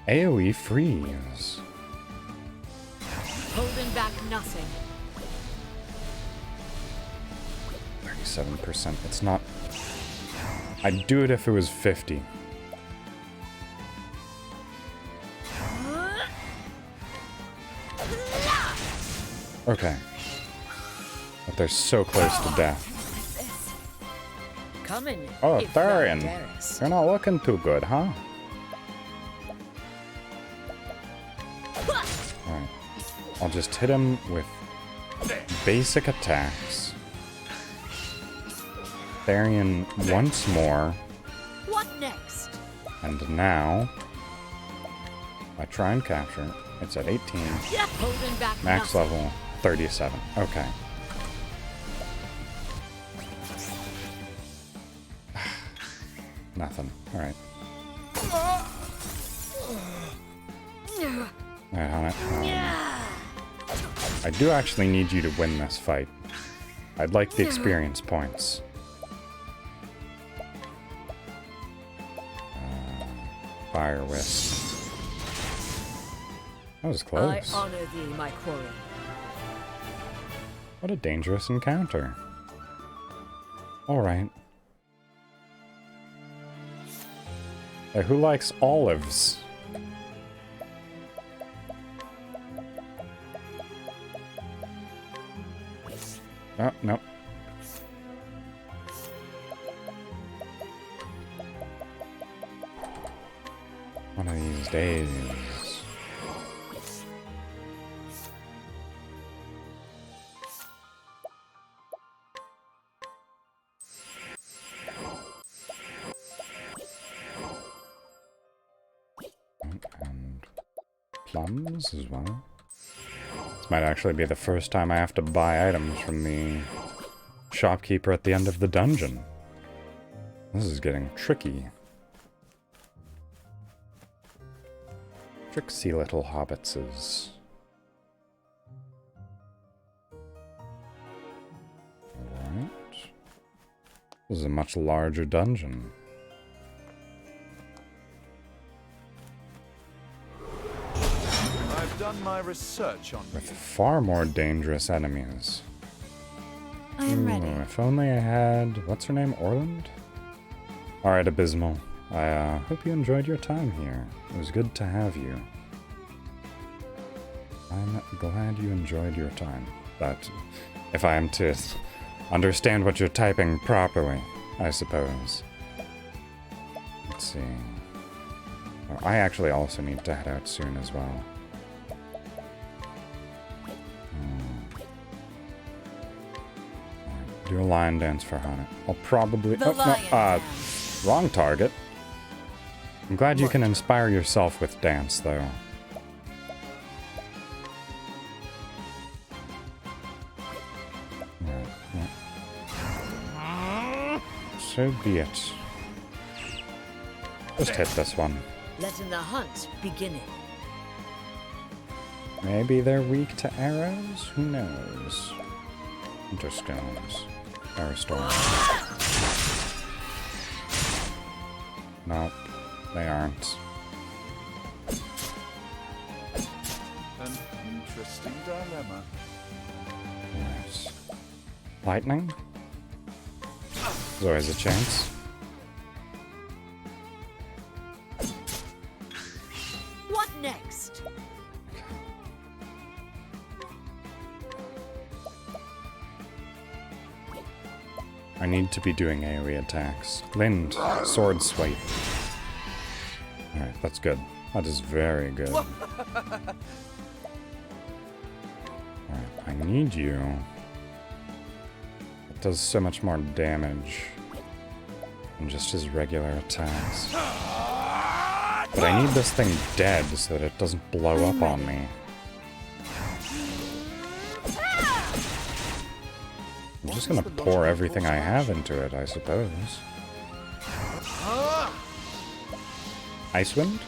AoE freeze. Holding back nothing. 37%. It's not... I'd do it if it was 50. Okay. But they're so close to death. Coming. Oh, if thou Tharian. darest. You're not looking too good, huh? Alright. I'll just hit him with basic attacks. Tharian once more. What next? And now... I try and capture it. It's at 18. Holding back Max nothing. level 37. Okay. Nothing. Alright. Alright, Hana. I do actually need you to win this fight. I'd like the experience points. Fire Wisp. That was I close. honor thee, my quarry. What a dangerous encounter. Alright. Hey, who likes olives? Oh, no. One of these days. And plums as well. This might actually be the first time I have to buy items from the shopkeeper at the end of the dungeon. This is getting tricky. Tricksy little hobbitses. Alright. This is a much larger dungeon. I've done my research on With you. far more dangerous enemies. I am ready. If only I had... What's her name? Orland? Alright, Abysmal. I hope you enjoyed your time here. It was good to have you. I'm glad you enjoyed your time. But if I am to understand what you're typing properly, I suppose. Let's see. Oh, I actually also need to head out soon as well. Do a lion dance for Hana. I'll probably... The lion dance. Wrong target. I'm glad you can inspire yourself with dance, though. Right, yeah. So be it. Just hit this one. Letting the hunt begin. Maybe they're weak to arrows? Who knows? Interstones. Arrow storm. No, they aren't. An interesting dilemma. Right. Lightning? There's always a chance. What next? I need to be doing AoE attacks. Lind, sword swipe. Alright, that's good. That is very good. Alright, I need you. It does so much more damage than just his regular attacks. But I need this thing dead so that it doesn't blow up on me. I'm just gonna pour everything I have into it, I suppose. Icewind?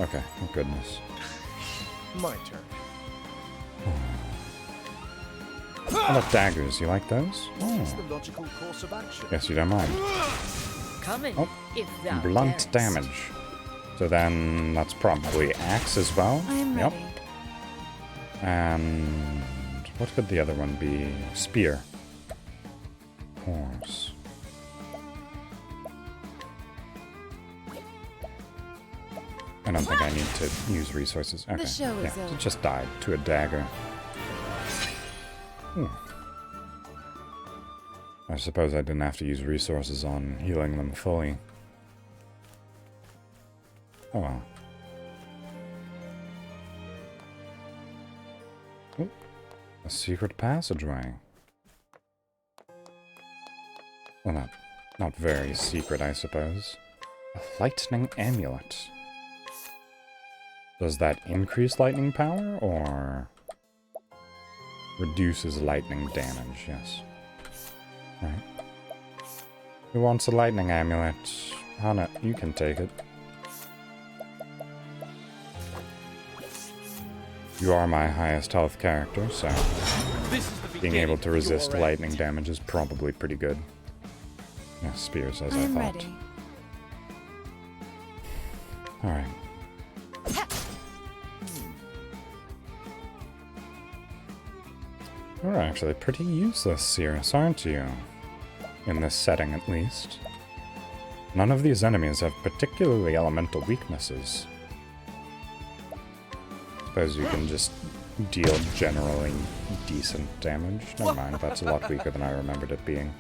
Okay, oh goodness. My turn. How about daggers? You like those? What is Oh. the logical course of action? Yes, you don't mind. Coming, Oh, if thou Blunt darest. damage. So then that's probably axe as well. I am Yep. ready. And what could the other one be? Spear. Horse. I don't think I need to use resources. Okay. show is Yeah, over. it just died to a dagger. I suppose I didn't have to use resources on healing them fully. Oh well. Oh, a secret passageway. Well, not very secret, I suppose. A lightning amulet. Does that increase lightning power, or reduces lightning damage? Yes. Right. Who wants a lightning amulet? Hana, you can take it. You are my highest health character, so being able to resist lightning damage is probably pretty good. Yeah, spears, as I I'm thought. ready. Alright. You're actually pretty useless, Cirrus, aren't you? In this setting, at least. None of these enemies have particularly elemental weaknesses. Suppose you can just deal generally decent damage. Never mind, that's a lot weaker than I remembered it being.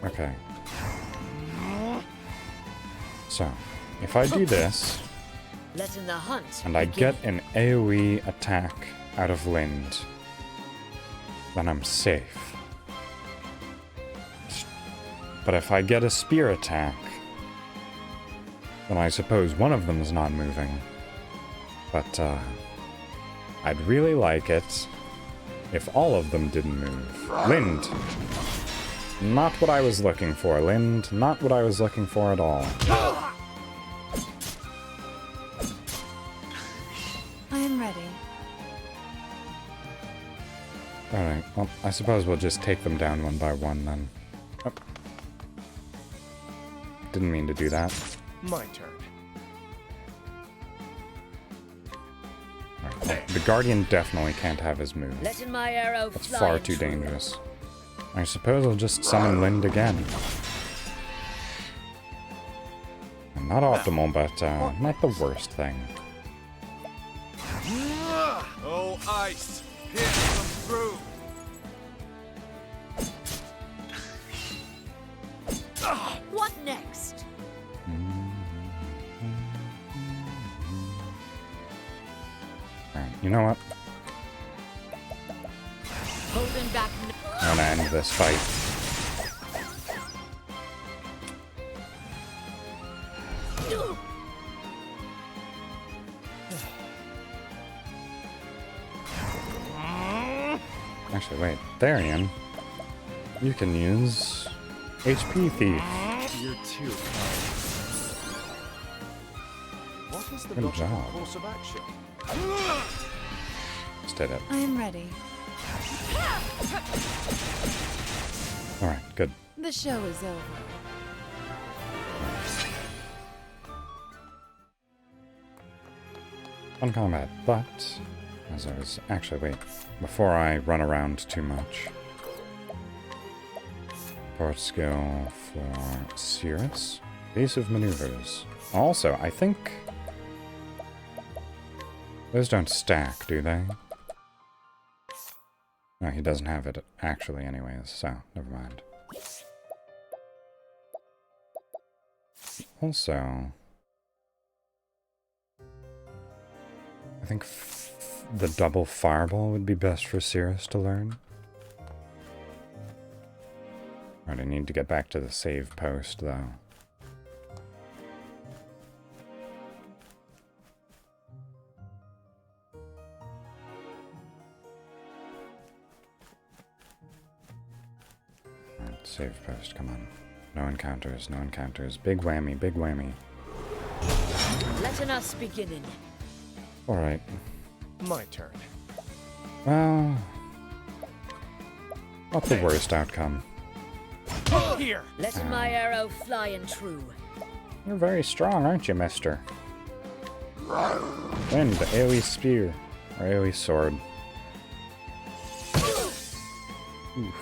Okay. So, if I do this, Letting the hunt and I begin. get an AoE attack out of Lind, then I'm safe. But if I get a spear attack, then I suppose one of them is not moving. But, I'd really like it if all of them didn't move. Lind! Not what I was looking for, Lind. Not what I was looking for at all. I am ready. Alright, well, I suppose we'll just take them down one by one then. Oh. Didn't mean to do that. My turn. Right, well, the Guardian definitely can't have his move. Letting my arrow That's fly far and too true. dangerous. I suppose I'll just summon Lind again. Not optimal, but not the worst thing. Oh, ice! Here, come through! What next? Alright, you know what? Holding back. I'm gonna end this fight. Actually, wait. Therian, you can use HP Thief. You're too kind. What is the Good logical job. course of action? Just did it. I am ready. Alright, good. The show is over. On combat, but as I was actually wait, before I run around too much. Port skill for Cirrus. Evasive maneuvers. Also, I think those don't stack, do they? No, he doesn't have it actually anyways, so never mind. Also, I think the double fireball would be best for Cirrus to learn. Alright, I need to get back to the save post, though. Alright, save post, come on. No encounters, no encounters. Big whammy, big whammy. Letting us beginning. Alright. My turn. Well, not the worst outcome. Here! Letting my arrow flying true. You're very strong, aren't you, mister? Wind, AoE spear. Or AoE sword. Oof.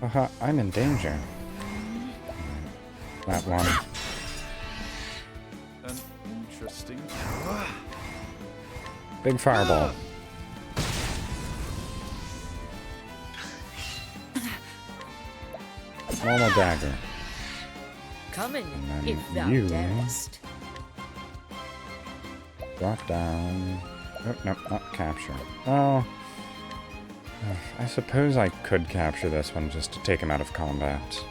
Haha, I'm in danger. That one. An interesting. Big fireball. Normal dagger. Coming, And if then thou you- darest. Drop down. Oh, nope, not capture. Oh. I suppose I could capture this one just to take him out of combat.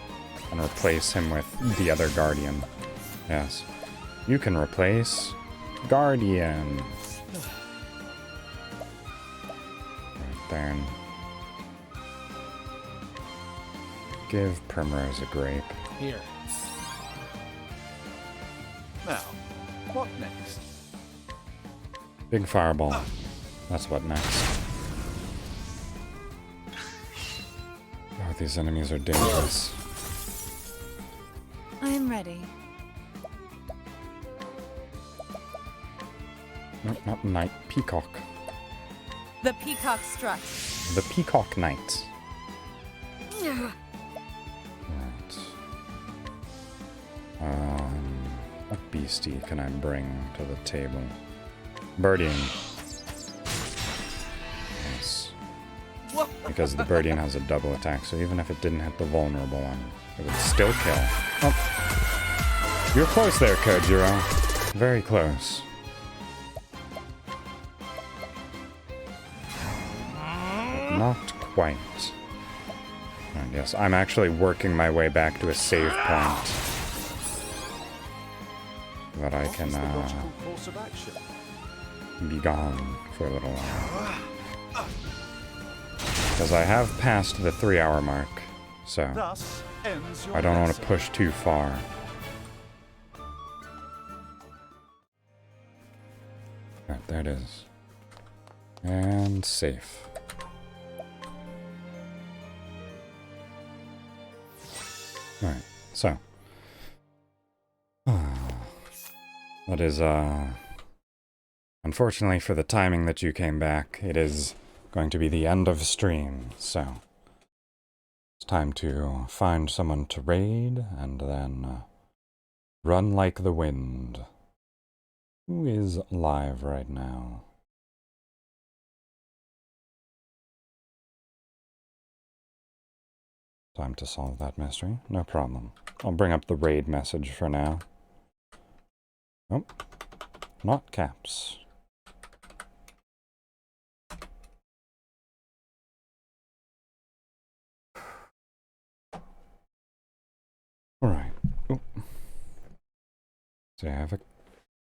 And replace him with the other Guardian. Yes. You can replace Guardian. Right there. Give Primrose a grape. Here. Now, what next? Big fireball. That's what next. Oh, these enemies are dangerous. I am ready. Nope, not knight. Peacock. The peacock strut. The Peacock Knight. Right. What beastie can I bring to the table? Birdian. Yes. Because the Birdian has a double attack, so even if it didn't hit the vulnerable one, it would still kill. Oh. You're close there, Kojiro. Very close. But not quite. And yes, I'm actually working my way back to a save point. That I What can is the logical course of action? be gone for a little while. Because I have passed the 3-hour mark, so Thus ends your I don't want to lesson. push too far. Right, there it is. And safe. Alright, so. That is, unfortunately for the timing that you came back, it is going to be the end of stream, so. It's time to find someone to raid, and then run like the wind. Who is live right now? Time to solve that mystery. No problem. I'll bring up the raid message for now. Oh, not caps. Alright. So I have a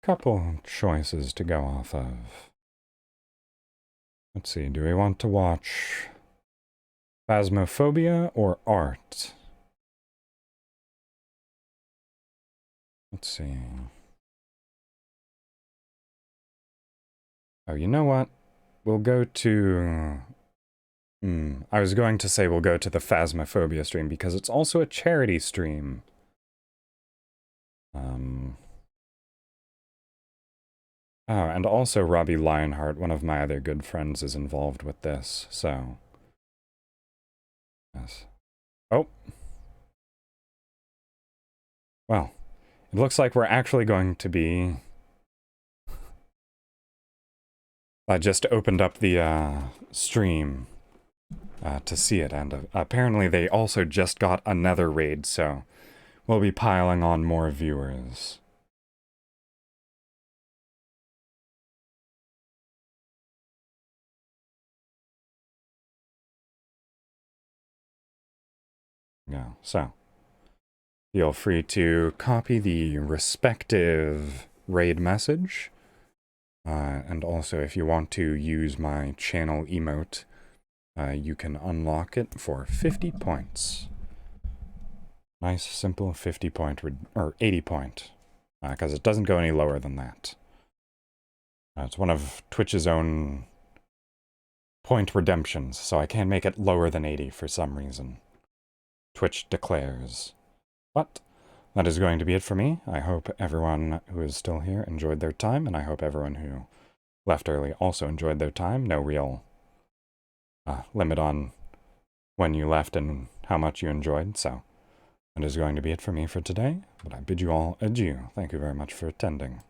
couple choices to go off of. Let's see, do we want to watch Phasmophobia or Art? Let's see. Oh, you know what? We'll go to I was going to say we'll go to the Phasmophobia stream because it's also a charity stream. Oh, and also Robbie Lionheart, one of my other good friends, is involved with this, so... Yes. Oh. Well, it looks like we're actually going to be... I just opened up the stream to see it, and apparently they also just got another raid, so we'll be piling on more viewers. Yeah, so feel free to copy the respective raid message, and also if you want to use my channel emote, you can unlock it for 50 points. Nice, simple 50 point, or 80 point, because it doesn't go any lower than that. It's one of Twitch's own point redemptions, so I can't make it lower than 80 for some reason. Twitch declares. But that is going to be it for me. I hope everyone who is still here enjoyed their time, and I hope everyone who left early also enjoyed their time. No real limit on when you left and how much you enjoyed, so that is going to be it for me for today. But I bid you all adieu. Thank you very much for attending.